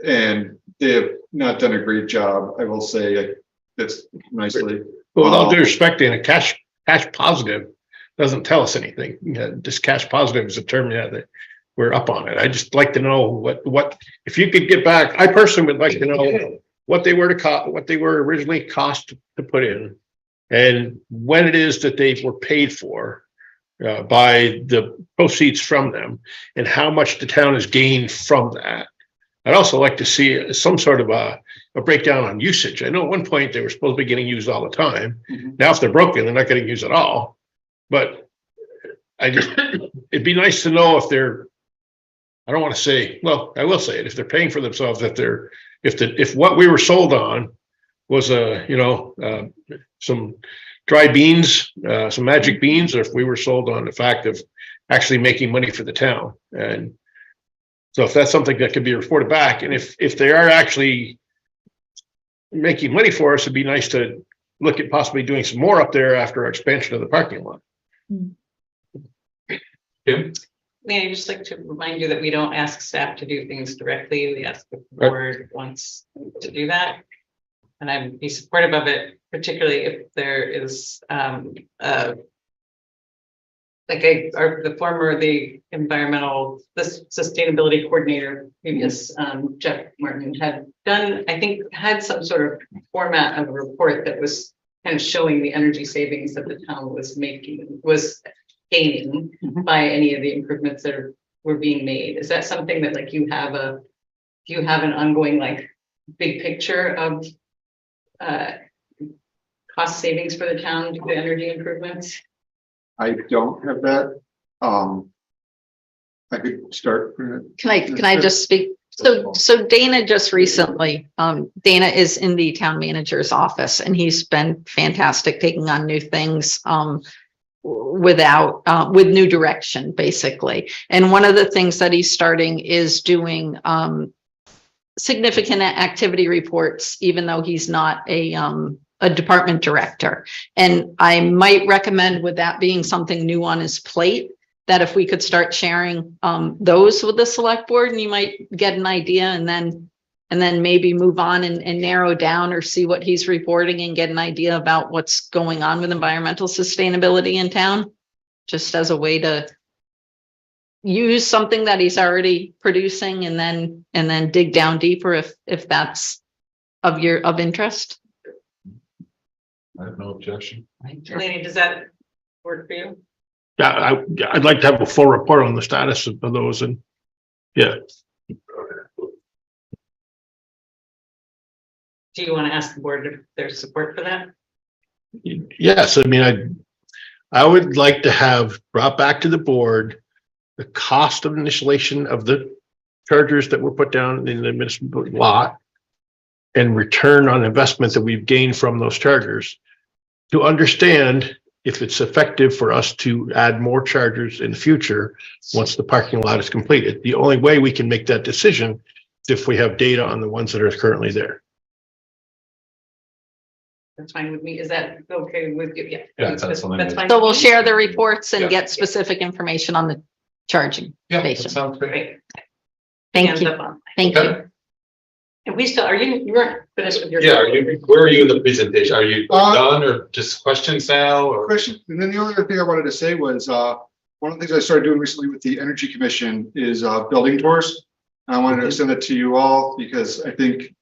and they have not done a great job. I will say that's nicely. But with all due respect, a cash positive doesn't tell us anything. Just cash positive is a term that we're up on it. I just like to know what if you could get back. I personally would like to know what they were originally cost to put in, and when it is that they were paid for by the proceeds from them, and how much the town has gained from that. I'd also like to see some sort of a breakdown on usage. I know at one point they were supposed to be getting used all the time. Now, if they're broken, they're not getting used at all. But it'd be nice to know if they're, I don't want to say, well, I will say it, if they're paying for themselves, that they're, if what we were sold on was some dry beans, some magic beans, or if we were sold on the fact of actually making money for the town. And so if that's something that could be reported back, and if they are actually making money for us, it'd be nice to look at possibly doing some more up there after our expansion of the parking lot. Kim? May I just like to remind you that we don't ask staff to do things directly. We ask the board wants to do that. And I'd be supportive of it, particularly if there is the environmental, the sustainability coordinator, previous Jeff Martin had done, I think had some sort of format of a report that was kind of showing the energy savings that the town was gaining by any of the improvements that were being made. Is that something that like you have an ongoing like big picture of cost savings for the town due to energy improvements? I don't have that. I could start. Can I just speak? So Dana just recently, Dana is in the town manager's office, and he's been fantastic taking on new things with new direction, basically. And one of the things that he's starting is doing significant activity reports, even though he's not a department director. And I might recommend, with that being something new on his plate, that if we could start sharing those with the select board, and you might get an idea, and then maybe move on and narrow down or see what he's reporting and get an idea about what's going on with environmental sustainability in town, just as a way to use something that he's already producing and then dig down deeper if that's of interest. I have no objection. Laney, does that work for you? Yeah, I'd like to have a full report on the status of those, and yeah. Do you want to ask the board if there's support for that? Yes, I mean, I would like to have brought back to the board the cost of initiation of the chargers that were put down in the municipal lot and return on investment that we've gained from those chargers, to understand if it's effective for us to add more chargers in the future once the parking lot is completed. The only way we can make that decision is if we have data on the ones that are currently there. That's fine with me. Is that okay with you? Yeah. Yeah, that's fine. So we'll share the reports and get specific information on the charging station. That sounds great. Thank you. Thank you. And we still, you weren't finished with your. Yeah, where are you in the presentation? Are you done, or just questions now, or? Question. And then the only other thing I wanted to say was, one of the things I started doing recently with the Energy Commission is building tours. And I wanted to send it to you all, because I think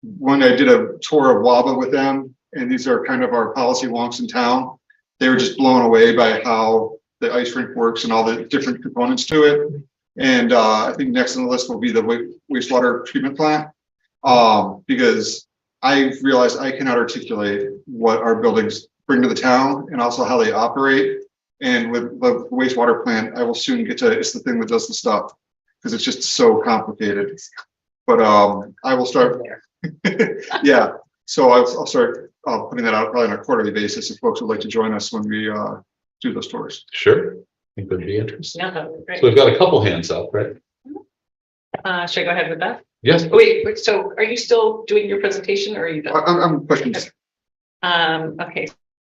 when I did a tour of WABA with them, and these are kind of our policy wonks in town, they were just blown away by how the ice rink works and all the different components to it. And I think next on the list will be the wastewater treatment plant. Because I realized I cannot articulate what our buildings bring to the town and also how they operate. And with the wastewater plant, I will soon get to, it's the thing that does the stuff, because it's just so complicated. But I will start. Yeah. So I'll start putting that out probably on a quarterly basis if folks would like to join us when we do those tours. Sure. I think that'd be interesting. Yeah, that would be great. So we've got a couple hands up, right? Should I go ahead with that? Yes. Wait, so are you still doing your presentation, or are you done? I'm questions. Okay,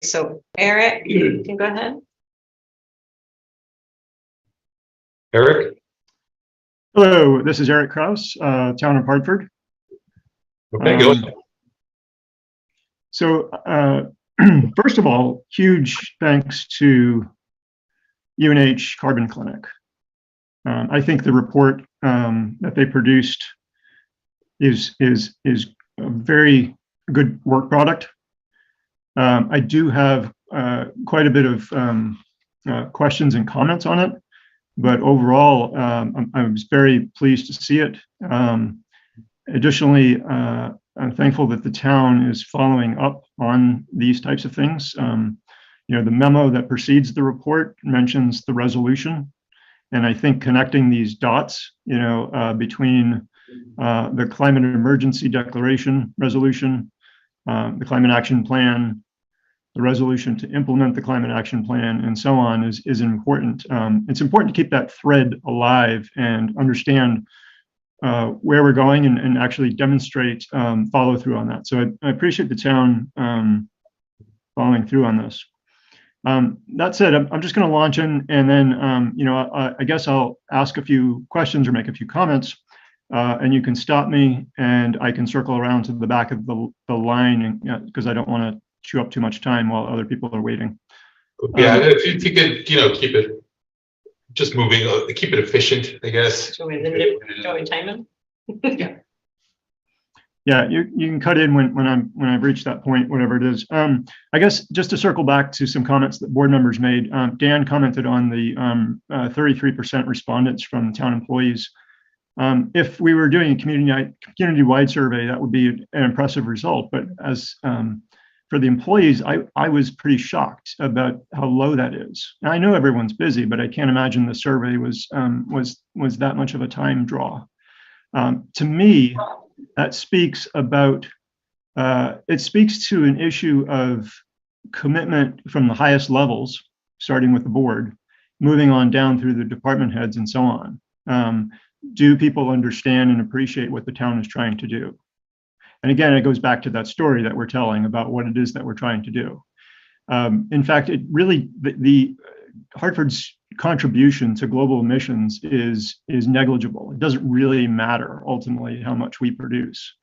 so Eric, you can go ahead. Eric? Hello, this is Eric Kraus, Town of Hartford. Okay, go ahead. So, first of all, huge thanks to UNH Carbon Clinic. I think the report that they produced is a very good work product. I do have quite a bit of questions and comments on it, but overall, I was very pleased to see it. Additionally, I'm thankful that the town is following up on these types of things. You know, the memo that precedes the report mentions the resolution. And I think connecting these dots, you know, between the climate emergency declaration resolution, the climate action plan, the resolution to implement the climate action plan, and so on is important. It's important to keep that thread alive and understand where we're going and actually demonstrate follow through on that. So I appreciate the town following through on this. That said, I'm just going to launch in, and then you know, I guess I'll ask a few questions or make a few comments, and you can stop me, and I can circle around to the back of the line, because I don't want to chew up too much time while other people are waiting. Yeah, if you could, you know, keep it just moving, keep it efficient, I guess. Shall we limit it? Shall we time it? Yeah, you can cut in when I've reached that point, whatever it is. I guess just to circle back to some comments that board members made, Dan commented on the 33% respondents from town employees. If we were doing a community-wide survey, that would be an impressive result. But as for the employees, I was pretty shocked about how low that is. Now, I know everyone's busy, but I can't imagine the survey was that much of a time draw. To me, that speaks about, it speaks to an issue of commitment from the highest levels, starting with the board, moving on down through the department heads and so on. Do people understand and appreciate what the town is trying to do? And again, it goes back to that story that we're telling about what it is that we're trying to do. In fact, it really, the Hartford's contribution to global emissions is negligible. It doesn't really matter ultimately how much we produce.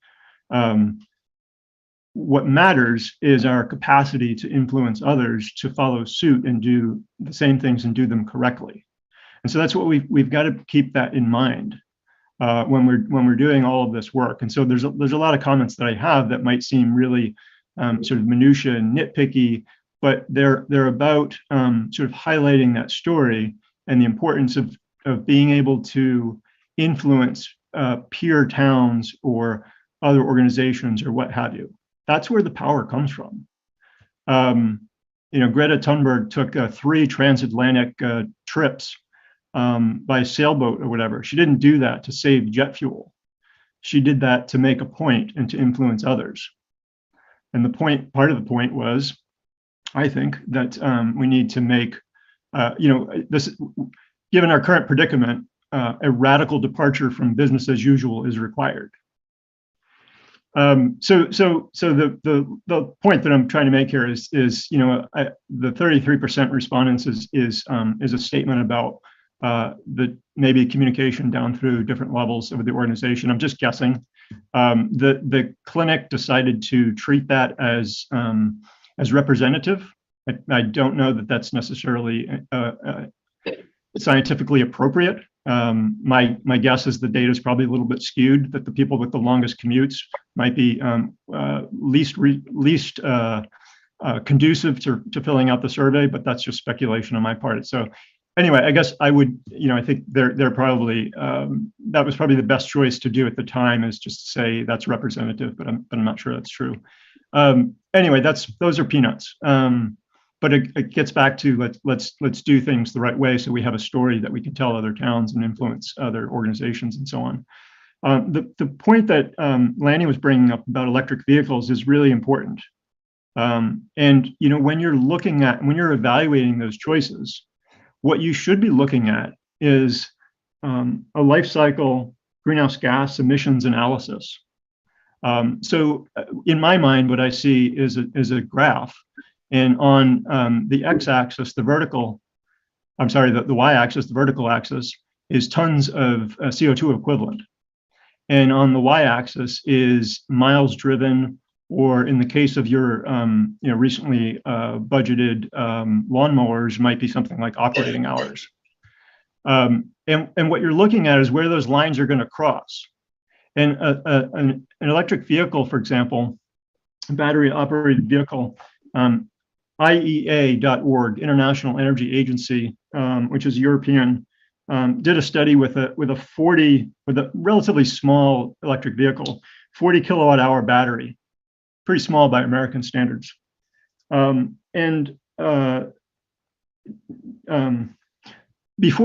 What matters is our capacity to influence others to follow suit and do the same things and do them correctly. And so that's what we've got to keep that in mind when we're doing all of this work. And so there's a lot of comments that I have that might seem really sort of minutiae and nitpicky, but they're about sort of highlighting that story and the importance of being able to influence peer towns or other organizations or what have you. That's where the power comes from. You know, Greta Thunberg took 3 transatlantic trips by sailboat or whatever. She didn't do that to save jet fuel. She did that to make a point and to influence others. And part of the point was, I think, that we need to make, you know, this, given our current predicament, a radical departure from business as usual is required. So the point that I'm trying to make here is you know, the 33% respondents is a statement about the maybe communication down through different levels of the organization. I'm just guessing. The clinic decided to treat that as representative. I don't know that that's necessarily scientifically appropriate. My guess is the data is probably a little bit skewed, that the people with the longest commutes might be least conducive to filling out the survey, but that's just speculation on my part. So anyway, I guess I would, you know, I think they're probably, that was probably the best choice to do at the time, is just to say that's representative, but I'm not sure that's true. Anyway, those are peanuts. But it gets back to let's do things the right way, so we have a story that we can tell other towns and influence other organizations and so on. The point that Lanny was bringing up about electric vehicles is really important. And you know, when you're evaluating those choices, what you should be looking at is a life cycle greenhouse gas emissions analysis. So in my mind, what I see is a graph. And on the x-axis, the y-axis, the vertical axis, is tons of CO2 equivalent. And on the y-axis is miles driven, or in the case of your you know, recently budgeted lawnmowers, might be something like operating hours. And what you're looking at is where those lines are going to cross. And an electric vehicle, for example, a battery operated vehicle, IEA.org, International Energy Agency, which is European, did a study with a relatively small electric vehicle, 40 kilowatt hour battery, pretty small by American standards. Before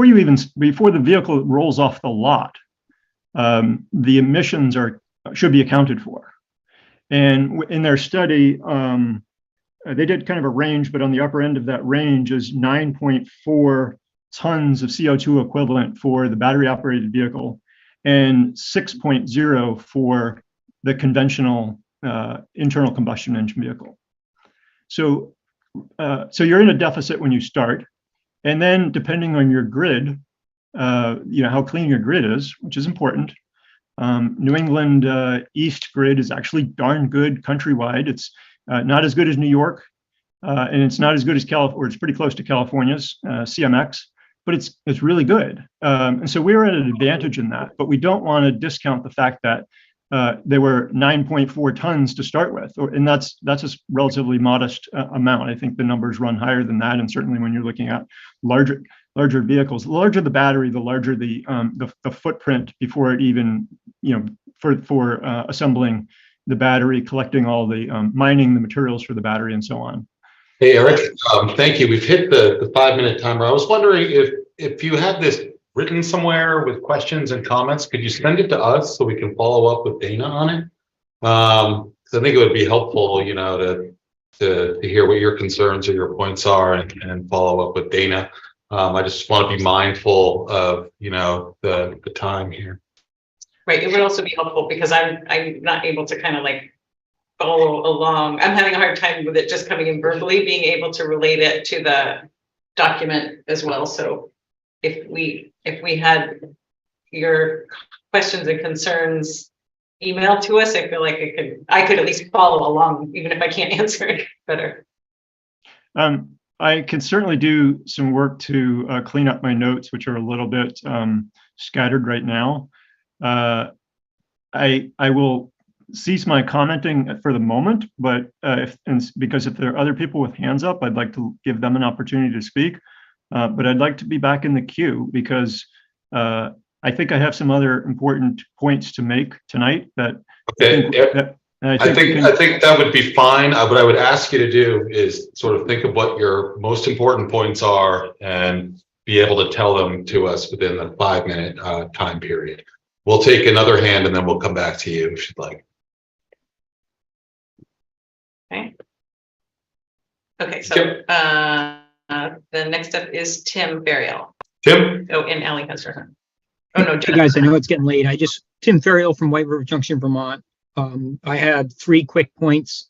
the vehicle rolls off the lot, the emissions should be accounted for. And in their study, they did kind of a range, but on the upper end of that range is 9.4 tons of CO2 equivalent for the battery operated vehicle and 6.0 for the conventional internal combustion engine vehicle. So you're in a deficit when you start. And then depending on your grid, how clean your grid is, which is important. New England East grid is actually darn good countrywide. It's not as good as New York, and it's not as good as California, or it's pretty close to California's CMX, but it's really good. And so we were at an advantage in that, but we don't want to discount the fact that there were 9.4 tons to start with, and that's a relatively modest amount. I think the numbers run higher than that, and certainly when you're looking at larger vehicles, the larger the battery, the larger the footprint before it even, for assembling the battery, collecting all the mining the materials for the battery, and so on. Hey, Eric, thank you. We've hit the 5-minute timer. I was wondering if you have this written somewhere with questions and comments, could you send it to us so we can follow up with Dana on it? Because I think it would be helpful, to hear what your concerns or your points are and follow up with Dana. I just want to be mindful of, the time here. Right, it would also be helpful because I'm not able to kind of like follow along. I'm having a hard time with it just coming in verbally, being able to relate it to the document as well. So if we had your questions and concerns emailed to us, I feel like I could at least follow along, even if I can't answer it better. I can certainly do some work to clean up my notes, which are a little bit scattered right now. I will cease my commenting for the moment, but because if there are other people with hands up, I'd like to give them an opportunity to speak. But I'd like to be back in the queue because I think I have some other important points to make tonight that I think that would be fine. What I would ask you to do is sort of think of what your most important points are and be able to tell them to us within the 5-minute time period. We'll take another hand and then we'll come back to you if you'd like. Okay, so the next up is Tim Burial. Tim? Oh, and Ally has her hand. Oh, no, Hey guys, I know it's getting late. Tim Ferriel from White River Junction, Vermont. I had 3 quick points,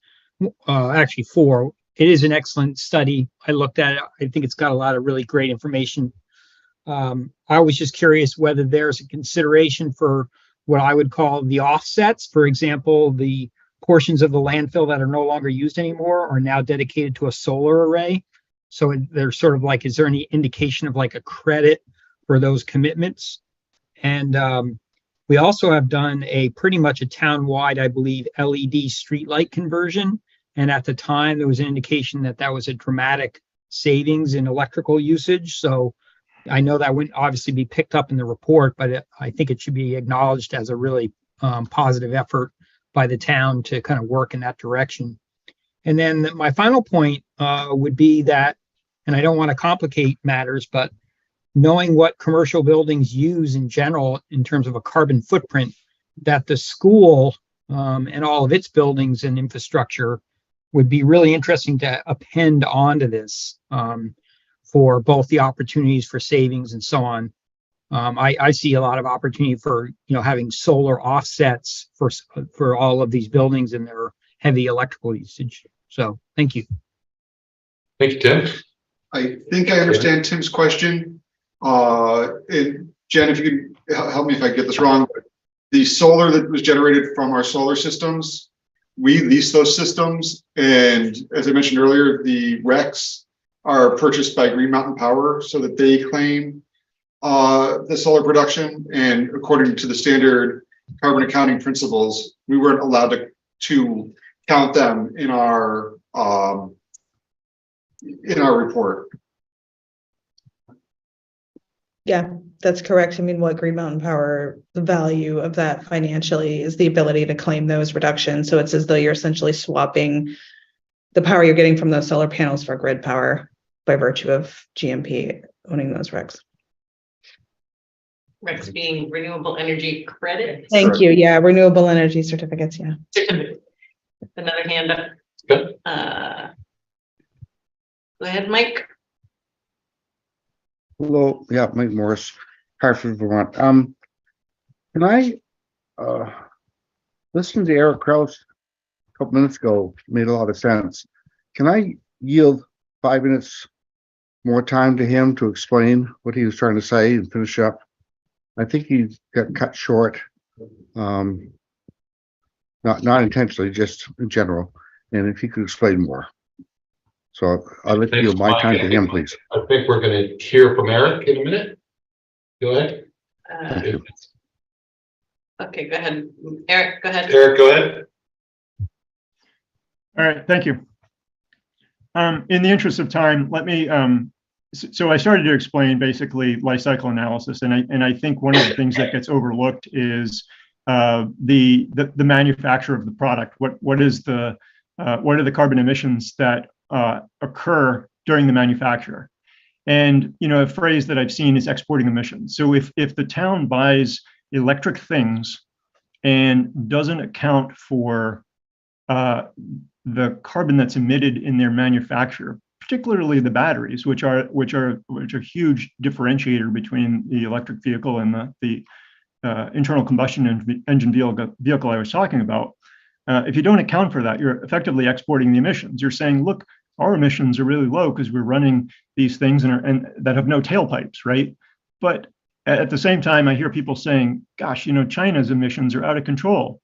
actually 4. It is an excellent study. I looked at it. I think it's got a lot of really great information. I was just curious whether there's a consideration for what I would call the offsets. For example, the portions of the landfill that are no longer used anymore are now dedicated to a solar array. So there's sort of like, is there any indication of like a credit for those commitments? And we also have done pretty much a town-wide, I believe, LED streetlight conversion. And at the time, there was an indication that that was a dramatic savings in electrical usage. So I know that wouldn't obviously be picked up in the report, but I think it should be acknowledged as a really positive effort by the town to kind of work in that direction. And then my final point would be that, and I don't want to complicate matters, but knowing what commercial buildings use in general in terms of a carbon footprint, that the school and all of its buildings and infrastructure would be really interesting to append onto this for both the opportunities for savings and so on. I see a lot of opportunity for having solar offsets for all of these buildings and their heavy electrical usage. So thank you. Thank you, Tim. I think I understand Tim's question. And Jen, if you could help me if I get this wrong, but the solar that was generated from our solar systems, we lease those systems. And as I mentioned earlier, the RECs are purchased by Green Mountain Power so that they claim the solar production. And according to the standard carbon accounting principles, we weren't allowed to count them in our report. Yeah, that's correct. I mean, what Green Mountain Power, the value of that financially is the ability to claim those reductions. So it's as though you're essentially swapping the power you're getting from those solar panels for grid power by virtue of GMP owning those recs. Rex being renewable energy credits. Thank you. Yeah, renewable energy certificates. Yeah. Certificate. Another hand up. Good. Go ahead, Mike. Hello, yeah, Mike Morris, Hartford, Vermont. Can I listen to Eric Kraus a couple minutes ago? Made a lot of sense. Can I yield 5 minutes more time to him to explain what he was trying to say and finish up? I think he got cut short, not intentionally, just in general. And if he could explain more. So I'll let you my time to him, please. I think we're gonna hear from Eric in a minute. Go ahead. Okay, go ahead. Eric, go ahead. Eric, go ahead. All right, thank you. In the interest of time, let me, so I started to explain basically life cycle analysis, and I think one of the things that gets overlooked is the manufacture of the product. What are the carbon emissions that occur during the manufacture? And a phrase that I've seen is exporting emissions. So if the town buys electric things and doesn't account for the carbon that's emitted in their manufacture, particularly the batteries, which are a huge differentiator between the electric vehicle and the internal combustion engine vehicle I was talking about. If you don't account for that, you're effectively exporting the emissions. You're saying, look, our emissions are really low because we're running these things and that have no tailpipes, right? But at the same time, I hear people saying, gosh, China's emissions are out of control.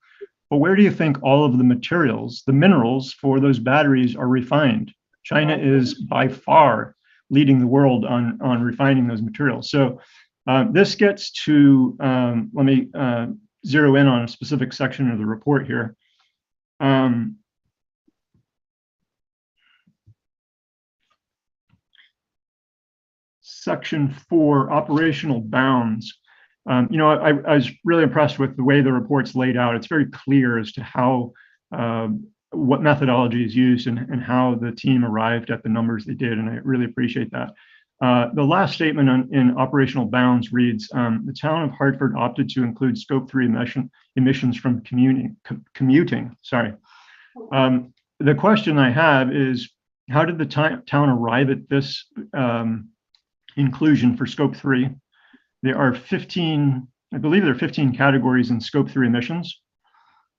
But where do you think all of the materials, the minerals for those batteries are refined? China is by far leading the world on refining those materials. So this gets to, let me zero in on a specific section of the report here. Section 4, operational bounds. I was really impressed with the way the report's laid out. It's very clear as to how, what methodology is used and how the team arrived at the numbers they did, and I really appreciate that. The last statement in operational bounds reads, the town of Hartford opted to include scope 3 emissions from commuting. Sorry. The question I have is, how did the town arrive at this inclusion for scope 3? There are 15, I believe there are 15 categories in scope 3 emissions.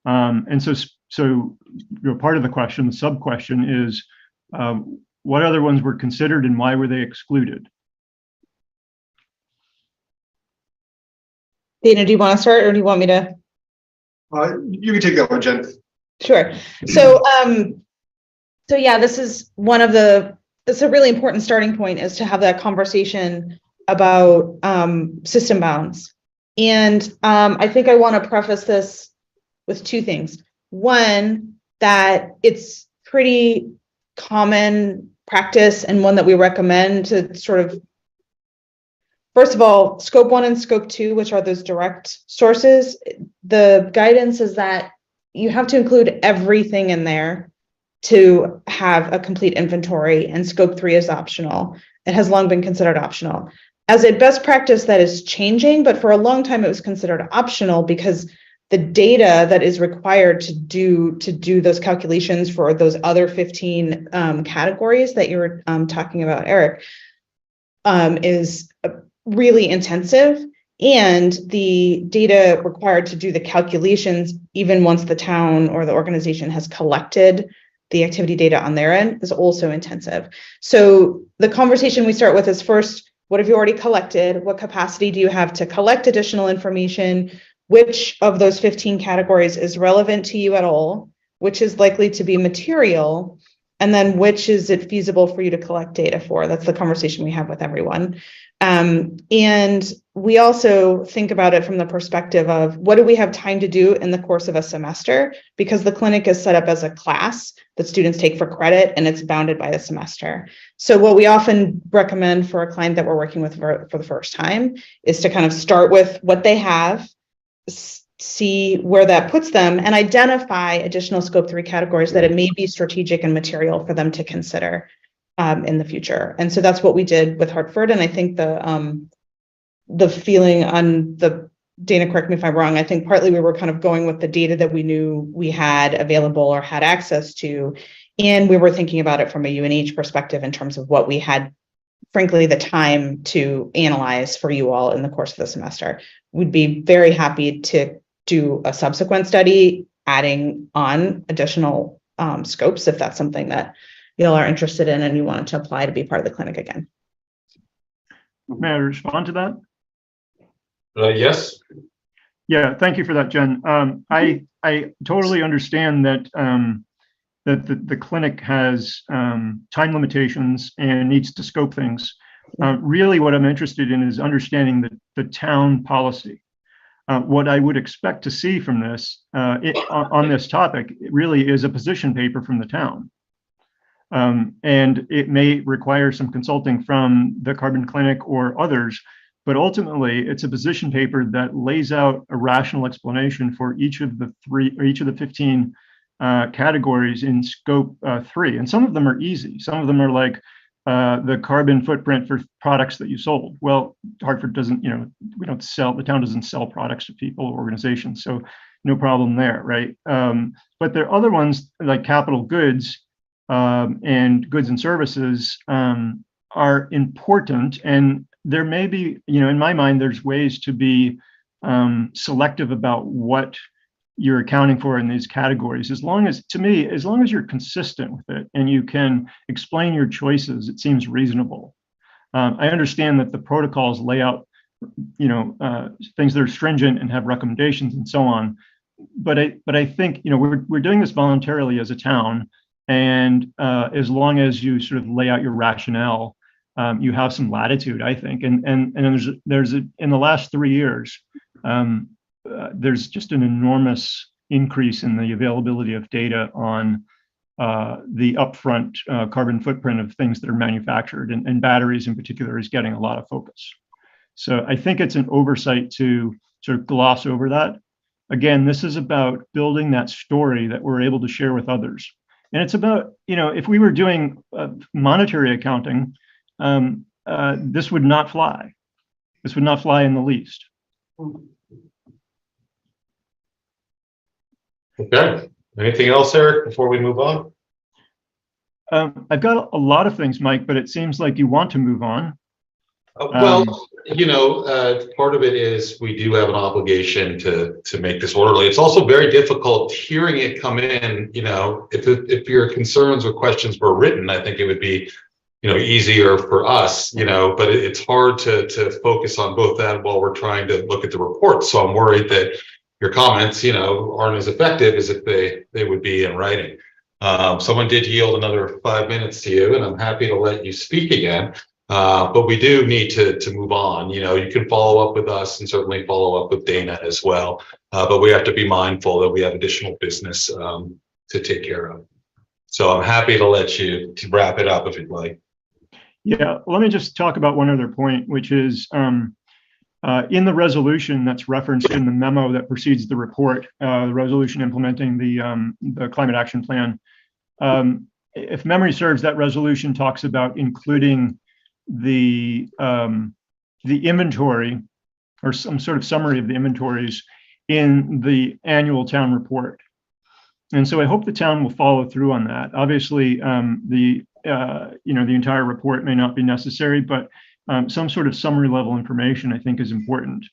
And so part of the question, the sub question is, what other ones were considered and why were they excluded? Dana, do you want to start or do you want me to? You can take that one, Jen. Sure. So yeah, this is it's a really important starting point, is to have that conversation about system bounds. And I think I want to preface this with two things. One, that it's pretty common practice and one that we recommend to sort of, first of all, scope 1 and scope 2, which are those direct sources, the guidance is that you have to include everything in there to have a complete inventory, and scope 3 is optional. It has long been considered optional. As a best practice, that is changing, but for a long time it was considered optional because the data that is required to do those calculations for those other 15 categories that you were talking about, Eric, is really intensive. And the data required to do the calculations, even once the town or the organization has collected the activity data on their end, is also intensive. So the conversation we start with is, first, what have you already collected? What capacity do you have to collect additional information? Which of those 15 categories is relevant to you at all? Which is likely to be material? And then which is it feasible for you to collect data for? That's the conversation we have with everyone. And we also think about it from the perspective of what do we have time to do in the course of a semester? Because the clinic is set up as a class that students take for credit and it's bounded by a semester. So what we often recommend for a client that we're working with for the first time is to kind of start with what they have, see where that puts them, and identify additional scope 3 categories that it may be strategic and material for them to consider in the future. And so that's what we did with Hartford. And I think the feeling on the, Dana, correct me if I'm wrong, I think partly we were kind of going with the data that we knew we had available or had access to. And we were thinking about it from a UNH perspective in terms of what we had, frankly, the time to analyze for you all in the course of the semester. We'd be very happy to do a subsequent study, adding on additional scopes if that's something that y'all are interested in and you wanted to apply to be part of the clinic again. May I respond to that? Yes. Yeah, thank you for that, Jen. I totally understand that that the clinic has time limitations and needs to scope things. Really, what I'm interested in is understanding the town policy. What I would expect to see from this on this topic really is a position paper from the town. And it may require some consulting from the Carbon Clinic or others, but ultimately it's a position paper that lays out a rational explanation for each of the 15 categories in scope 3. And some of them are easy. Some of them are like the carbon footprint for products that you sold. Well, Hartford doesn't, we don't sell, the town doesn't sell products to people or organizations. So no problem there, right? But there are other ones like capital goods and goods and services are important. And there may be, in my mind, there's ways to be selective about what you're accounting for in these categories. As long as you're consistent with it and you can explain your choices, it seems reasonable. I understand that the protocols lay out, things that are stringent and have recommendations and so on. But I think, we're doing this voluntarily as a town. And as long as you sort of lay out your rationale, you have some latitude, I think. And there's in the last 3 years, there's just an enormous increase in the availability of data on the upfront carbon footprint of things that are manufactured, and batteries in particular is getting a lot of focus. So I think it's an oversight to sort of gloss over that. Again, this is about building that story that we're able to share with others. And it's about, if we were doing monetary accounting, this would not fly. This would not fly in the least. Okay. Anything else, Eric, before we move on? I've got a lot of things, Mike, but it seems like you want to move on. Well, part of it is we do have an obligation to make this orderly. It's also very difficult hearing it come in. If your concerns or questions were written, I think it would be, easier for us. But it's hard to focus on both that while we're trying to look at the report. So I'm worried that your comments, aren't as effective as if they would be in writing. Someone did yield another 5 minutes to you, and I'm happy to let you speak again. But we do need to move on. You can follow up with us and certainly follow up with Dana as well. But we have to be mindful that we have additional business to take care of. So I'm happy to let you to wrap it up if you'd like. Yeah, let me just talk about one other point, which is in the resolution that's referenced in the memo that precedes the report, the resolution implementing the climate action plan. If memory serves, that resolution talks about including the inventory or some sort of summary of the inventories in the annual town report. And so I hope the town will follow through on that. Obviously, the entire report may not be necessary, but some sort of summary level information I think is important,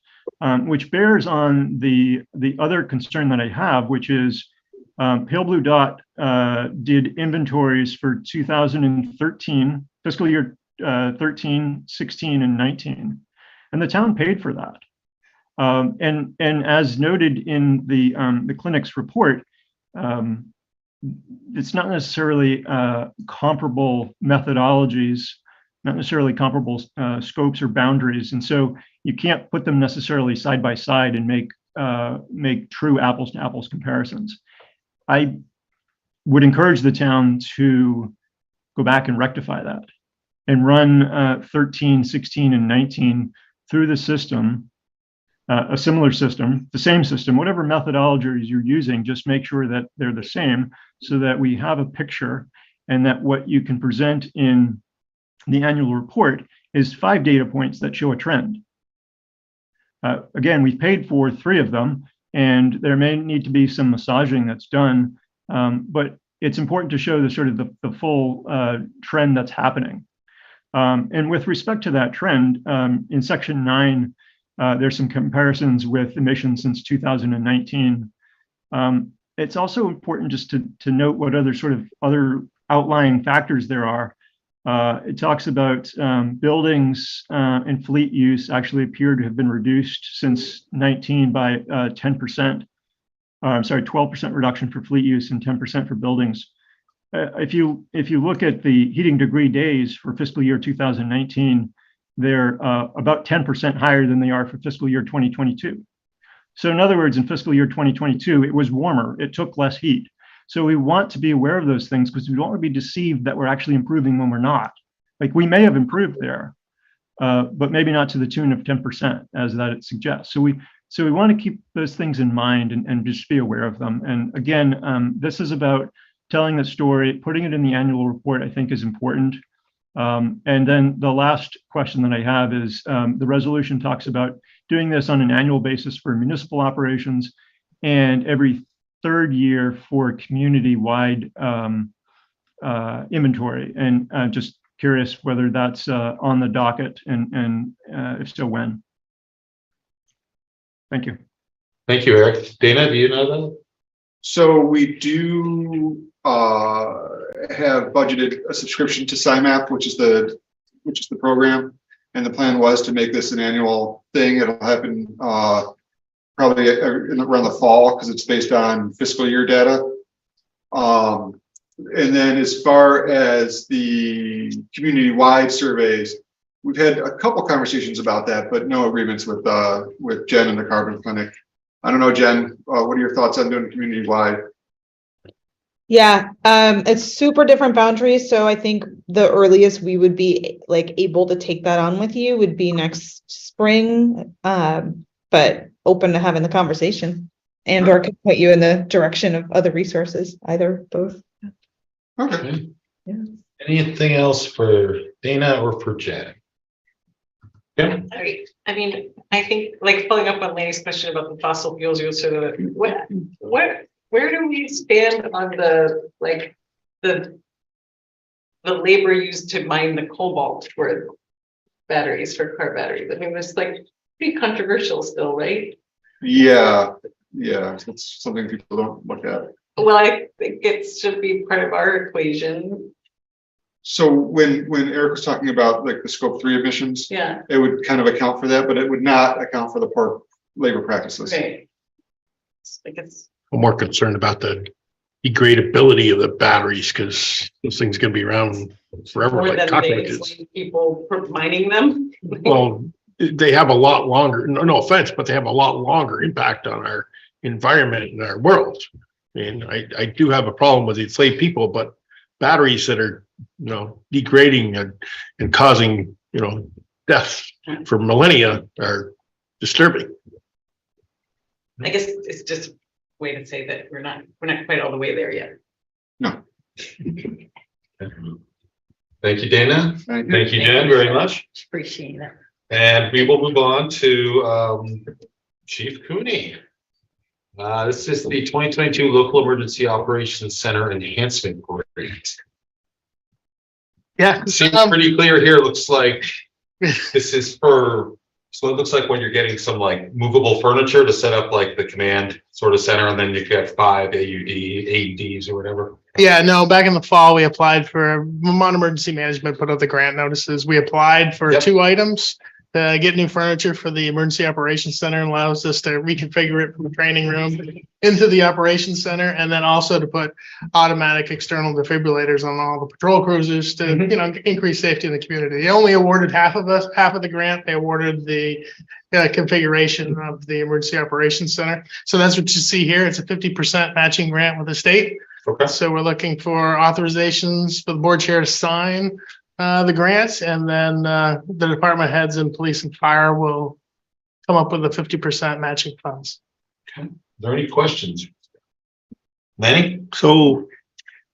which bears on the other concern that I have, which is Pale Blue Dot did inventories for 2013, fiscal year 13, 16, and 19, and the town paid for that. And as noted in the clinic's report, it's not necessarily comparable methodologies, not necessarily comparable scopes or boundaries. And so you can't put them necessarily side by side and make true apples to apples comparisons. I would encourage the town to go back and rectify that and run 13, 16, and 19 through the system, a similar system, the same system, whatever methodologies you're using, just make sure that they're the same so that we have a picture and that what you can present in the annual report is 5 data points that show a trend. Again, we've paid for 3 of them, and there may need to be some massaging that's done, but it's important to show the sort of the full trend that's happening. And with respect to that trend, in section 9, there's some comparisons with emissions since 2019. It's also important just to note what other outlying factors there are. It talks about buildings and fleet use actually appear to have been reduced since 19 by 10%. I'm sorry, 12% reduction for fleet use and 10% for buildings. If you look at the heating degree days for fiscal year 2019, they're about 10% higher than they are for fiscal year 2022. So in other words, in fiscal year 2022, it was warmer, it took less heat. So we want to be aware of those things because we don't want to be deceived that we're actually improving when we're not. Like we may have improved there, but maybe not to the tune of 10% as that it suggests. So we want to keep those things in mind and just be aware of them. And again, this is about telling the story, putting it in the annual report, I think is important. And then the last question that I have is the resolution talks about doing this on an annual basis for municipal operations and every 3rd year for community-wide inventory. And just curious whether that's on the docket and if so, when. Thank you. Thank you, Eric. Dana, do you know that? So we do have budgeted a subscription to SciMap, which is the program, and the plan was to make this an annual thing. It'll happen probably around the fall because it's based on fiscal year data. And then as far as the community-wide surveys, we've had a couple conversations about that, but no agreements with Jen and the Carbon Clinic. I don't know, Jen, what are your thoughts on doing community-wide? Yeah, it's super different boundaries. So I think the earliest we would be able to take that on with you would be next spring, but open to having the conversation and or could put you in the direction of other resources, either, both. Okay. Yeah. Anything else for Dana or for Jen? Yeah. All right. I mean, I think following up on Laney's question about the fossil fuels use, where do we stand on the labor used to mine the cobalt for batteries, for car batteries? I mean, it's pretty controversial still, right? Yeah, it's something people don't look at. Well, I think it should be part of our equation. So when Eric was talking about the scope 3 emissions, Yeah. it would kind of account for that, but it would not account for the poor labor practices. Right. I'm more concerned about the degradability of the batteries because those things are going to be around forever, More like than cockroaches. people mining them. Well, they have a lot longer, no offense, but they have a lot longer impact on our environment and our world. And I do have a problem with enslaved people, but batteries that are, degrading and causing, death for millennia are disturbing. I guess it's just a way to say that we're not quite all the way there yet. No. Thank you, Dana. Thank you, Jen, very much. Appreciate it. And we will move on to Chief Cooney. This is the 2022 Local Emergency Operations Center Enhancement Grant. Yeah, seems pretty clear here. Looks like this is so it looks like when you're getting some movable furniture to set up the command sort of center, and then you get 5 AEDs or whatever. Yeah, no, back in the fall, we applied for Vermont Emergency Management, put out the grant notices. We applied for 2 items. get new furniture for the emergency operations center, and allows us to reconfigure it from the training room into the operations center, and then also to put automatic external defibrillators on all the patrol cruisers to, you know, increase safety in the community. They only awarded half of the grant. They awarded the configuration of the emergency operations center. So that's what you see here. It's a 50% matching grant with the state. Okay. So we're looking for authorizations for the board chair to sign the grants, and then the department heads and police and fire will come up with the 50% matching funds. Okay. Are there any questions? Lenny? So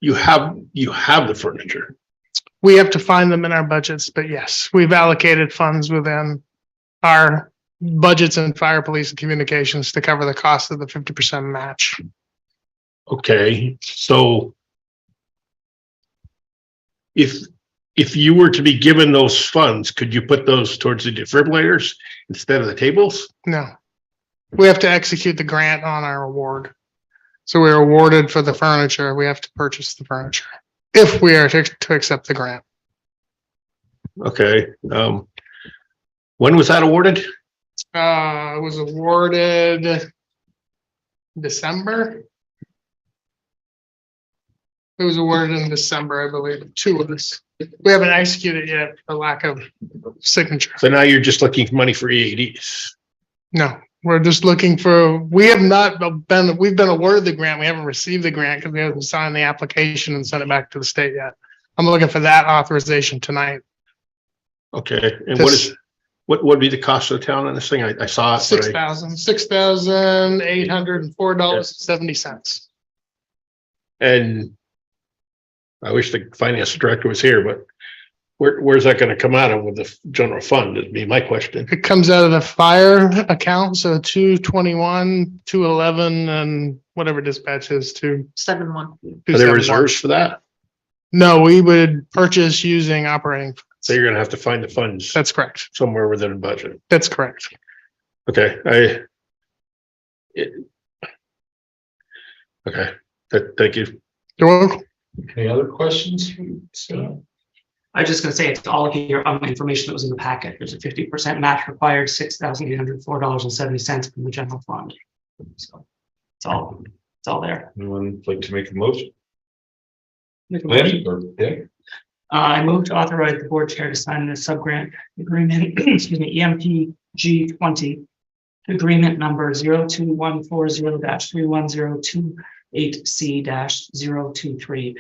you have the furniture. We have to find them in our budgets, but yes, we've allocated funds within our budgets and fire, police, and communications to cover the cost of the 50% match. Okay, so if you were to be given those funds, could you put those towards the defibrillators instead of the tables? No, we have to execute the grant on our award. So we're awarded for the furniture. We have to purchase the furniture if we are to accept the grant. Okay, when was that awarded? It was awarded December. It was awarded in December, I believe, 2 of us. We haven't executed yet for lack of signature. So now you're just looking for money for EADs. No, we're just looking for, we've been awarded the grant. We haven't received the grant because we haven't signed the application and sent it back to the state yet. I'm looking for that authorization tonight. Okay, and what would be the cost of the town on this thing? I saw it. $6,804.70. And I wish the finance director was here, but where's that going to come out of with the general fund? Would be my question. It comes out of the fire account, so 221, 211, and whatever dispatch is 271. Are there reserves for that? No, we would purchase using operating. So you're going to have to find the funds. That's correct. Somewhere within the budget. That's correct. Okay, okay. Thank you. You're welcome. Any other questions? So, I was just gonna say, it's all here on the information that was in the packet. There's a 50% match required, $6,804.70 from the general fund. So it's all there. anyone like to make a motion? Make a motion. Lenny or Dick? I move to authorize the board chair to sign the subgrant agreement, excuse me, EMPG 20. Agreement number 02140-31028C-023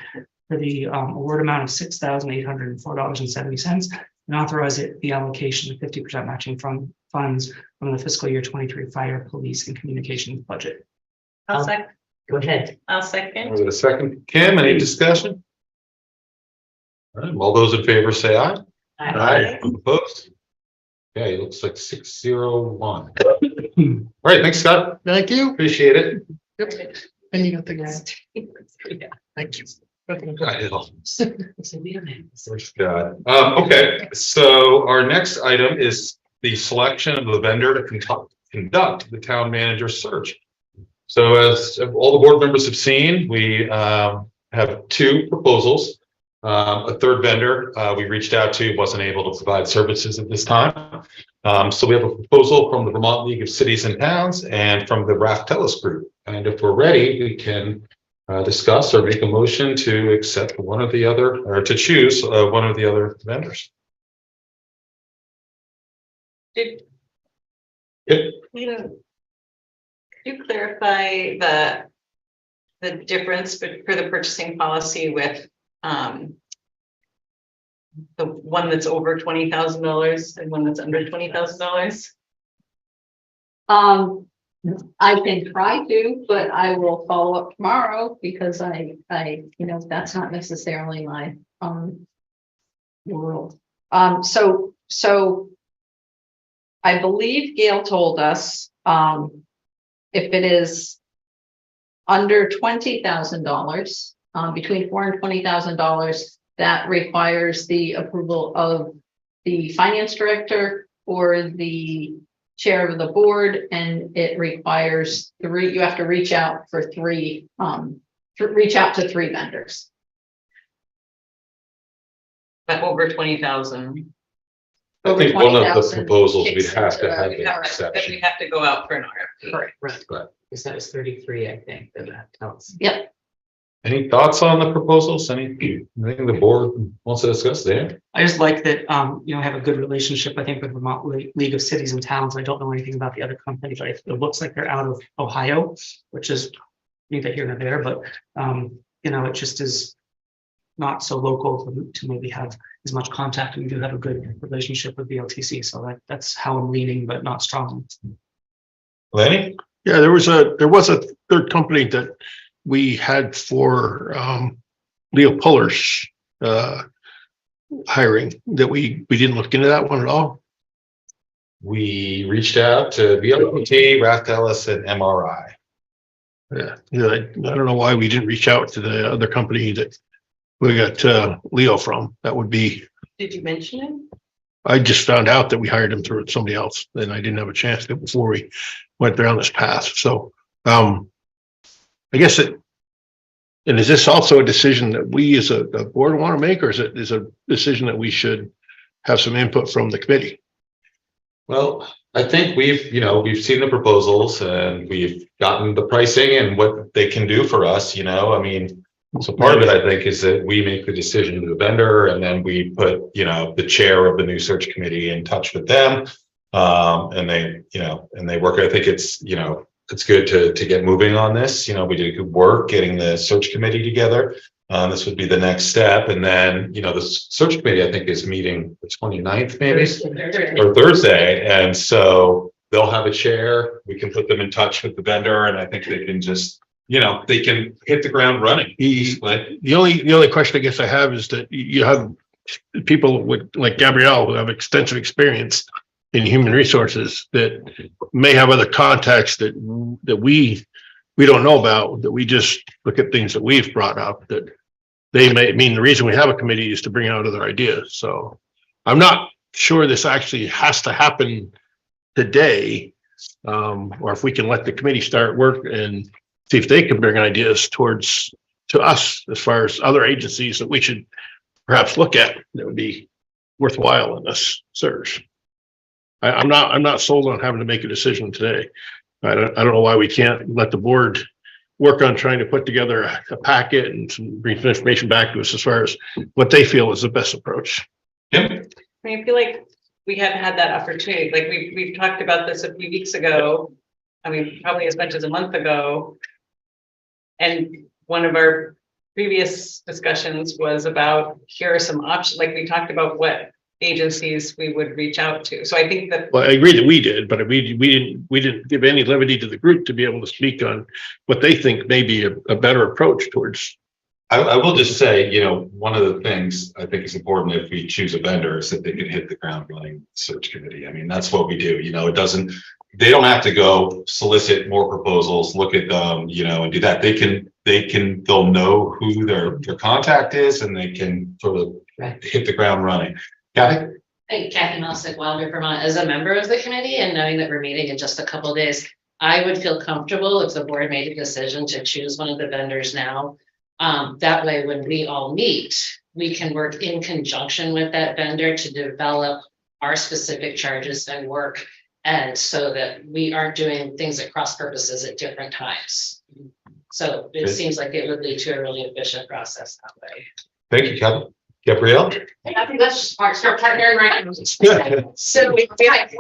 for the award amount of $6,804.70, and authorize the allocation of 50% matching from funds from the fiscal year 23 fire, police, and communications budget. I'll second. Go ahead. I'll second. Was it a second? Kim, any discussion? All right, all those in favor say aye. Aye. Opposed? Okay, it looks like 601. All right, thanks, Scott. Thank you. Appreciate it. Yep. And you got the grant. Thank you. Scott. Okay, so our next item is the selection of the vendor to conduct the town manager search. So as all the board members have seen, we have 2 proposals. A third vendor we reached out to wasn't able to provide services at this time. So we have a proposal from the Vermont League of Cities and Towns and from the Ratify group. And if we're ready, we can discuss or make a motion to accept one of the other, or to choose one of the other vendors. Did Yep. you clarify the difference for the purchasing policy with the one that's over $20,000 and one that's under $20,000? I can try to, but I will follow up tomorrow because I, that's not necessarily my, world. So I believe Gail told us, if it is under $20,000, between $4,000 and $20,000, that requires the approval of the finance director or the chair of the board, and it requires 3. You have to reach out for 3. Reach out to 3 vendors. But over 20,000. I over think one of the 20,000 proposals we kicks have into to have the an That we exception. have to go out for an RFP. Correct, right. But Because that was 33, I think, that tells. Yep. any thoughts on the proposals? Anything the board wants to discuss there? I just like that, I have a good relationship, I think, with Vermont League of Cities and Towns. I don't know anything about the other company, but it looks like they're out of Ohio, which is neither here nor there, but, it just is not so local to maybe have as much contact. And we do have a good relationship with VLTC, so that's how I'm leaning, but not strong. Lenny? Yeah, there was a third company that we had for Leo Puller's hiring that we didn't look into that one at all. We reached out to VLPT, Rathkellis, and MRI. Yeah, I don't know why we didn't reach out to the other company that we got Leo from. That would be, Did you mention it? I just found out that we hired him through somebody else, and I didn't have a chance to before we went down this path. So I guess and is this also a decision that we as a board want to make, or is it a decision that we should have some input from the committee? Well, I think we've seen the proposals and we've gotten the pricing and what they can do for us, I mean, so part of it, I think, is that we make the decision to the vendor and then we put, the chair of the new search committee in touch with them. And they work. I think it's good to get moving on this. We did good work getting the search committee together. This would be the next step. And then, the search committee, I think, is meeting the 29th, maybe, or Thursday. And so they'll have a chair. We can put them in touch with the vendor, and I think they can just, they can hit the ground running. The only question I guess I have is that you have people like Gabrielle who have extensive experience in human resources that may have other contacts that we don't know about, that we just look at things that we've brought up, that they may mean the reason we have a committee is to bring out other ideas. So I'm not sure this actually has to happen today, or if we can let the committee start work and see if they can bring ideas to us as far as other agencies that we should perhaps look at that would be worthwhile in this search. I'm not sold on having to make a decision today. I don't know why we can't let the board work on trying to put together a packet and bring some information back to us as far as what they feel is the best approach. Yeah. I feel like we haven't had that opportunity. Like we've talked about this a few weeks ago. I mean, probably as much as a month ago. And one of our previous discussions was about, here are some options, like we talked about what agencies we would reach out to. So I think that. Well, I agree that we did, but we didn't give any levity to the group to be able to speak on what they think may be a better approach towards. I will just say, one of the things I think is important if we choose a vendor is that they can hit the ground running search committee. I mean, that's what we do. They don't have to go solicit more proposals, look at them, and do that. They'll know who their contact is, and they can sort of hit the ground running. Kathy? Hey, Kathy Melsick, Wilder, Vermont. As a member of the committee and knowing that we're meeting in just a couple of days, I would feel comfortable if the board made a decision to choose one of the vendors now. That way, when we all meet, we can work in conjunction with that vendor to develop our specific charges and work, and so that we aren't doing things at cross purposes at different times. So it seems like it would lead to a really efficient process that way. Thank you, Kevin. Gabrielle? I think let's start partnering right now. So we have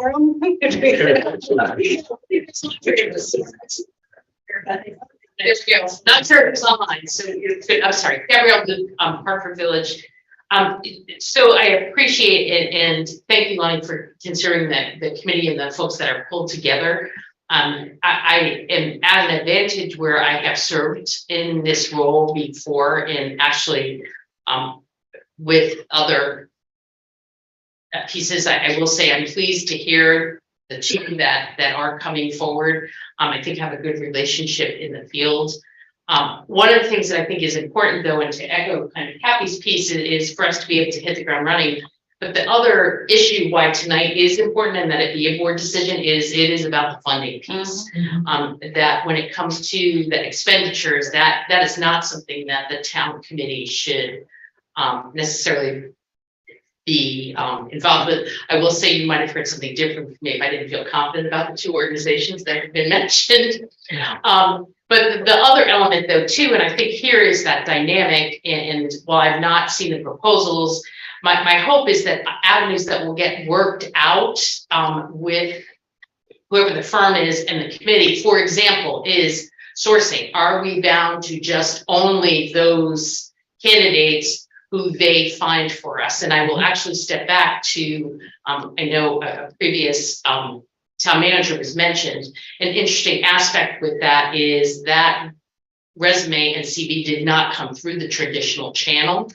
There's not sure it's online. So I'm sorry, Gabrielle, Hartford Village. So I appreciate it and thank you, Lonnie, for considering the committee and the folks that are pulled together. I am at an advantage where I have served in this role before, and actually with other pieces. I will say I'm pleased to hear the team that are coming forward. I think have a good relationship in the field. One of the things that I think is important, though, and to echo kind of Kathy's piece, is for us to be able to hit the ground running. But the other issue why tonight is important and that it be a board decision is it is about the funding piece. That when it comes to the expenditures, that is not something that the town committee should necessarily be involved with. I will say you might have heard something different from me if I didn't feel confident about the two organizations that have been mentioned. But the other element though too, and I think here is that dynamic, and while I've not seen the proposals, my hope is that avenues that will get worked out with whoever the firm is and the committee, for example, is sourcing. Are we bound to just only those candidates who they find for us? And I will actually step back to, I know a previous town manager was mentioned. An interesting aspect with that is that resume and CV did not come through the traditional channel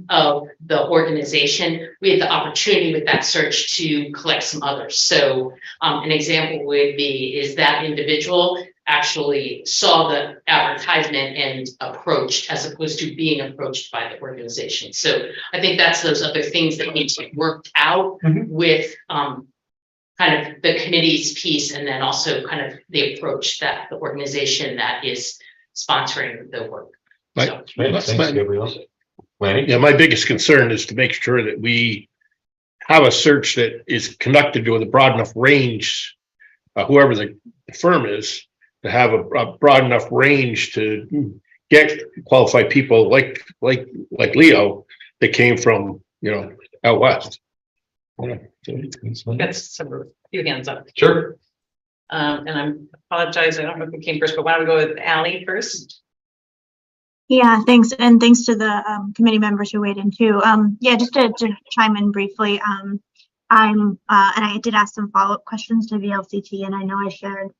of the organization. We had the opportunity with that search to collect some others. So an example would be is that individual actually saw the advertisement and approached as opposed to being approached by the organization. So I think that's those other things that need to get worked out with kind of the committee's piece, and then also kind of the approach that the organization that is sponsoring the work. So. Yeah, my biggest concern is to make sure that we have a search that is conducted with a broad enough range, whoever the firm is, to have a broad enough range to get qualified people like Leo that came from, out west. That's a few hands up. Sure. And I'm apologize, I don't know who came first, but why don't we go with Ally first? Yeah, thanks. And thanks to the committee members who weighed in too. Yeah, just to chime in briefly, and I did ask some follow-up questions to VLCT, and I know I shared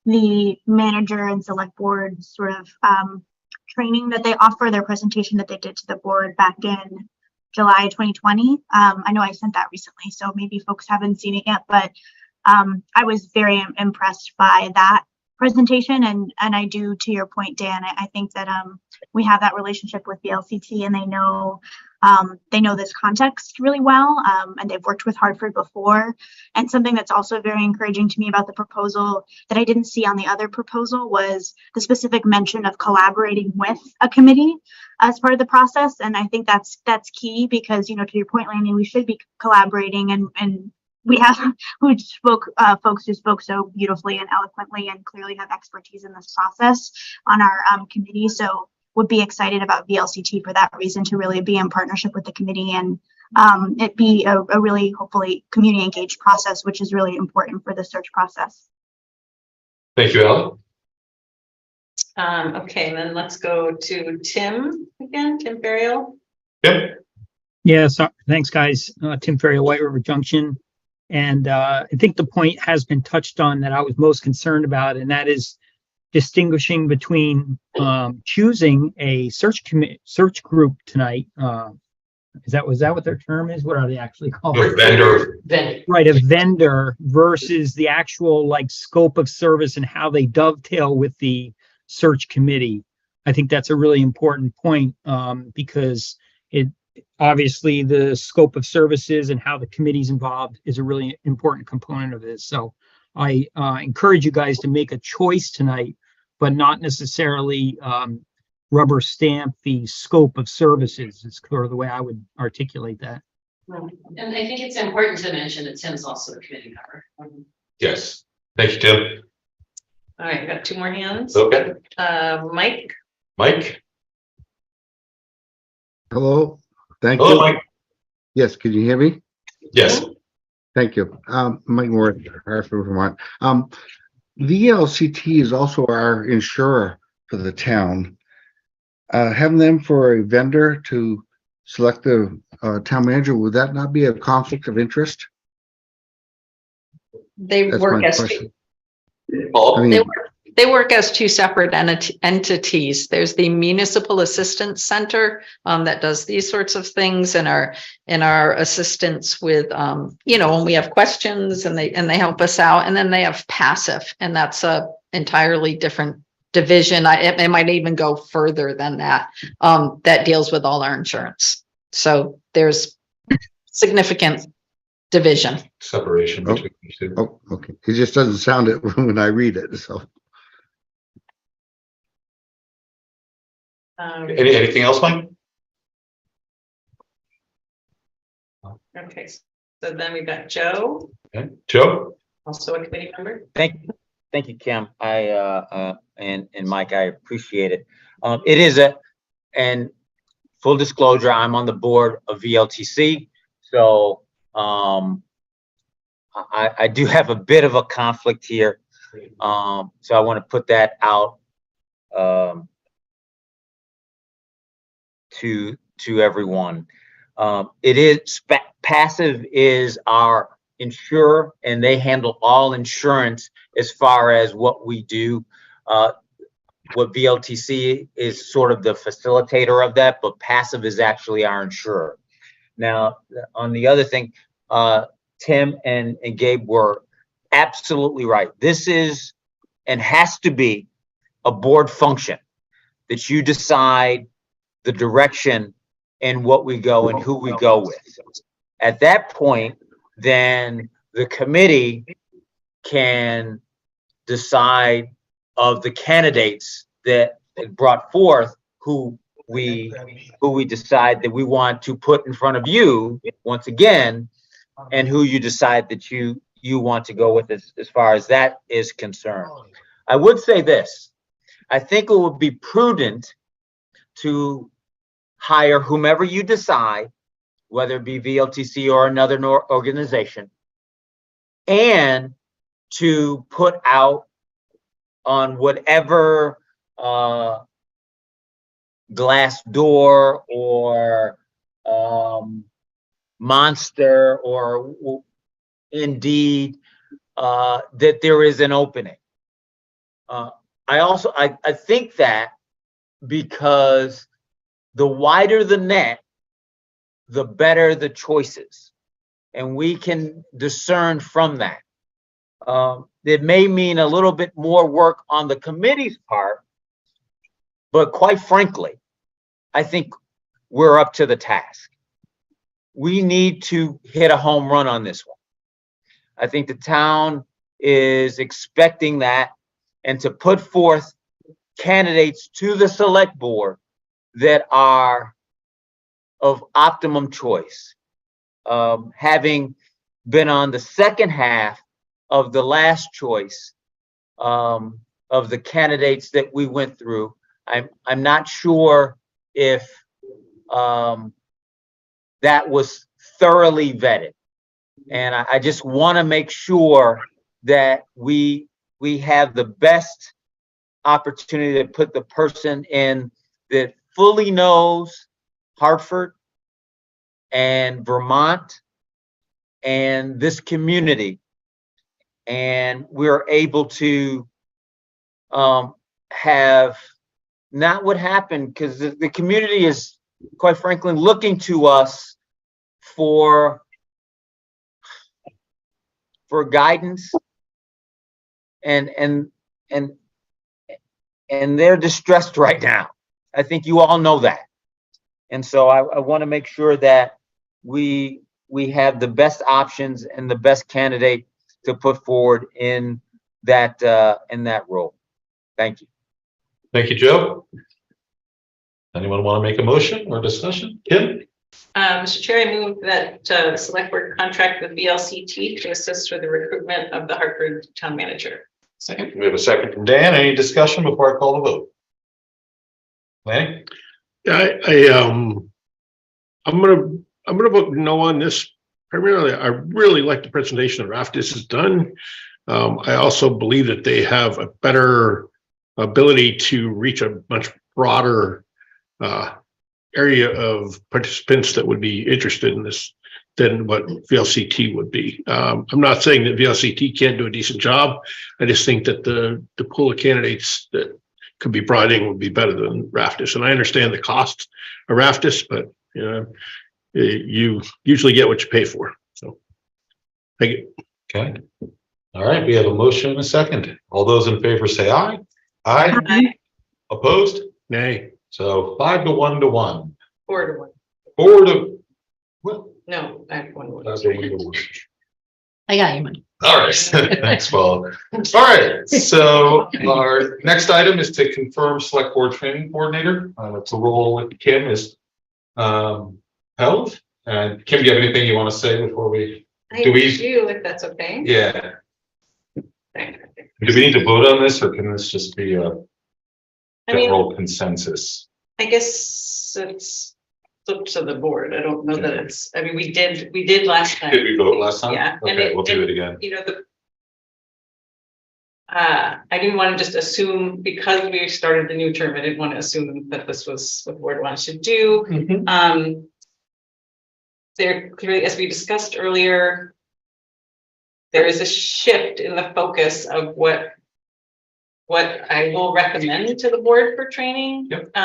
the manager and select board sort of training that they offer, their presentation that they did to the board back in July 2020. I know I sent that recently, so maybe folks haven't seen it yet, but I was very impressed by that presentation, and I do, to your point, Dan, I think that we have that relationship with the LCT, and they know this context really well, and they've worked with Hartford before. And something that's also very encouraging to me about the proposal that I didn't see on the other proposal was the specific mention of collaborating with a committee as part of the process. And I think that's key because, to your point, Lanny, we should be collaborating, and we have folks who spoke so beautifully and eloquently and clearly have expertise in this process on our committee. So would be excited about VLCT for that reason, to really be in partnership with the committee and it be a really, hopefully, community engaged process, which is really important for the search process. Thank you, Ally. Okay, then let's go to Tim again, Tim Ferriel. Yep. Yeah, so thanks, guys. Tim Ferriel, White River Junction. And I think the point has been touched on that I was most concerned about, and that is distinguishing between choosing a search group tonight. Was that what their term is? What are they actually called? A vendor. Right, a vendor versus the actual scope of service and how they dovetail with the search committee. I think that's a really important point because obviously the scope of services and how the committee's involved is a really important component of this. So I encourage you guys to make a choice tonight, but not necessarily rubber stamp the scope of services is sort of the way I would articulate that. And I think it's important to mention that Tim's also a committee member. Yes. Thank you, Tim. All right, got two more hands. Okay. Mike. Mike. Hello. Thank Hello, you. Mike. Yes, can you hear me? Yes. Thank you. Mike Moore, Hartford, Vermont. VLCT is also our insurer for the town. Having them for a vendor to select the town manager, would that not be a conflict of interest? They That's work my as question. they work as two separate entities. There's the Municipal Assistance Center that does these sorts of things, and our assistance with when we have questions and they help us out. And then they have passive, and that's a entirely different division. It might even go further than that. That deals with all our insurance. So there's significant division. Separation between the two. Oh, okay. It just doesn't sound it when I read it. So. Anything else, Mike? Okay, so then we've got Joe, Okay, Joe? also a committee member. Thank you, Kim. And Mike, I appreciate it. It is and full disclosure, I'm on the board of VLTC. So, I do have a bit of a conflict here. So I want to put that out, to everyone. It is passive is our insurer, and they handle all insurance as far as what we do. What VLTC is sort of the facilitator of that, but passive is actually our insurer. Now, on the other thing, Tim and Gabe were absolutely right. This is and has to be a board function that you decide the direction and what we go and who we go with. At that point, then the committee can decide of the candidates that brought forth who we decide that we want to put in front of you once again, and who you decide that you want to go with as far as that is concerned. I would say this, I think it would be prudent to hire whomever you decide, whether it be VLTC or another organization, and to put out on whatever Glassdoor or Monster or Indeed that there is an opening. I think that because the wider the net, the better the choices, and we can discern from that. It may mean a little bit more work on the committee's part, but quite frankly, I think we're up to the task. We need to hit a home run on this one. I think the town is expecting that, and to put forth candidates to the select board that are of optimum choice. Having been on the second half of the last choice of the candidates that we went through, I'm not sure if that was thoroughly vetted. And I just want to make sure that we have the best opportunity to put the person in that fully knows Hartford and Vermont and this community, and we're able to have not what happened, because the community is quite frankly looking to us for guidance, and they're distressed right now. I think you all know that. And so I want to make sure that we have the best options and the best candidate to put forward in that role. Thank you. Thank you, Joe. Anyone want to make a motion or discussion? Kim? Mr. Chair, I move that the select board contract with VLCT to assist with the recruitment of the Hartford town manager. Second. We have a second from Dan. Any discussion before I call the vote? Lanny? Yeah, I'm gonna vote no on this. Primarily, I really like the presentation that Raftis has done. I also believe that they have a better ability to reach a much broader area of participants that would be interested in this than what VLCT would be. I'm not saying that VLCT can't do a decent job. I just think that the pool of candidates that could be brought in would be better than Raftis. And I understand the cost of Raftis, but you know, you usually get what you pay for. So thank you. Okay. All right. We have a motion and a second. All those in favor say aye. Aye. Aye. Opposed? Nay. So 5 to 1 to 1. 4 to 1. 4 to what? No, I have 1 more. That's a 1 to 1. I got you, man. All right. Thanks, Paul. All right. So our next item is to confirm select board training coordinator. It's a role with Kim is held. And Kim, do you have anything you want to say before we? I Do we- do, if that's okay. Yeah. Do we need to vote on this, or can this just be a I mean, general consensus? I guess it's up to the board. I don't know that it's, I mean, we did last time. Did we vote last time? Yeah. and Okay, we'll do it again. You know, I didn't want to just assume because we started the new term, I didn't want to assume that this was what the board wants to do. There clearly, as we discussed earlier, there is a shift in the focus of what I will recommend to the board for training. Yep.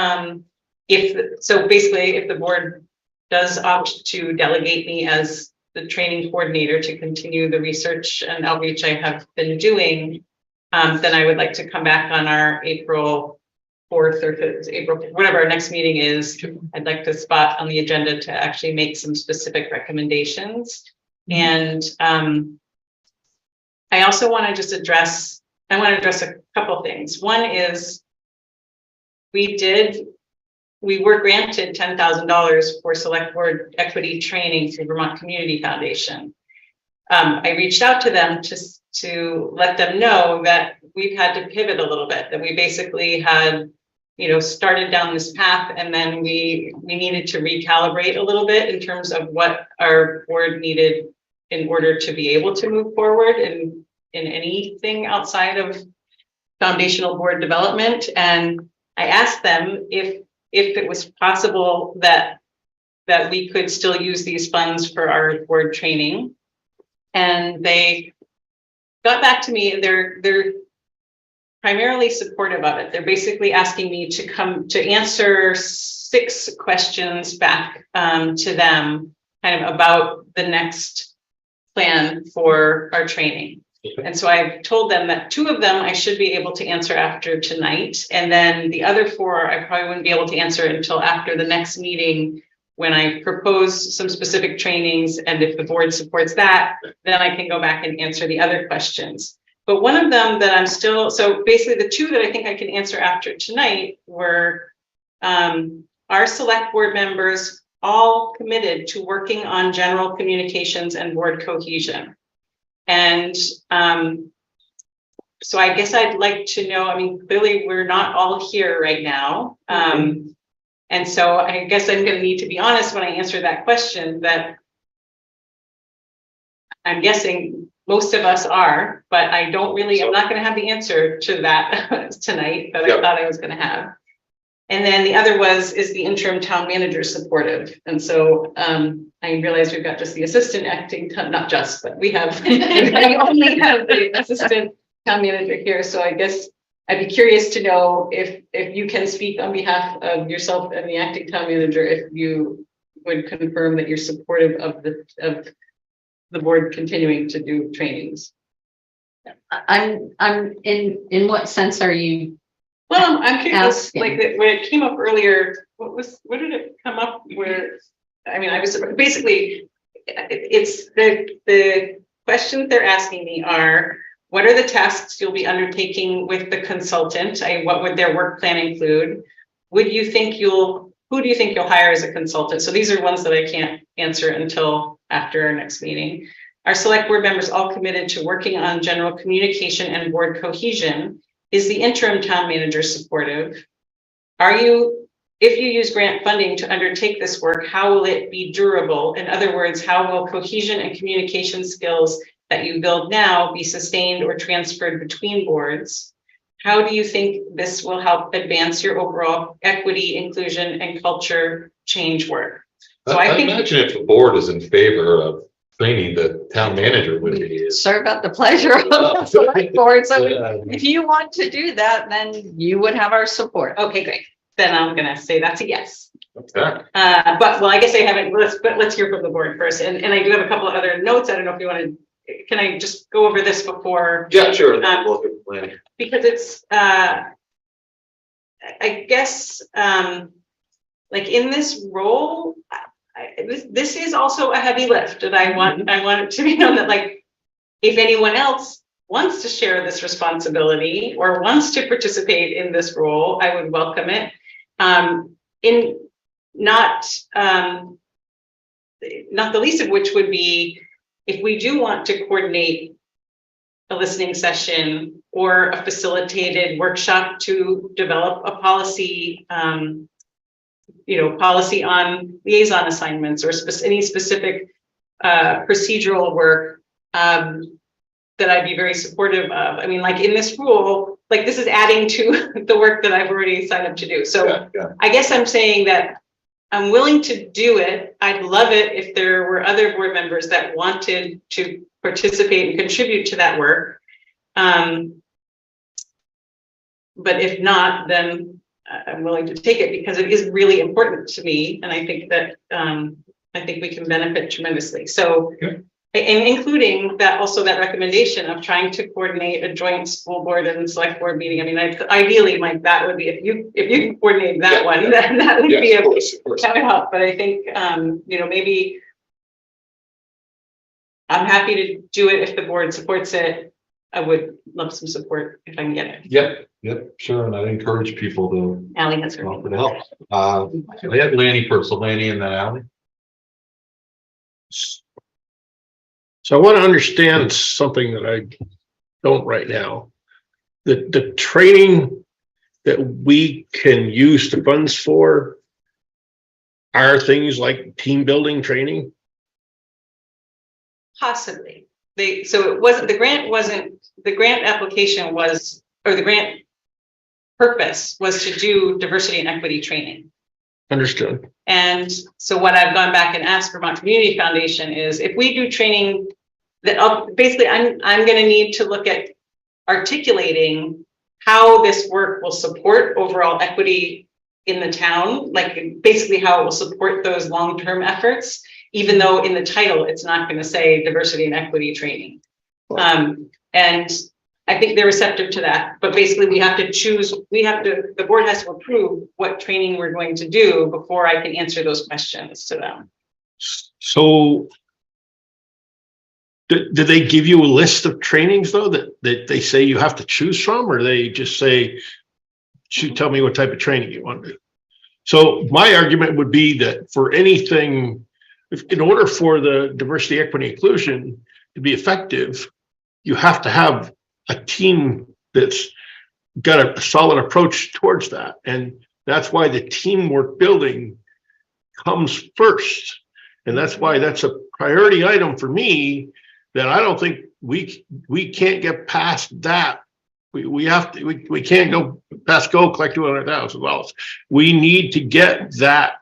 So basically, if the board does opt to delegate me as the training coordinator to continue the research and outreach I have been doing, then I would like to come back on our April 4th or 5th, April, whatever our next meeting is. I'd like to spot on the agenda to actually make some specific recommendations. And I also want to just address, a couple things. One is we were granted $10,000 for select board equity training through Vermont Community Foundation. I reached out to them to let them know that we've had to pivot a little bit, that we basically had, started down this path, and then we needed to recalibrate a little bit in terms of what our board needed in order to be able to move forward in anything outside of foundational board development. And I asked them if it was possible that we could still use these funds for our board training. And they got back to me. They're primarily supportive of it. They're basically asking me to answer 6 questions back to them, kind of about the next plan for our training. And so I've told them that 2 of them I should be able to answer after tonight. And then the other 4, I probably wouldn't be able to answer until after the next meeting, when I propose some specific trainings. And if the board supports that, then I can go back and answer the other questions. But one of them that I'm still, so basically the 2 that I think I can answer after tonight were our select board members all committed to working on general communications and board cohesion. And so I guess I'd like to know, I mean, clearly we're not all here right now. And so I guess I'm going to need to be honest when I answer that question, that I'm guessing most of us are, but I don't really, I'm not going to have the answer to that tonight that I thought I was going to have. And then the other is the interim town manager supportive. And so I realize we've got just the assistant acting, not just, but we have, I only have the assistant town manager here. So I guess I'd be curious to know if you can speak on behalf of yourself and the acting town manager, if you would confirm that you're supportive of the board continuing to do trainings. I'm in what sense are you? Well, I'm curious, like when it came up earlier, what did it come up where? I mean, I was basically, it's the questions they're asking me are, what are the tasks you'll be undertaking with the consultant? What would their work plan include? Who do you think you'll hire as a consultant? So these are ones that I can't answer until after our next meeting. Our select board members all committed to working on general communication and board cohesion. Is the interim town manager supportive? If you use grant funding to undertake this work, how will it be durable? In other words, how will cohesion and communication skills that you build now be sustained or transferred between boards? How do you think this will help advance your overall equity, inclusion, and culture change work? So I think, imagine if the board is in favor of training, the town manager would be. Serve at the pleasure of the select board. So if you want to do that, then you would have our support. okay, great. Then I'm gonna say that's a yes. Okay. But I guess I haven't, let's hear from the board first. And I do have a couple of other notes. I don't know if you want to, can I just go over this before? Yeah, sure. We'll look at the planning. Because it's, I guess, like in this role, this is also a heavy lift, and I want it to be known that, like, if anyone else wants to share this responsibility or wants to participate in this role, I would welcome it. not the least of which would be if we do want to coordinate a listening session or a facilitated workshop to develop a policy, policy on liaison assignments or any specific procedural work that I'd be very supportive of. I mean, like in this rule, like this is adding to the work that I've already signed up to do. So I guess I'm saying that I'm willing to do it. I'd love it if there were other board members that wanted to participate and contribute to that work. But if not, then I'm willing to take it because it is really important to me. And I think that I think we can benefit tremendously. So, and including that also that recommendation of trying to coordinate a joint school board and select board meeting. I mean, ideally, Mike, that would be if you can coordinate that one, then that would be a kind of help. But I think maybe I'm happy to do it if the board supports it. I would love some support if I can get it. Yep, sure. And I'd encourage people to Ally has her. offer to help. I had Lanny first, so Lanny and then Ally. So I want to understand something that I don't right now. The training that we can use the funds for are things like team building training. Possibly. So it wasn't, the grant application was, or the grant purpose was to do diversity and equity training. Understood. And so what I've gone back and asked Vermont Community Foundation is if we do training that basically I'm going to need to look at articulating how this work will support overall equity in the town, like basically how it will support those long-term efforts, even though in the title, it's not going to say diversity and equity training. And I think they're receptive to that, but basically we have to choose, the board has to approve what training we're going to do before I can answer those questions to them. So did they give you a list of trainings though that they say you have to choose from, or they just say, tell me what type of training you want to do? So my argument would be that for anything, in order for the diversity, equity, inclusion to be effective, you have to have a team that's got a solid approach towards that. And that's why the teamwork building comes first. And that's why that's a priority item for me, that I don't think we can't get past that. We can't go past collect $200,000. We need to get that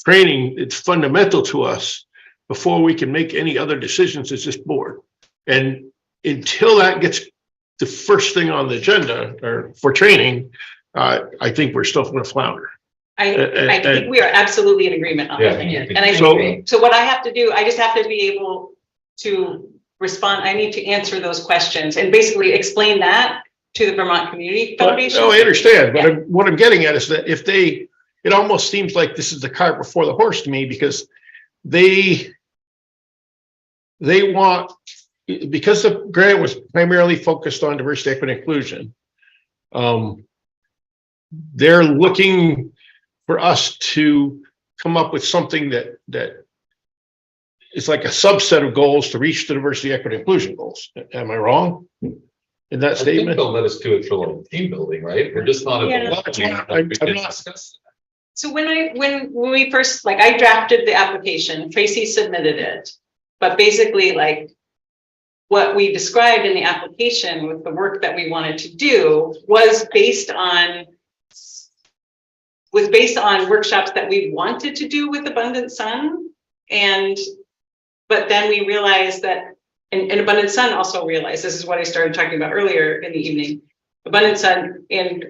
training. It's fundamental to us before we can make any other decisions as this board. And until that gets the first thing on the agenda or for training, I think we're still going to flounder. I think we are absolutely in agreement on that. And I think, so what I have to do, I just have to be able to respond. I need to answer those questions and basically explain that to the Vermont Community Foundation. No, I understand, but what I'm getting at is that if it almost seems like this is the cart before the horse to me, because they want, because the grant was primarily focused on diversity, equity, and inclusion, they're looking for us to come up with something that is like a subset of goals to reach the diversity, equity, inclusion goals. Am I wrong in that statement? I think they'll let us do it for like team building, right? We're just not at the level. So when we first, like, I drafted the application, Tracy submitted it, but basically like what we described in the application with the work that we wanted to do was based on workshops that we wanted to do with Abundant Sun. But then we realized that, and Abundant Sun also realized, this is what I started talking about earlier in the evening, Abundant Sun and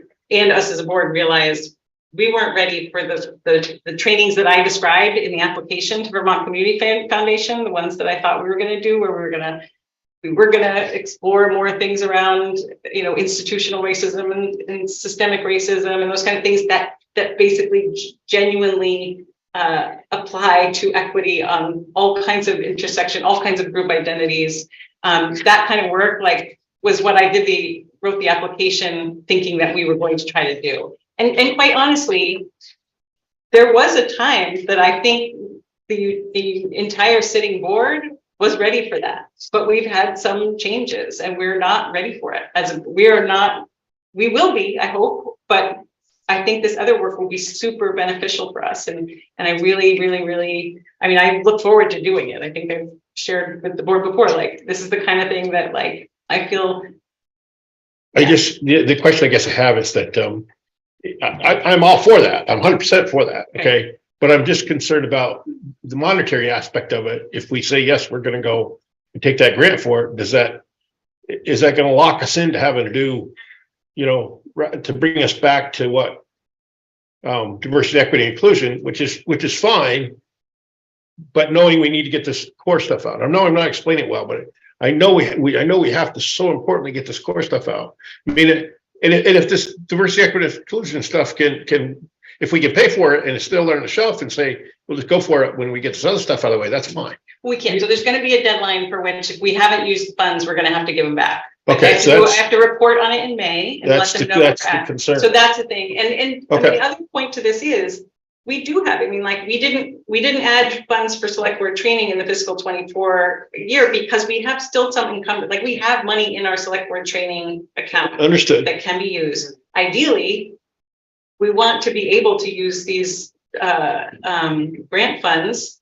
us as a board realized we weren't ready for the trainings that I described in the application to Vermont Community Foundation, the ones that I thought we were going to do, where we were going to explore more things around, institutional racism and systemic racism and those kind of things that basically genuinely apply to equity on all kinds of intersection, all kinds of group identities. That kind of work, like, was what I wrote the application thinking that we were going to try to do. And quite honestly, there was a time that I think the entire sitting board was ready for that, but we've had some changes and we're not ready for it. We will be, I hope, but I think this other work will be super beneficial for us. And I really, I mean, I look forward to doing it. I think I've shared with the board before, like, this is the kind of thing that, like, I feel. The question I guess I have is that, I'm all for that. I'm 100% for that. Okay. But I'm just concerned about the monetary aspect of it. If we say, yes, we're going to go and take that grant for it, is that going to lock us into having to do, to bring us back to what diversity, equity, inclusion, which is fine, but knowing we need to get this core stuff out. I know I'm not explaining it well, but I know we have to so importantly get this core stuff out. I mean, and if this diversity, equity, inclusion stuff can if we can pay for it and it's still there on the shelf and say, we'll just go for it when we get this other stuff out of the way, that's fine. We can. So there's going to be a deadline for which, if we haven't used funds, we're going to have to give them back. Okay, I have to report on it in May and let them know. That's the concern. So that's the thing. And Okay. the other point to this is, we do have, I mean, like, we didn't add funds for select board training in the fiscal 24 year because we have still some income, like, we have money in our select board training account. Understood. That can be used. Ideally, we want to be able to use these grant funds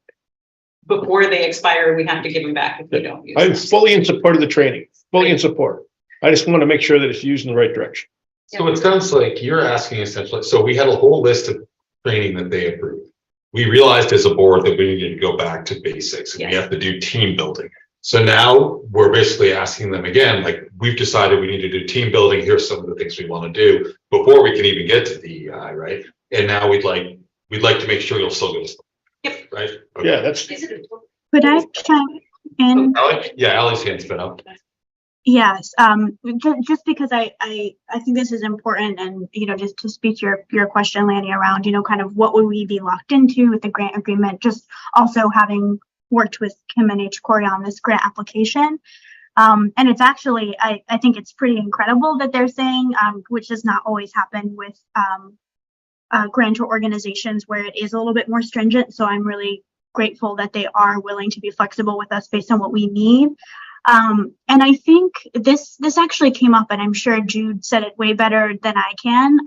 before they expire. We have to give them back if we don't use them. I'm fully in support of the training, fully in support. I just want to make sure that it's used in the right direction. So it sounds like you're asking essentially, so we had a whole list of training that they approved. We realized as a board that we needed to go back to basics and we have to do team building. So now we're basically asking them again, like, we've decided we need to do team building. Here's some of the things we want to do before we can even get to DEI, right? And now we'd like to make sure you'll still get us. Yep. Right? Okay. Yeah, that's. Could I chime in? Ally's hand's been up. Yes, just because I think this is important, and just to speak to your question, Lanny, around kind of what would we be locked into with the grant agreement, just also having worked with Kim and H. Corey on this grant application. And it's actually, I think it's pretty incredible that they're saying, which does not always happen with grantor organizations, where it is a little bit more stringent. So I'm really grateful that they are willing to be flexible with us based on what we need. And I think this actually came up, and I'm sure Jude said it way better than I can,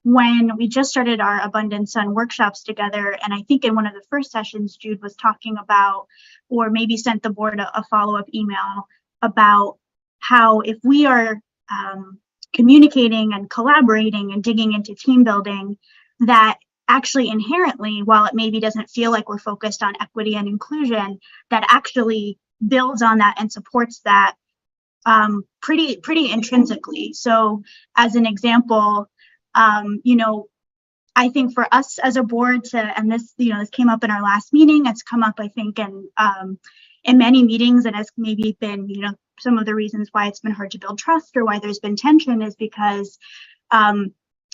when we just started our Abundant Sun workshops together. And I think in one of the first sessions, Jude was talking about, or maybe sent the board a follow-up email about how if we are communicating and collaborating and digging into team building, that actually inherently, while it maybe doesn't feel like we're focused on equity and inclusion, that actually builds on that and supports that pretty intrinsically. So as an example, I think for us as a board and this came up in our last meeting, it's come up, I think, in many meetings, and has maybe been, some of the reasons why it's been hard to build trust or why there's been tension is because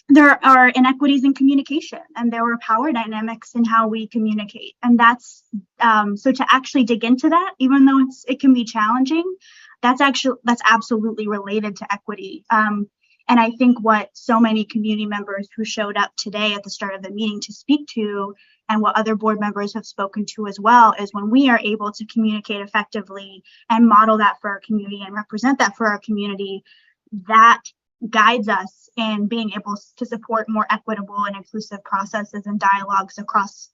there are inequities in communication, and there were power dynamics in how we communicate. And that's so to actually dig into that, even though it can be challenging, that's absolutely related to equity. And I think what so many community members who showed up today at the start of the meeting to speak to, and what other board members have spoken to as well, is when we are able to communicate effectively and model that for our community and represent that for our community, that guides us in being able to support more equitable and inclusive processes and dialogues across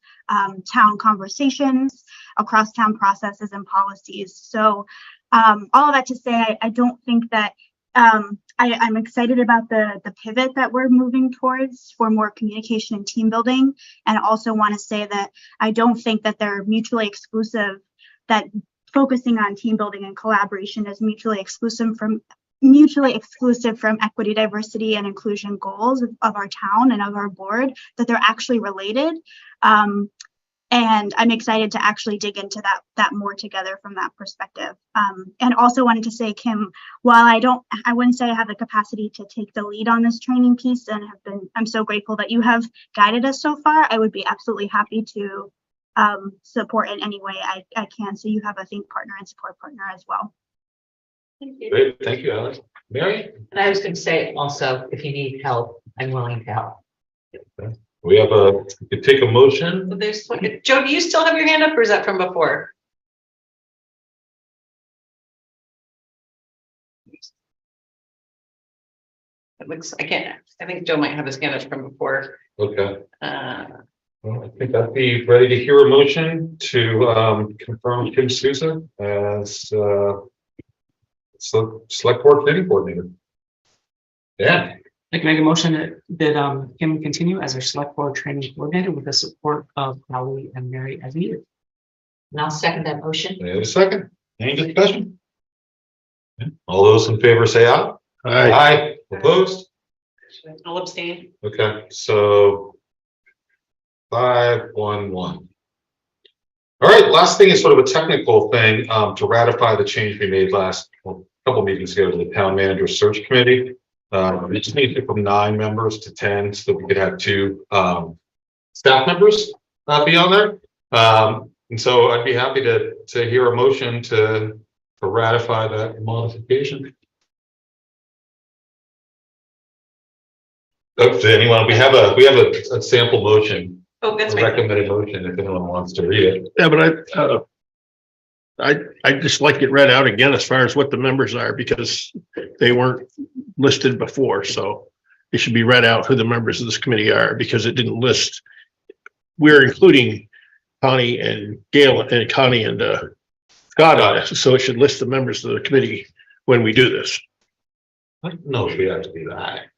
town conversations, across town processes and policies. So all of that to say, I don't think that I'm excited about the pivot that we're moving towards for more communication and team building. And I also want to say that I don't think that they're mutually exclusive, that focusing on team building and collaboration is mutually exclusive from equity, diversity, and inclusion goals of our town and of our board, that they're actually related. And I'm excited to actually dig into that more together from that perspective. And also wanted to say, Kim, while I wouldn't say I have the capacity to take the lead on this training piece, and I'm so grateful that you have guided us so far. I would be absolutely happy to support in any way I can. So you have a think partner and support partner as well. Thank you. Great, thank you, Alex. Mary? And I was going to say also, if you need help, I'm willing to help. We could take a motion. So there's, Joe, do you still have your hand up or is that from before? It looks, I think Joe might have his hand up from before. Okay. Well, I think I'd be ready to hear a motion to confirm Kim Souza as select board planning coordinator. Yeah. I can make a motion that Kim continue as our select board training coordinator with the support of Holly and Mary as needed. And I'll second that motion. Wait a second. Any discussion? All those in favor say aye. Aye. Aye. Opposed? I'll abstain. Okay, so 5-1-1. All right, last thing is sort of a technical thing to ratify the change we made couple meetings ago to the town manager search committee. We just need it from 9 members to 10 so that we could have 2 staff members be on there. And so I'd be happy to hear a motion to ratify that modification. Does anyone? We have a sample motion. Oh, that's a right. recommended motion if anyone wants to read it. Yeah, but I just like it read out again as far as what the members are because they weren't listed before. So it should be read out who the members of this committee are because it didn't list. We're including Connie and Gail and Connie and Scott on it. So it should list the members of the committee when we do this. I don't know if we have to do that.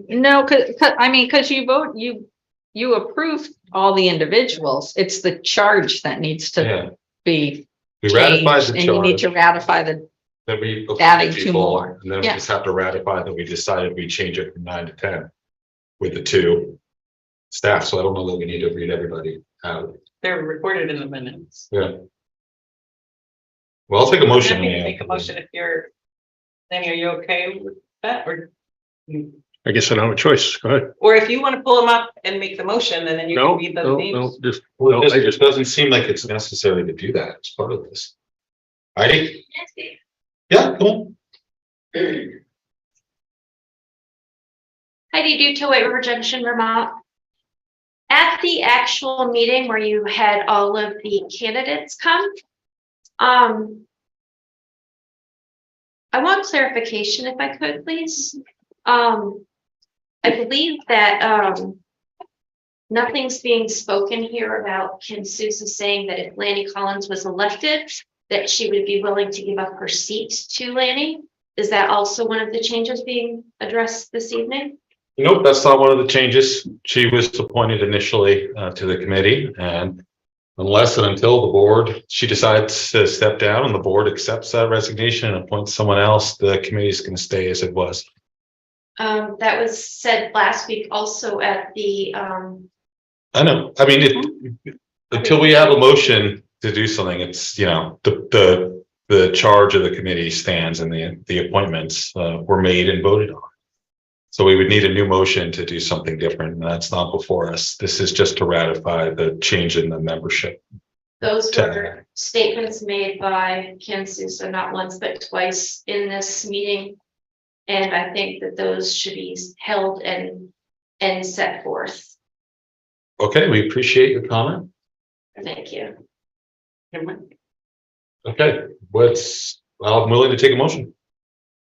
No, because you vote, you approve all the individuals. It's the charge that needs to be We ratify changed, the and you need charge to ratify the that we adding 2 people, more. and then we Yeah. just have to ratify that we decided we change it from 9 to 10 with the 2 staff. So I don't know that we need to read everybody out. They're recorded in the minutes. Yeah. Well, I'll take a motion. Happy to make a motion if you're, Lenny, are you okay with that? I guess I don't have a choice. Go ahead. Or if you want to pull them up and make the motion, and then you can read those names. It just doesn't seem like it's necessary to do that as part of this. Heidi? Yeah, cool. Heidi Duto, White River Junction, Vermont. At the actual meeting where you had all of the candidates come, I want clarification if I could, please. I believe that nothing's being spoken here about Kim Souza saying that if Lanny Collins was elected, that she would be willing to give up her seat to Lanny. Is that also one of the changes being addressed this evening? Nope, that's not one of the changes. She was appointed initially to the committee, and unless and until the board, she decides to step down and the board accepts that resignation and appoints someone else, the committee is going to stay as it was. That was said last week also at the, I know. I mean, until we have a motion to do something, it's, you know, the charge of the committee stands and the appointments were made and voted on. So we would need a new motion to do something different, and that's not before us. This is just to ratify the change in the membership. those were statements made by Kim Souza, not once but twice in this meeting. And I think that those should be held and set forth. Okay, we appreciate your comment. Thank you. Okay, I'm willing to take a motion.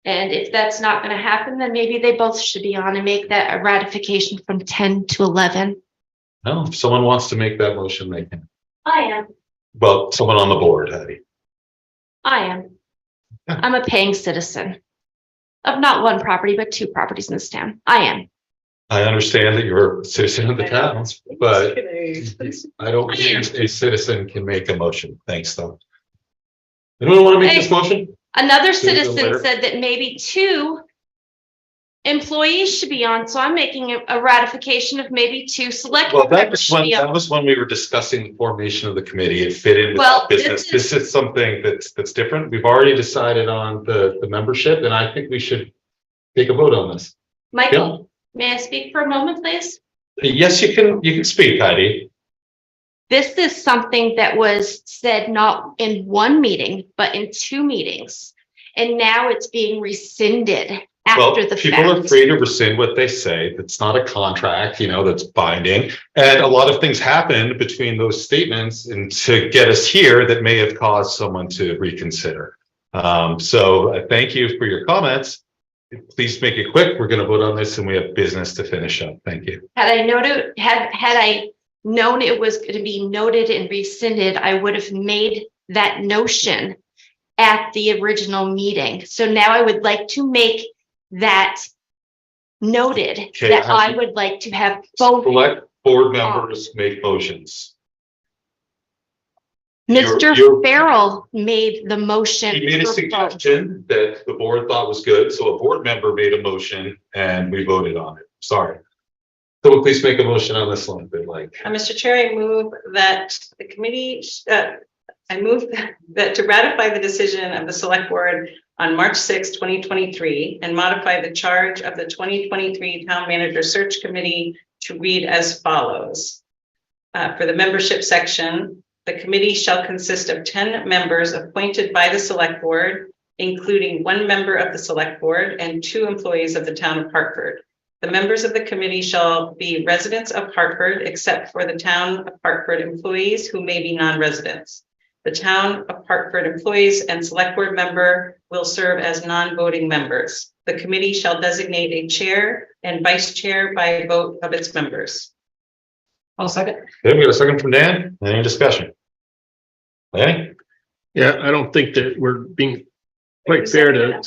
And if that's not going to happen, then maybe they both should be on and make that a ratification from 10 to 11. No, if someone wants to make that motion, they can. I am. Well, someone on the board, Hattie. I am. I'm a paying citizen of not one property, but 2 properties in this town. I am. I understand that you're a citizen of the town, but I don't think a citizen can make a motion. Thanks, though. Anyone want to make this motion? Another See you citizen later. said that maybe 2 employees should be on, so I'm making a ratification of maybe 2 select Well, board members should be that on. was when we were discussing the formation of the committee. It fit in with Well, business. This is something that's different. We've already decided on the membership, and I think we should take a vote on this. Michael, may I speak for a moment, please? Yes, you can speak, Heidi. This is something that was said not in 1 meeting, but in 2 meetings. And now it's being rescinded Well, after the people are fact. free to rescind what they say. It's not a contract, that's binding. And a lot of things happen between those statements and to get us here that may have caused someone to reconsider. So thank you for your comments. Please make it quick. We're going to vote on this and we have business to finish up. Thank you. Had I known it was going to be noted and rescinded, I would have made that notion at the original meeting. So now I would like to make that noted, Okay, that I would like to have both. Select board members make motions. Mr. you're- Farrell made the motion. We made a for both. suggestion that the board thought was good, so a board member made a motion and we voted on it. Sorry. So please make a motion on this one, but like. Mr. Chair, I move that the committee, I move that to ratify the decision of the select board on March 6, 2023, and modify the charge of the 2023 Town Manager Search Committee to read as follows. For the membership section, the committee shall consist of 10 members appointed by the select board, including 1 member of the select board and 2 employees of the town of Hartford. The members of the committee shall be residents of Hartford, except for the town of Hartford employees who may be non-residents. The town of Hartford employees and select board member will serve as non-voting members. The committee shall designate a chair and vice chair by vote of its members. I'll second. Okay, we got a second from Dan. Any discussion? Lanny? Yeah, I don't think that we're being quite fair to,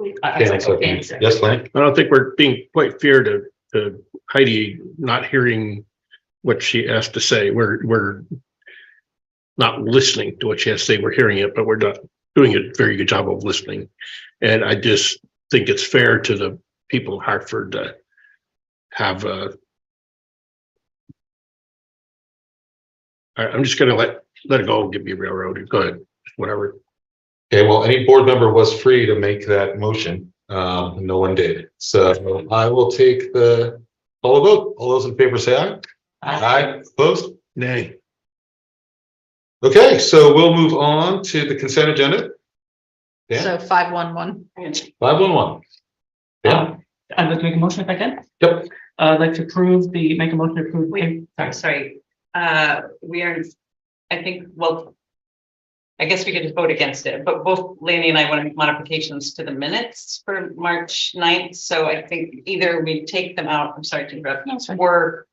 Yes, Lanny? I don't think we're being quite fair to Heidi not hearing what she has to say. We're not listening to what she has to say. We're hearing it, but we're not doing a very good job of listening. And I just think it's fair to the people of Hartford to have I'm just gonna let it go, give me a railroad. Go ahead, whatever. Okay, well, any board member was free to make that motion. No one did. So I will take the call a vote. All those in favor say aye. Aye. Opposed? Nay. Okay, so we'll move on to the consent agenda. Yeah, So 511. 511. Yeah, I'd like to make a motion if I can. yep. I'd like to make a motion to approve. Wait, sorry. We are, I think, well, I guess we could just vote against it, but both Lanny and I want to make modifications to the minutes for March 9th. So I think either we take them out, I'm sorry to interrupt, or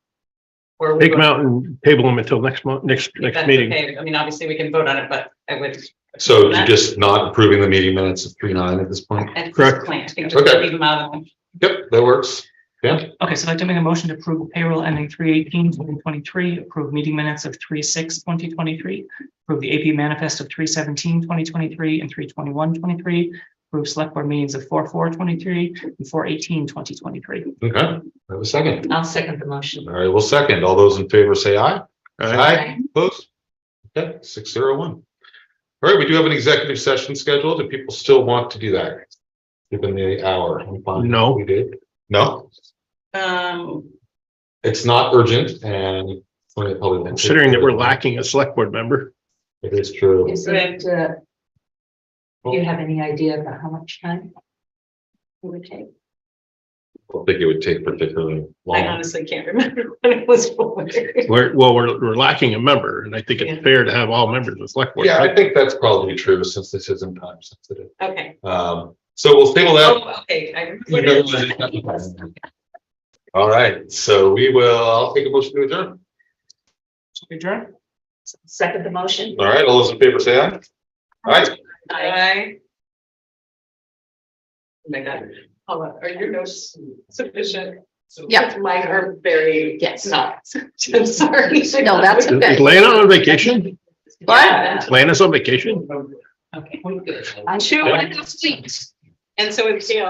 we Take them out and table them until next month, next That's meeting. okay. I mean, obviously we can vote on it, but I would. So you're just not approving the meeting minutes of 3/9 at this point? At this Correct. point, I think just Okay. leave them out of them. Yep, that works. Yeah, Okay, so I'd like to make a motion to approve payroll ending 3/18/2023, approve meeting minutes of 3/6/2023, approve the AP manifest of 3/17/2023 and 3/21/23, approve select board meetings of 4/4/23 and 4/18/2023. okay. I have a second. I'll second the motion. All right, we'll second. All those in favor say aye. Aye. Opposed? Okay, 601. All right, we do have an executive session scheduled. Do people still want to do that? Given the hour. I'm fine. No. We did. No, Um, it's not urgent and. Considering that we're lacking a select board member. It is true. Is it, do you have any idea about how much time it would take? I don't think it would take particularly I long. honestly can't remember when it was for. We're lacking a member, and I think it's fair to have all members of the select board. Yeah, I think that's probably true since this isn't time sensitive. Okay. So we'll table that. Oh, okay. I remember what it is. All right, so I'll take a motion to adjourn. Adjourn. Second the motion? All right, all those in favor say aye. All right, Aye. Oh my God. Hold on. Are your notes sufficient? Yeah. Mine are very, Yes. not. I'm sorry. No, that's okay. Is Lana on vacation? What? Lana's on vacation? Okay. I'm sure. And so it's,